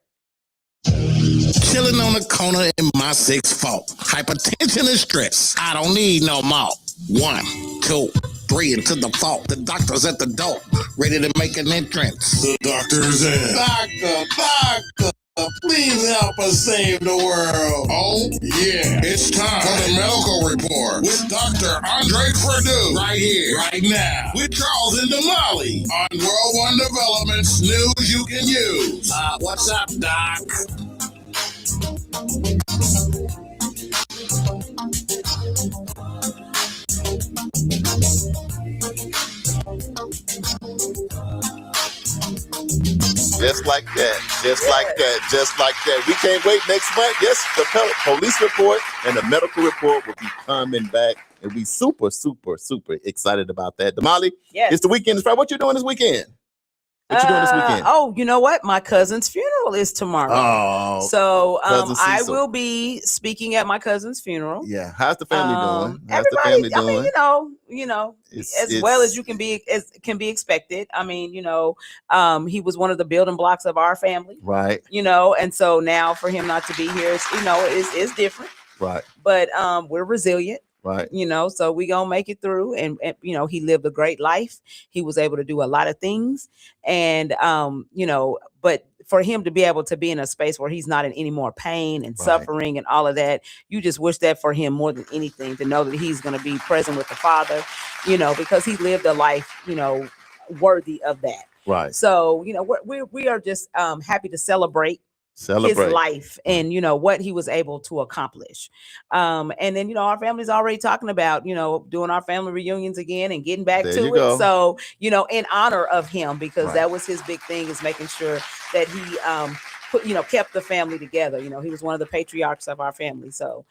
Speaker 6: Chilling on the corner in my 6th fault. Hypertension and stress. I don't need no more. 1, 2, 3 into the fault. The doctor's at the door, ready to make an entrance.
Speaker 2: The doctor's in.
Speaker 6: Doctor, please help us save the world.
Speaker 2: Oh, yeah. It's time for the medical report with Dr. Andre Perdue.
Speaker 6: Right here, right now,
Speaker 2: with Charles and Damali on World One Development's news you can use.
Speaker 6: What's up, Doc?
Speaker 4: Just like that, just like that. We can't wait next month. Yes, the police report and the medical report will be coming back. And we super excited about that. Damali,
Speaker 1: yes.
Speaker 4: It's the weekend. It's Friday. What you doing this weekend? What you doing this weekend?
Speaker 1: Oh, you know what? My cousin's funeral is tomorrow.
Speaker 4: Oh,
Speaker 1: so I will be speaking at my cousin's funeral.
Speaker 4: Yeah, how's the family doing? How's
Speaker 1: everybody,
Speaker 4: the family doing?
Speaker 1: I mean, you know, as well as you can be, as can be expected. I mean, you know, he was one of the building blocks of our family,
Speaker 4: right?
Speaker 1: You know, and so now for him not to be here, is different,
Speaker 4: right?
Speaker 1: But we're resilient.
Speaker 4: Right.
Speaker 1: You know, so we gonna make it through. And, you know, he lived a great life. He was able to do a lot of things. And, you know, but for him to be able to be in a space where he's not in any more pain and suffering and all of that, you just wish that for him more than anything, to know that he's going to be present with the Father, you know, because he lived a life, you know, worthy of that.
Speaker 4: Right.
Speaker 1: So, you know, we are just happy to celebrate
Speaker 4: Celebrate.
Speaker 1: life and what he was able to accomplish. And then our family's already talking about doing our family reunions again and getting back
Speaker 4: There
Speaker 1: to
Speaker 4: you
Speaker 1: it.
Speaker 4: go.
Speaker 1: So in honor of him, because
Speaker 4: Right.
Speaker 1: that was his big thing, is making sure that he kept the family together. He was one of the patriarchs of our family. So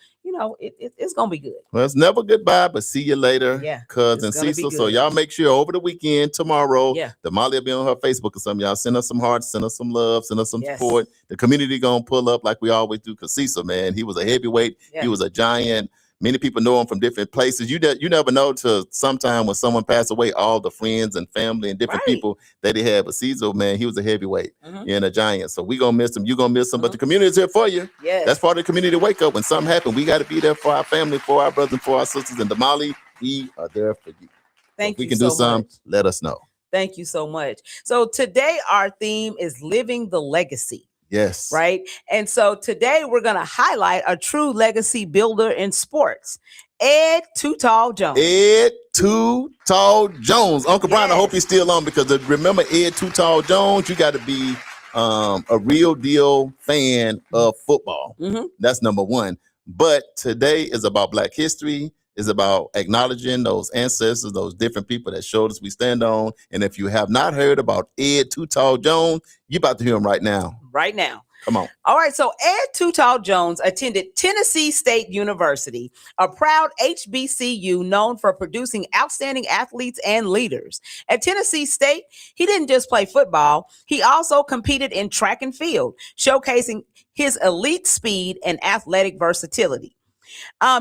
Speaker 1: it's gonna be good.
Speaker 4: Well, it's never goodbye, but see you later,
Speaker 1: Yeah,
Speaker 4: cousin
Speaker 1: it's gonna be
Speaker 4: Cecil. So
Speaker 1: good.
Speaker 4: y'all make sure over the weekend, tomorrow,
Speaker 1: Yeah.
Speaker 4: Damali will be on her Facebook or something. Y'all send us some hearts, send us some love, send us some
Speaker 1: Yes.
Speaker 4: support. The community gonna pull up like we always do. Cause Cecil, man, he was a heavyweight.
Speaker 1: Yeah.
Speaker 4: He was a giant. Many people know him from different places. You never know till sometime when someone passed away, all the friends and family and different
Speaker 1: Right.
Speaker 4: people that he had. But Cecil, man, he was a heavyweight
Speaker 1: Mhm.
Speaker 4: and a giant. So we gonna miss him. You gonna miss him. But the community's here for you.
Speaker 1: Yes.
Speaker 4: That's part of the community wake up. When something happens, we got to be there for our family, for our brothers, and for our sisters. And Damali, we are there for you.
Speaker 1: Thank
Speaker 4: if we
Speaker 1: you
Speaker 4: can
Speaker 1: so
Speaker 4: do something,
Speaker 1: much.
Speaker 4: let us know.
Speaker 1: Thank you so much. So today our theme is living the legacy.
Speaker 4: Yes.
Speaker 1: Right. And so today we're going to highlight a true legacy builder in sports, Ed Too Tall Jones.
Speaker 4: Ed Too Tall Jones. Uncle Brian, I
Speaker 1: Yes.
Speaker 4: hope you're still on, because remember Ed Too Tall Jones, you got to be a real deal fan of football.
Speaker 1: Mhm.
Speaker 4: That's number one. But today is about Black history, is about acknowledging those ancestors, those different people that showed us we stand on. And if you have not heard about Ed Too Tall Jones, you're about to hear him right now.
Speaker 1: Right now.
Speaker 4: Come on.
Speaker 1: All right. So Ed Too Tall Jones attended Tennessee State University, a proud HBCU known for producing outstanding athletes and leaders. At Tennessee State, he didn't just play football, he also competed in track and field, showcasing his elite speed and athletic versatility.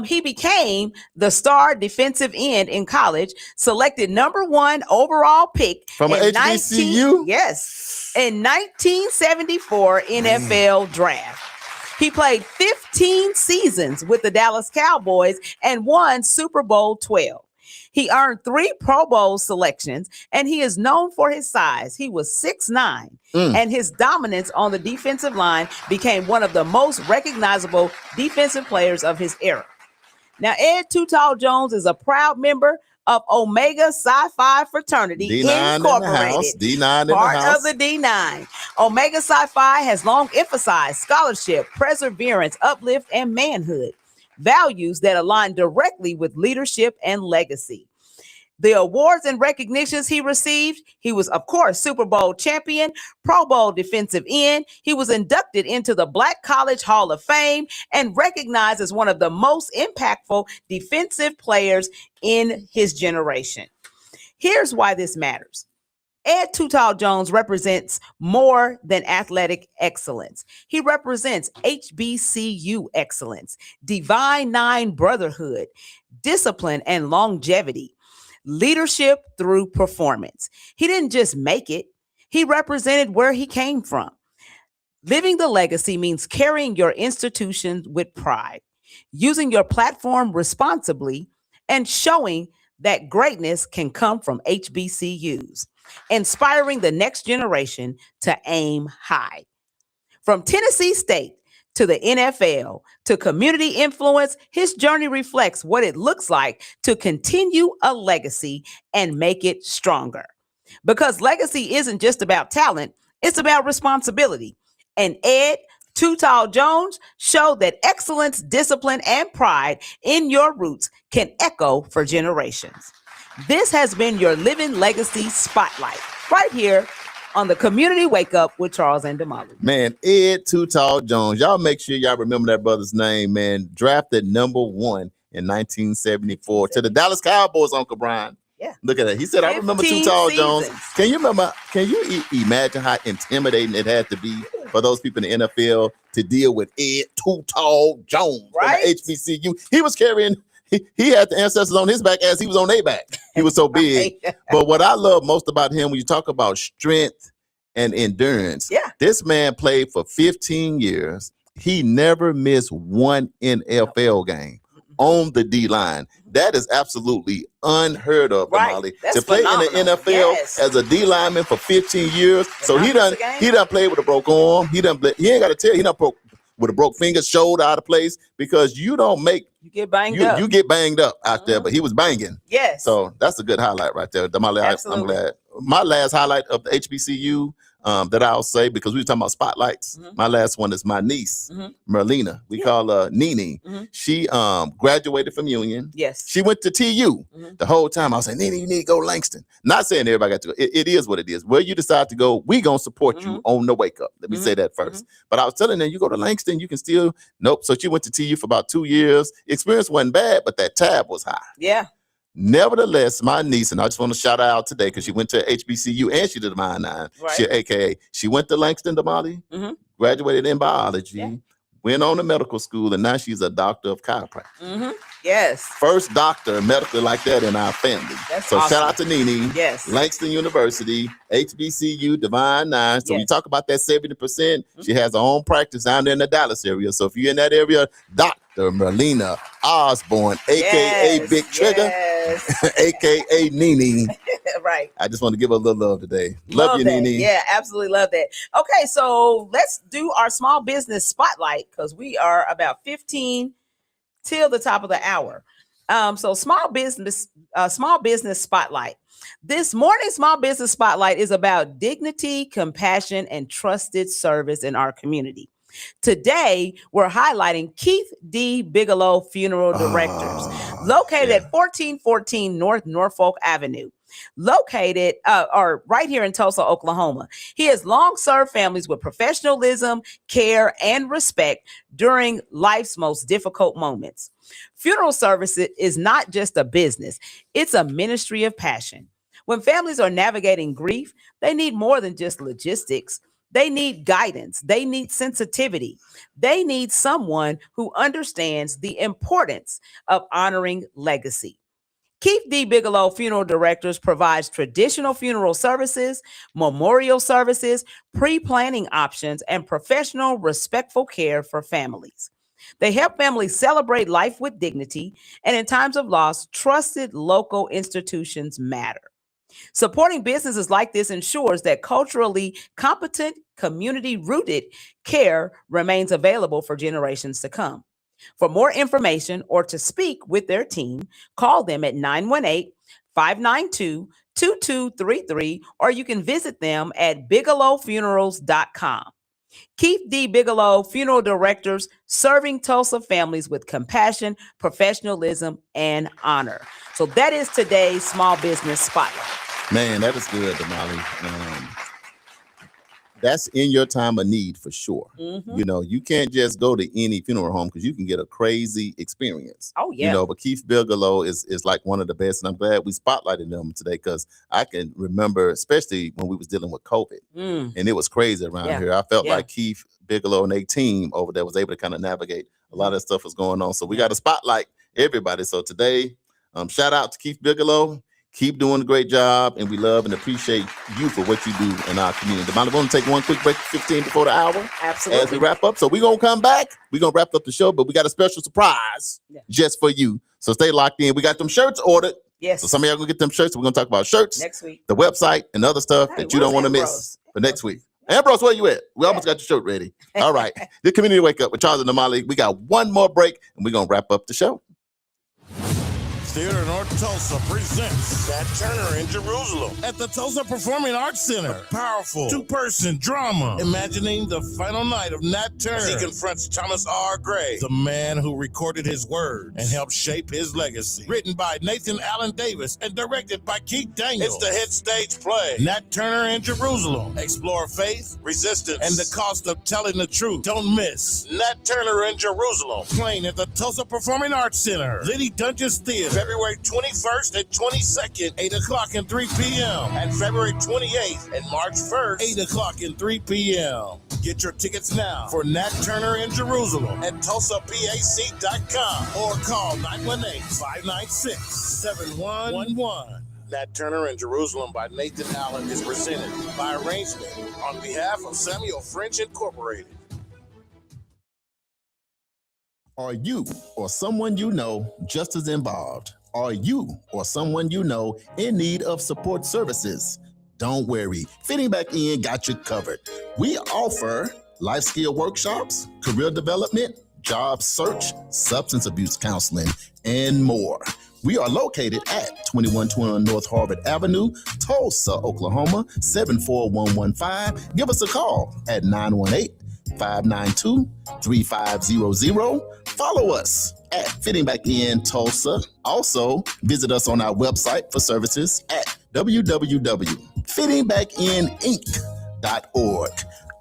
Speaker 1: He became the star defensive end in college, selected #1 overall pick
Speaker 4: From an
Speaker 1: in
Speaker 4: HBCU?
Speaker 1: Yes, in 1974 NFL draft. He played 15 seasons with the Dallas Cowboys and won Super Bowl 12. He earned 3 Pro Bowl selections, and he is known for his size. He was 6'9", and his dominance on the defensive line became one of the most recognizable defensive players of his era. Now, Ed Too Tall Jones is a proud member of Omega Psi Phi Fraternity
Speaker 4: D9
Speaker 1: Incorporated,
Speaker 4: in the house. D9 in the
Speaker 1: part
Speaker 4: house.
Speaker 1: of the D9. Omega Psi Phi has long emphasized scholarship, perseverance, uplift, and manhood, values that align directly with leadership and legacy. The awards and recognitions he received, he was, of course, Super Bowl champion, Pro Bowl defensive end. He was inducted into the Black College Hall of Fame and recognized as one of the most impactful defensive players in his generation. Here's why this matters. Ed Too Tall Jones represents more than athletic excellence. He represents HBCU excellence, Divine Nine brotherhood, discipline, and longevity. Leadership through performance. He didn't just make it, he represented where he came from. Living the legacy means carrying your institution with pride, using your platform responsibly, and showing that greatness can come from HBCUs, inspiring the next generation to aim high. From Tennessee State to the NFL, to community influence, his journey reflects what it looks like to continue a legacy and make it stronger. Because legacy isn't just about talent, it's about responsibility. And Ed Too Tall Jones showed that excellence, discipline, and pride in your roots can echo for generations. This has been your Living Legacy Spotlight, right here on the Community Wake Up with Charles and Damali.
Speaker 4: Man, Ed Too Tall Jones. Y'all make sure y'all remember that brother's name, man. Drafted #1 in 1974 to the Dallas Cowboys, Uncle Brian.
Speaker 1: Yeah.
Speaker 4: Look at that. He said, I remember Too
Speaker 1: 15
Speaker 4: Tall Jones.
Speaker 1: seasons.
Speaker 4: Can you imagine how intimidating it had to be for those people in the NFL to deal with Ed Too Tall Jones
Speaker 1: Right?
Speaker 4: from the HBCU? He was carrying, he had the ancestors on his back as he was on their back. He was so big.
Speaker 1: Right.
Speaker 4: But what I love most about him, when you talk about strength and endurance,
Speaker 1: Yeah.
Speaker 4: this man played for 15 years. He never missed one NFL game on the D line. That is absolutely unheard of,
Speaker 1: Right.
Speaker 4: Damali.
Speaker 1: That's
Speaker 4: To play in
Speaker 1: phenomenal.
Speaker 4: the NFL
Speaker 1: Yes.
Speaker 4: as a D lineman for 15 years. So he
Speaker 1: not miss a game.
Speaker 4: done played with a broke arm. He ain't got to tell you, he done broke with a broke finger, shoulder out of place, because you don't make
Speaker 1: You get banged up.
Speaker 4: you get banged up out there, but he was banging.
Speaker 1: Yes.
Speaker 4: So that's a good highlight right there, Damali. I'm
Speaker 1: Absolutely.
Speaker 4: glad. My last highlight of the HBCU that I'll say, because we were talking about spotlights.
Speaker 1: Mhm.
Speaker 4: My last one is my niece,
Speaker 1: Mhm.
Speaker 4: Merlina. We call her Nene.
Speaker 1: Mhm.
Speaker 4: She graduated from Union.
Speaker 1: Yes.
Speaker 4: She went to TU.
Speaker 1: Mhm.
Speaker 4: The whole time I was saying, Nene, you need to go Langston. Not saying everybody got to go. It is what it is. Where you decide to go, we gonna support you on the wake up. Let me say that first. But I was telling them, you go to Langston, you can still, nope. So she went to TU for about 2 years. Experience wasn't bad, but that tab was high.
Speaker 1: Yeah.
Speaker 4: Nevertheless, my niece, and I just want to shout her out today because she went to HBCU and she did a Mine 9.
Speaker 1: Right.
Speaker 4: She went to Langston, Damali,
Speaker 1: Mhm.
Speaker 4: graduated in biology,
Speaker 1: Yeah.
Speaker 4: went on to medical school, and now she's a doctor of chiropractic.
Speaker 1: Mhm. Yes.
Speaker 4: First doctor medical like that in our family.
Speaker 1: That's
Speaker 4: so
Speaker 1: awesome.
Speaker 4: shout out to Nene.
Speaker 1: Yes.
Speaker 4: Langston University, HBCU, Divine 9. So we
Speaker 1: Yes.
Speaker 4: talk about that 70%. She has her own practice down there in the Dallas area. So if you're in that area, Dr. Merlina Osborne, aka
Speaker 1: Yes.
Speaker 4: Big Trigger,
Speaker 1: Yes.
Speaker 4: aka Nene.
Speaker 1: Right.
Speaker 4: I just want to give her a little love today. Love you,
Speaker 1: that.
Speaker 4: Nene.
Speaker 1: Yeah, absolutely love that. Okay, so let's do our small business spotlight because we are about 15 till the top of the hour. So small business spotlight. This morning small business spotlight is about dignity, compassion, and trusted service in our community. Today, we're highlighting Keith D. Bigelow Funeral Directors, located at 1414 North Norfolk Avenue, located or right here in Tulsa, Oklahoma. He has long served families with professionalism, care, and respect during life's most difficult moments. Funeral service is not just a business, it's a ministry of passion. When families are navigating grief, they need more than just logistics. They need guidance. They need sensitivity. They need someone who understands the importance of honoring legacy. Keith D. Bigelow Funeral Directors provides traditional funeral services, memorial services, pre-planning options, and professional, respectful care for families. They help families celebrate life with dignity, and in times of loss, trusted local institutions matter. Supporting businesses like this ensures that culturally competent, community-rooted care remains available for generations to come. For more information or to speak with their team, call them at 918-592-2233, or you can visit them at bigelowfunerals.com. Keith D. Bigelow Funeral Directors, serving Tulsa families with compassion, professionalism, and honor. So that is today's Small Business Spotlight.
Speaker 4: Man, that is good, Damali. That's in your time of need for sure.
Speaker 1: Mhm.
Speaker 4: You know, you can't just go to any funeral home because you can get a crazy experience.
Speaker 1: Oh, yeah.
Speaker 4: You know, but Keith Bigelow is like one of the best, and I'm glad we spotlighted them today because I can remember, especially when we was dealing with COVID, and it was crazy around
Speaker 1: Yeah.
Speaker 4: here. I felt
Speaker 1: Yeah.
Speaker 4: like Keith Bigelow and their team over there was able to kind of navigate a lot of stuff was going on. So we got to spotlight everybody. So today, shout out to Keith Bigelow. Keep doing a great job, and we love and appreciate you for what you do in our community. I'm going to take one quick break, 15 before the hour,
Speaker 1: Absolutely.
Speaker 4: as we wrap up. So we're going to come back. We're going to wrap up the show, but we got a special surprise just for you. So stay locked in. We got them shirts ordered.
Speaker 1: Yes.
Speaker 4: So some of y'all going to get them shirts. We're going to talk about shirts,
Speaker 1: Next week.
Speaker 4: the website, and other stuff that you don't want to miss for next week. Ambrose, where you at? We almost got your shirt ready. All right. The Community Wake Up with Charles and Damali. We got one more break, and we're going to wrap up the show.
Speaker 2: Theater North Tulsa presents Nat Turner in Jerusalem at the Tulsa Performing Arts Center. A powerful two-person drama imagining the final night of Nat Turner as he confronts Thomas R. Gray, the man who recorded his words and helped shape his legacy. Written by Nathan Allen Davis and directed by Keith Daniels. It's the hit stage play Nat Turner in Jerusalem. Explore faith, resistance, and the cost of telling the truth. Don't miss Nat Turner in Jerusalem, playing at the Tulsa Performing Arts Center, Liddy Dungeons Theater, February 21st and 22nd, 8 o'clock and 3 p.m. And February 28th and March 1st, 8 o'clock and 3 p.m. Get your tickets now for Nat Turner in Jerusalem at TulsaPAC.com or call 918-596-7111. Nat Turner in Jerusalem by Nathan Allen is presented by arrangement on behalf of Samuel French Incorporated.
Speaker 4: Are you or someone you know just as involved? Are you or someone you know in need of support services? Don't worry, Fitting Back In got you covered. We offer life skill workshops, career development, job search, substance abuse counseling, and more. We are located at 2121 North Harvard Avenue, Tulsa, Oklahoma, 74115. Give us a call at 918-592-3500. Follow us at Fitting Back In Tulsa. Also, visit us on our website for services at www.fittingbackininc.org.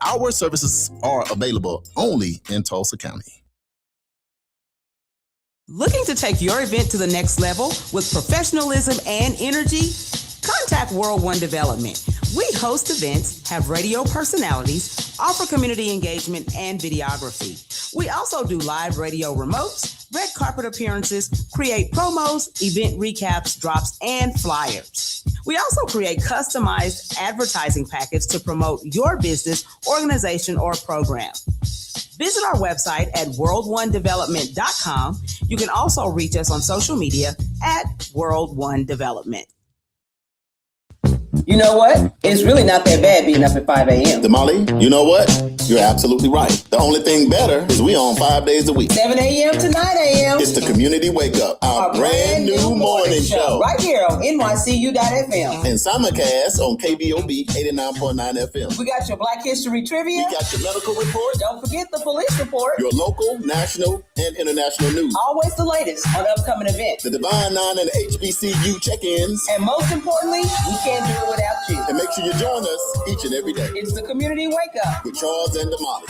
Speaker 4: Our services are available only in Tulsa County.
Speaker 1: Looking to take your event to the next level with professionalism and energy? Contact World One Development. We host events, have radio personalities, offer community engagement and videography. We also do live radio remotes, red carpet appearances, create promos, event recaps, drops, and flyers. We also create customized advertising packets to promote your business, organization, or program. Visit our website at world1development.com. You can also reach us on social media at World One Development.
Speaker 5: You know what? It's really not that bad being up at 5 a.m.
Speaker 4: Damali, you know what? You're absolutely right. The only thing better is we on 5 days a week.
Speaker 5: 7 a.m. to 9 a.m.
Speaker 4: It's the Community Wake Up, our brand new morning show.
Speaker 5: Right here on NYCU.FM.
Speaker 4: And simulcast on KBOB 89.9 FM.
Speaker 5: We got your Black History Trivia.
Speaker 4: We got your medical report.
Speaker 5: Don't forget the police report.
Speaker 4: Your local, national, and international news.
Speaker 5: Always the latest on upcoming events.
Speaker 4: The Divine Nine and HBCU check-ins.
Speaker 5: And most importantly, we can't do it without you.
Speaker 4: And make sure you join us each and every day.
Speaker 5: It's the Community Wake Up
Speaker 4: with Charles and Damali.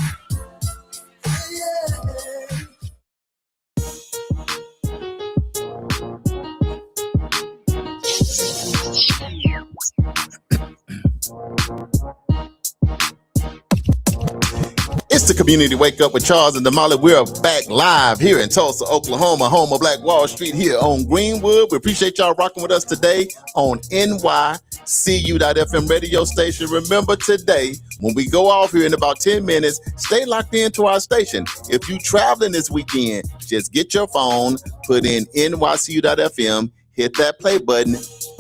Speaker 4: It's the Community Wake Up with Charles and Damali. We're back live here in Tulsa, Oklahoma, home of Black Wall Street here on Greenwood. We appreciate y'all rocking with us today on NYCU.FM radio station. Remember today, when we go off here in about 10 minutes, stay locked into our station. If you traveling this weekend, just get your phone, put in NYCU.FM, hit that play button,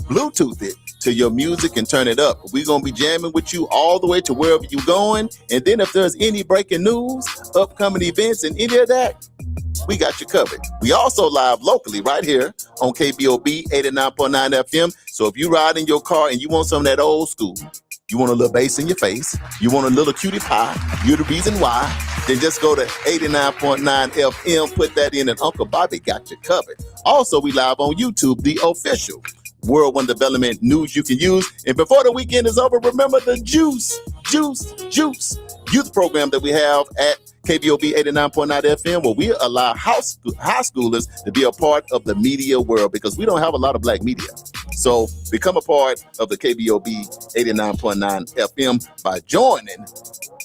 Speaker 4: Bluetooth it to your music and turn it up. We're going to be jamming with you all the way to wherever you're going. And then if there's any breaking news, upcoming events, and any of that, we got you covered. We also live locally right here on KBOB 89.9 FM. So if you ride in your car and you want some of that old school, you want a little bass in your face, you want a little cutie pie, you're the reason why, then just go to 89.9 FM, put that in, and Uncle Bobby got you covered. Also, we live on YouTube, the official World One Development news you can use. And before the weekend is over, remember the Juice youth program that we have at KBOB 89.9 FM, where we allow high schoolers to be a part of the media world because we don't have a lot of black media. So become a part of the KBOB 89.9 FM by joining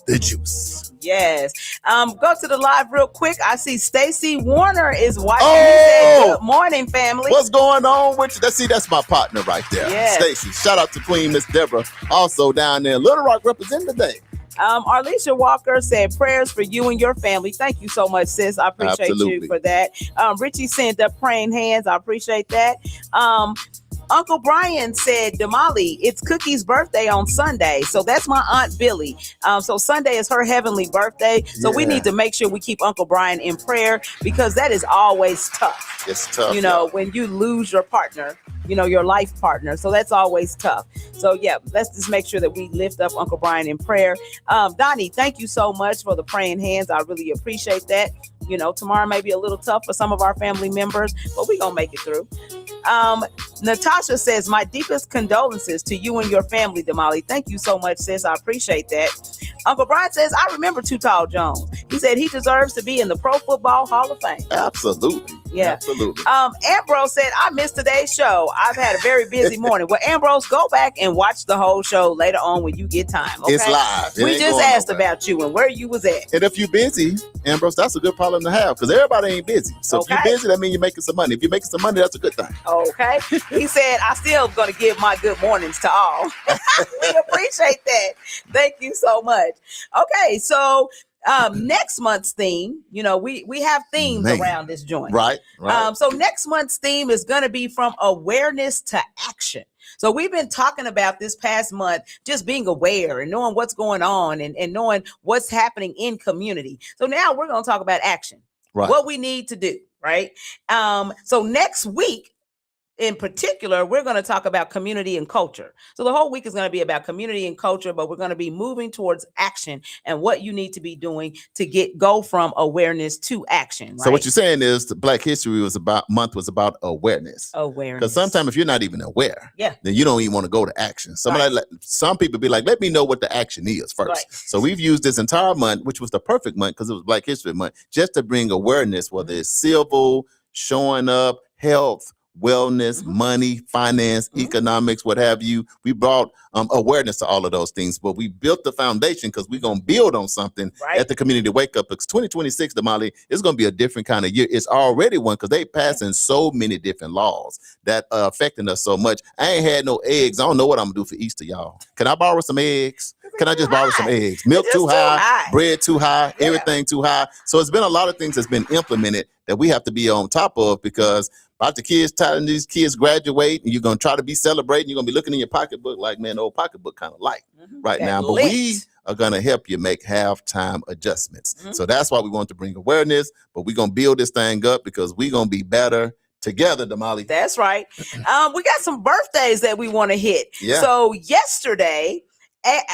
Speaker 4: the Juice.
Speaker 1: Yes. Go to the live real quick. I see Stacy Warner is watching. He said, good morning, family.
Speaker 4: What's going on with you? That's my partner right there.
Speaker 1: Yes.
Speaker 4: Stacy. Shout out to Queen Miss Deborah, also down there. Little Rock representing today.
Speaker 1: Arlisha Walker said prayers for you and your family. Thank you so much, sis. I appreciate you for that. Richie sent up praying hands. I appreciate that. Uncle Brian said, Damali, it's Cookie's birthday on Sunday. So that's my Aunt Billy. So Sunday is her heavenly birthday. So we need to make sure we keep Uncle Brian in prayer because that is always tough.
Speaker 4: It's tough.
Speaker 1: You know, when you lose your partner, you know, your life partner. So that's always tough. So yeah, let's just make sure that we lift up Uncle Brian in prayer. Donnie, thank you so much for the praying hands. I really appreciate that. You know, tomorrow may be a little tough for some of our family members, but we're going to make it through. Natasha says, my deepest condolences to you and your family, Damali. Thank you so much, sis. I appreciate that. Uncle Brian says, I remember Too Tall Jones. He said he deserves to be in the Pro Football Hall of Fame.
Speaker 4: Absolutely.
Speaker 1: Yeah.
Speaker 4: Absolutely.
Speaker 1: Ambrose said, I missed today's show. I've had a very busy morning. Well, Ambrose, go back and watch the whole show later on when you get time. Okay?
Speaker 4: It's live.
Speaker 1: We just asked about you and where you was at.
Speaker 4: And if you're busy, Ambrose, that's a good problem to have because everybody ain't busy. So if you're busy, that means you're making some money. If you're making some money, that's a good thing.
Speaker 1: Okay. He said, I still going to give my good mornings to all. We appreciate that. Thank you so much. Okay. So next month's theme, you know, we have themes around this joint.
Speaker 4: Right.
Speaker 1: So next month's theme is going to be from awareness to action. So we've been talking about this past month, just being aware and knowing what's going on and knowing what's happening in community. So now we're going to talk about action, what we need to do. Right. So next week, in particular, we're going to talk about community and culture. So the whole week is going to be about community and culture, but we're going to be moving towards action and what you need to be doing to go from awareness to action.
Speaker 4: So
Speaker 1: right?
Speaker 4: what you're saying is the Black History Month was about awareness.
Speaker 1: Awareness.
Speaker 4: Because sometimes if you're not even aware,
Speaker 1: yeah,
Speaker 4: then you don't even want to go to action. Some people be like, let me know what the action is first.
Speaker 1: Right.
Speaker 4: So we've used this entire month, which was the perfect month because it was Black History Month, just to bring awareness, whether it's civil, showing up, health, wellness, money, finance, economics, what have you. We brought awareness to all of those things, but we built the foundation because we're going to build on something at the Community Wake Up. Because 2026, Damali, is going to be a different kind of year. It's already one because they passing so many different laws that are affecting us so much. I ain't had no eggs. I don't know what I'm going to do for Easter, y'all. Can I borrow some eggs? Can I just borrow some eggs? Milk too high, bread too high, everything too high. So it's been a lot of things that's been implemented that we have to be on top of because about the kids, telling these kids graduate, and you're going to try to be celebrating. You're going to be looking in your pocketbook like, man, the old pocketbook kind of light right now. But we are going to help you make halftime adjustments. So that's why we want to bring awareness, but we're going to build this thing up because we're going to be better together, Damali.
Speaker 1: That's right. We got some birthdays that we want to hit.
Speaker 4: Yeah.
Speaker 1: So yesterday,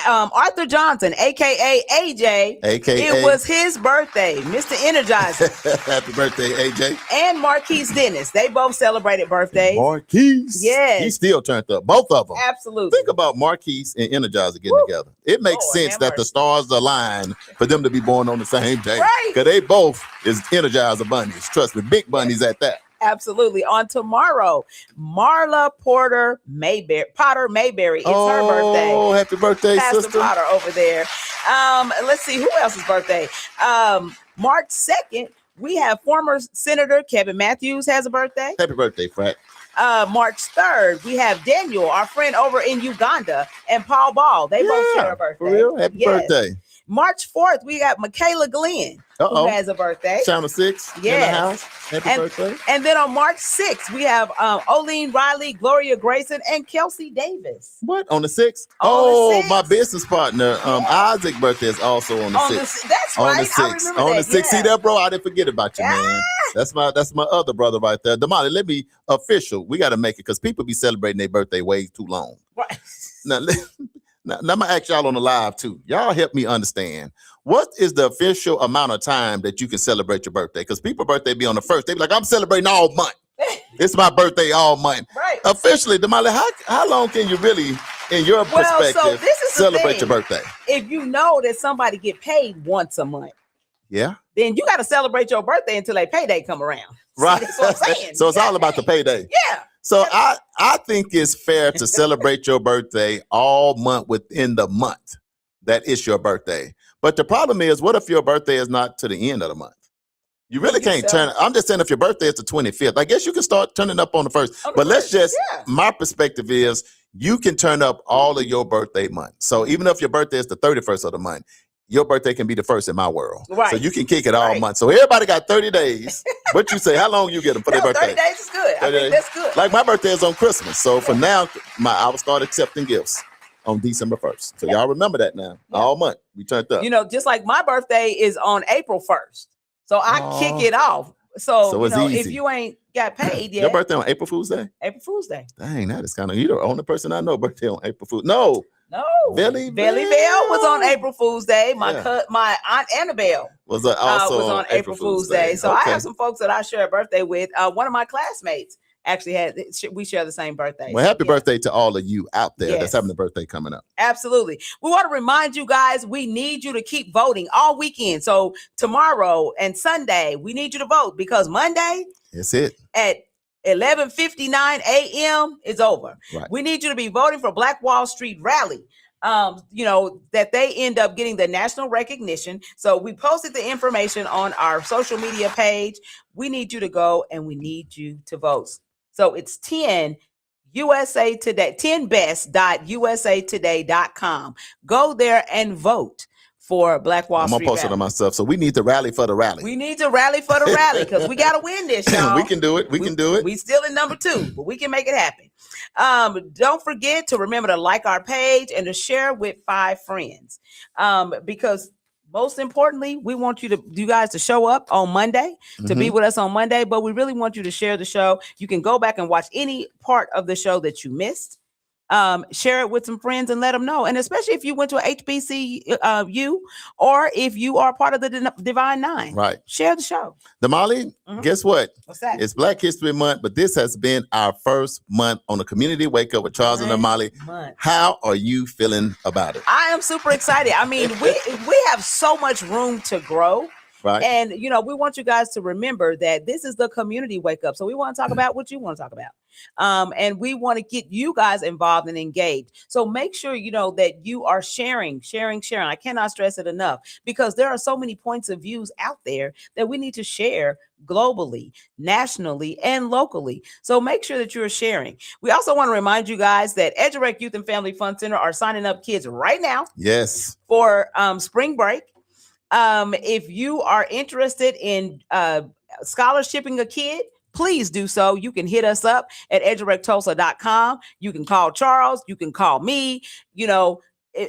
Speaker 1: Arthur Johnson, aka AJ, it was his birthday, Mr. Energizer.
Speaker 4: Happy birthday, AJ.
Speaker 1: And Marquise Dennis. They both celebrated birthdays.
Speaker 4: Marquise.
Speaker 1: Yes.
Speaker 4: He still turned up. Both of them.
Speaker 1: Absolutely.
Speaker 4: Think about Marquise and Energizer getting together. It makes sense that the stars align for them to be born on the same day.
Speaker 1: Right.
Speaker 4: Because they both is Energizer bunnies. Trust me, big bunnies at that.
Speaker 1: Absolutely. On tomorrow, Marla Potter Mayberry. It's her birthday.
Speaker 4: Oh, happy birthday,
Speaker 1: Pastor
Speaker 4: sister.
Speaker 1: Potter over there. Let's see who else's birthday. March 2nd, we have former Senator Kevin Matthews has a birthday.
Speaker 4: Happy birthday, Frat.
Speaker 1: March 3rd, we have Daniel, our friend over in Uganda, and Paul Ball. They both share a birthday.
Speaker 4: For real? Happy birthday.
Speaker 1: March 4th, we got Michaela Glenn, who has a birthday.
Speaker 4: Channel 6 in the house. Happy birthday. And
Speaker 1: then on March 6th, we have Oline Riley, Gloria Grayson, and Kelsey Davis.
Speaker 4: What? On the 6th? My business partner, Isaac's birthday is also on the 6th.
Speaker 1: That's
Speaker 4: on
Speaker 1: right.
Speaker 4: The 6th. On the 6th. See that, bro? I didn't forget about you, man. That's my other brother right there. Damali, let me official. We got to make it because people be celebrating their birthday way too long.
Speaker 1: Right.
Speaker 4: Now, I'm going to ask y'all on the live, too. Y'all help me understand. What is the official amount of time that you can celebrate your birthday? Because people's birthday be on the 1st. They be like, I'm celebrating all month. It's my birthday all month.
Speaker 1: Right.
Speaker 4: Officially, Damali, how long can you really, in your perspective, celebrate your birthday?
Speaker 1: If you know that somebody get paid once a month, then you got to celebrate your birthday until their payday come around.
Speaker 4: Right.
Speaker 1: That's what I'm saying.
Speaker 4: So it's all about the payday.
Speaker 1: Yeah.
Speaker 4: So I think it's fair to celebrate your birthday all month within the month that it's your birthday. But the problem is, what if your birthday is not to the end of the month? You really can't turn. I'm just saying if your birthday is the 25th, I guess you can start turning up on the 1st. But let's just, my perspective is you can turn up all of your birthday month. So even if your birthday is the 31st of the month, your birthday can be the 1st in my world. Right. So you can kick it all month. So everybody got 30 days. What you say? How long you get them for their birthday?
Speaker 1: 30 days is good. I think that's good.
Speaker 4: Like my birthday is on Christmas. So for now, I will start accepting gifts on December 1st. So y'all remember that now. All month we turned up.
Speaker 1: You know, just like my birthday is on April 1st. So I kick it off. So
Speaker 4: it's easy.
Speaker 1: If you ain't got paid yet.
Speaker 4: Your birthday on April Fool's Day?
Speaker 1: April Fool's Day.
Speaker 4: Dang, that is kind of, you're the only person I know birthday on April Fool's. No. Billy Bell
Speaker 1: was on April Fool's Day. My aunt Annabelle
Speaker 4: was also
Speaker 1: on April Fool's Day. So I have some folks that I share a birthday with. One of my classmates actually we share the same birthday.
Speaker 4: Well, happy birthday to all of you out there that's having a birthday coming up.
Speaker 1: Absolutely. We want to remind you guys, we need you to keep voting all weekend. So tomorrow and Sunday, we need you to vote because Monday,
Speaker 4: that's it.
Speaker 1: At 11:59 a.m. is over. Right. We need you to be voting for Black Wall Street Rally. That they end up getting the national recognition. So we posted the information on our social media page. We need you to go and we need you to vote. So it's 10 USA Today, 10best.usatoday.com. Go there and vote for Black Wall Street.
Speaker 4: I'm gonna post it on myself. So we need to rally for the rally.
Speaker 1: We need to rally for the rally because we got to win this, y'all.
Speaker 4: We can do it. We can do it.
Speaker 1: We still in number 2, but we can make it happen. Don't forget to remember to like our page and to share with 5 friends because most importantly, we want you guys to show up on Monday, to be with us on Monday, but we really want you to share the show. You can go back and watch any part of the show that you missed. Share it with some friends and let them know. And especially if you went to a HBCU or if you are part of the Divine Nine,
Speaker 4: Right.
Speaker 1: Share the show.
Speaker 4: Damali, guess what?
Speaker 1: What's that?
Speaker 4: It's Black History Month, but this has been our first month on the Community Wake Up with Charles and Damali. How are you feeling about it?
Speaker 1: I am super excited. I mean, we have so much room to grow.
Speaker 4: Right.
Speaker 1: And, you know, we want you guys to remember that this is the community wake up. So we want to talk about what you want to talk about. And we want to get you guys involved and engaged. So make sure, you know, that you are sharing. I cannot stress it enough because there are so many points of views out there that we need to share globally, nationally, and locally. So make sure that you're sharing. We also want to remind you guys that EduRec Youth and Family Fun Center are signing up kids right now.
Speaker 4: Yes.
Speaker 1: For spring break. If you are interested in scholarshiping a kid, please do so. You can hit us up at edurectulsa.com. You can call Charles. You can call me, you know,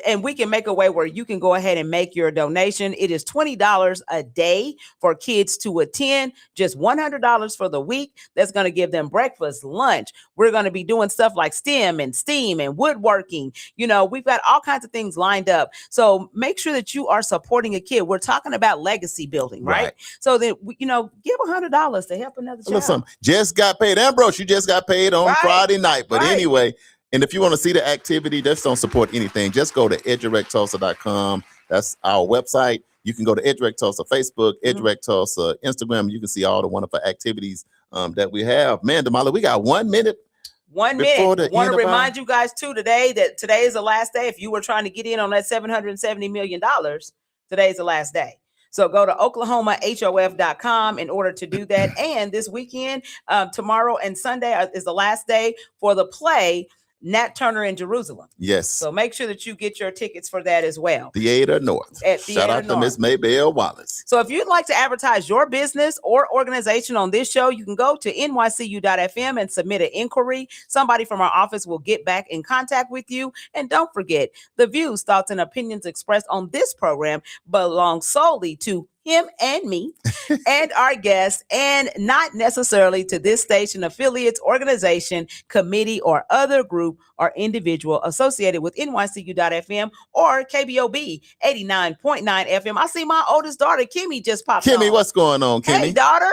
Speaker 1: and we can make a way where you can go ahead and make your donation. It is $20 a day for kids to attend, just $100 for the week. That's going to give them breakfast, lunch. We're going to be doing stuff like STEM and STEAM and woodworking. You know, we've got all kinds of things lined up. So make sure that you are supporting a kid. We're talking about legacy building, right? So that, you know, give $100 to help another child.
Speaker 4: Listen, just got paid. Ambrose, you just got paid on Friday night. But anyway, and if you want to see the activity, just don't support anything. Just go to edurectulsa.com. That's our website. You can go to EduRec Tulsa Facebook, EduRec Tulsa Instagram. You can see all the wonderful activities that we have. Man, Damali, we got 1 minute.
Speaker 1: 1 minute. Want to remind you guys too today that today is the last day. If you were trying to get in on that $770 million, today is the last day. So go to oklahomahof.com in order to do that. And this weekend, tomorrow and Sunday is the last day for the play Nat Turner in Jerusalem.
Speaker 4: Yes.
Speaker 1: So make sure that you get your tickets for that as well.
Speaker 4: Theater North. Shout out to Miss Maybelle Wallace.
Speaker 1: So if you'd like to advertise your business or organization on this show, you can go to nycu.fm and submit an inquiry. Somebody from our office will get back in contact with you. And don't forget, the views, thoughts, and opinions expressed on this program belong solely to him and me and our guests, and not necessarily to this station, affiliates, organization, committee, or other group or individual associated with NYCU.FM or KBOB 89.9 FM. I see my oldest daughter, Kimmy, just popped on.
Speaker 4: Kimmy, what's going on, Kimmy?
Speaker 1: Hey, daughter.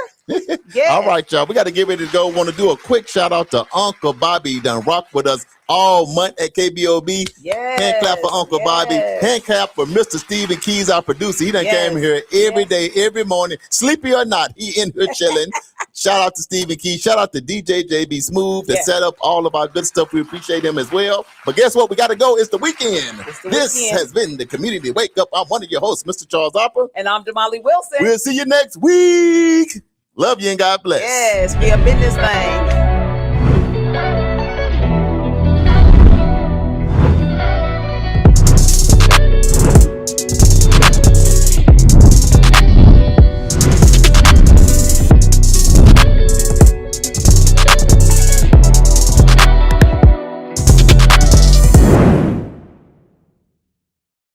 Speaker 1: Yeah.
Speaker 4: All right, y'all. We got to get ready to go. Want to do a quick shout out to Uncle Bobby. He done rock with us all month at KBOB.
Speaker 1: Yes,
Speaker 4: hand clap for Uncle Bobby. Hand clap for Mr. Stephen Keys, our producer. He done came here every day, every morning, sleepy or not. He in here chilling. Shout out to Stephen Keys. Shout out to DJ JB Smooth that set up all of our good stuff. We appreciate him as well. But guess what? We got to go. It's the weekend. This has been the Community Wake Up. I'm one of your hosts, Mr. Charles Hopper.
Speaker 1: And I'm Damali Wilson.
Speaker 4: We'll see you next week. Love you and God bless.
Speaker 1: Yes, be a business thing.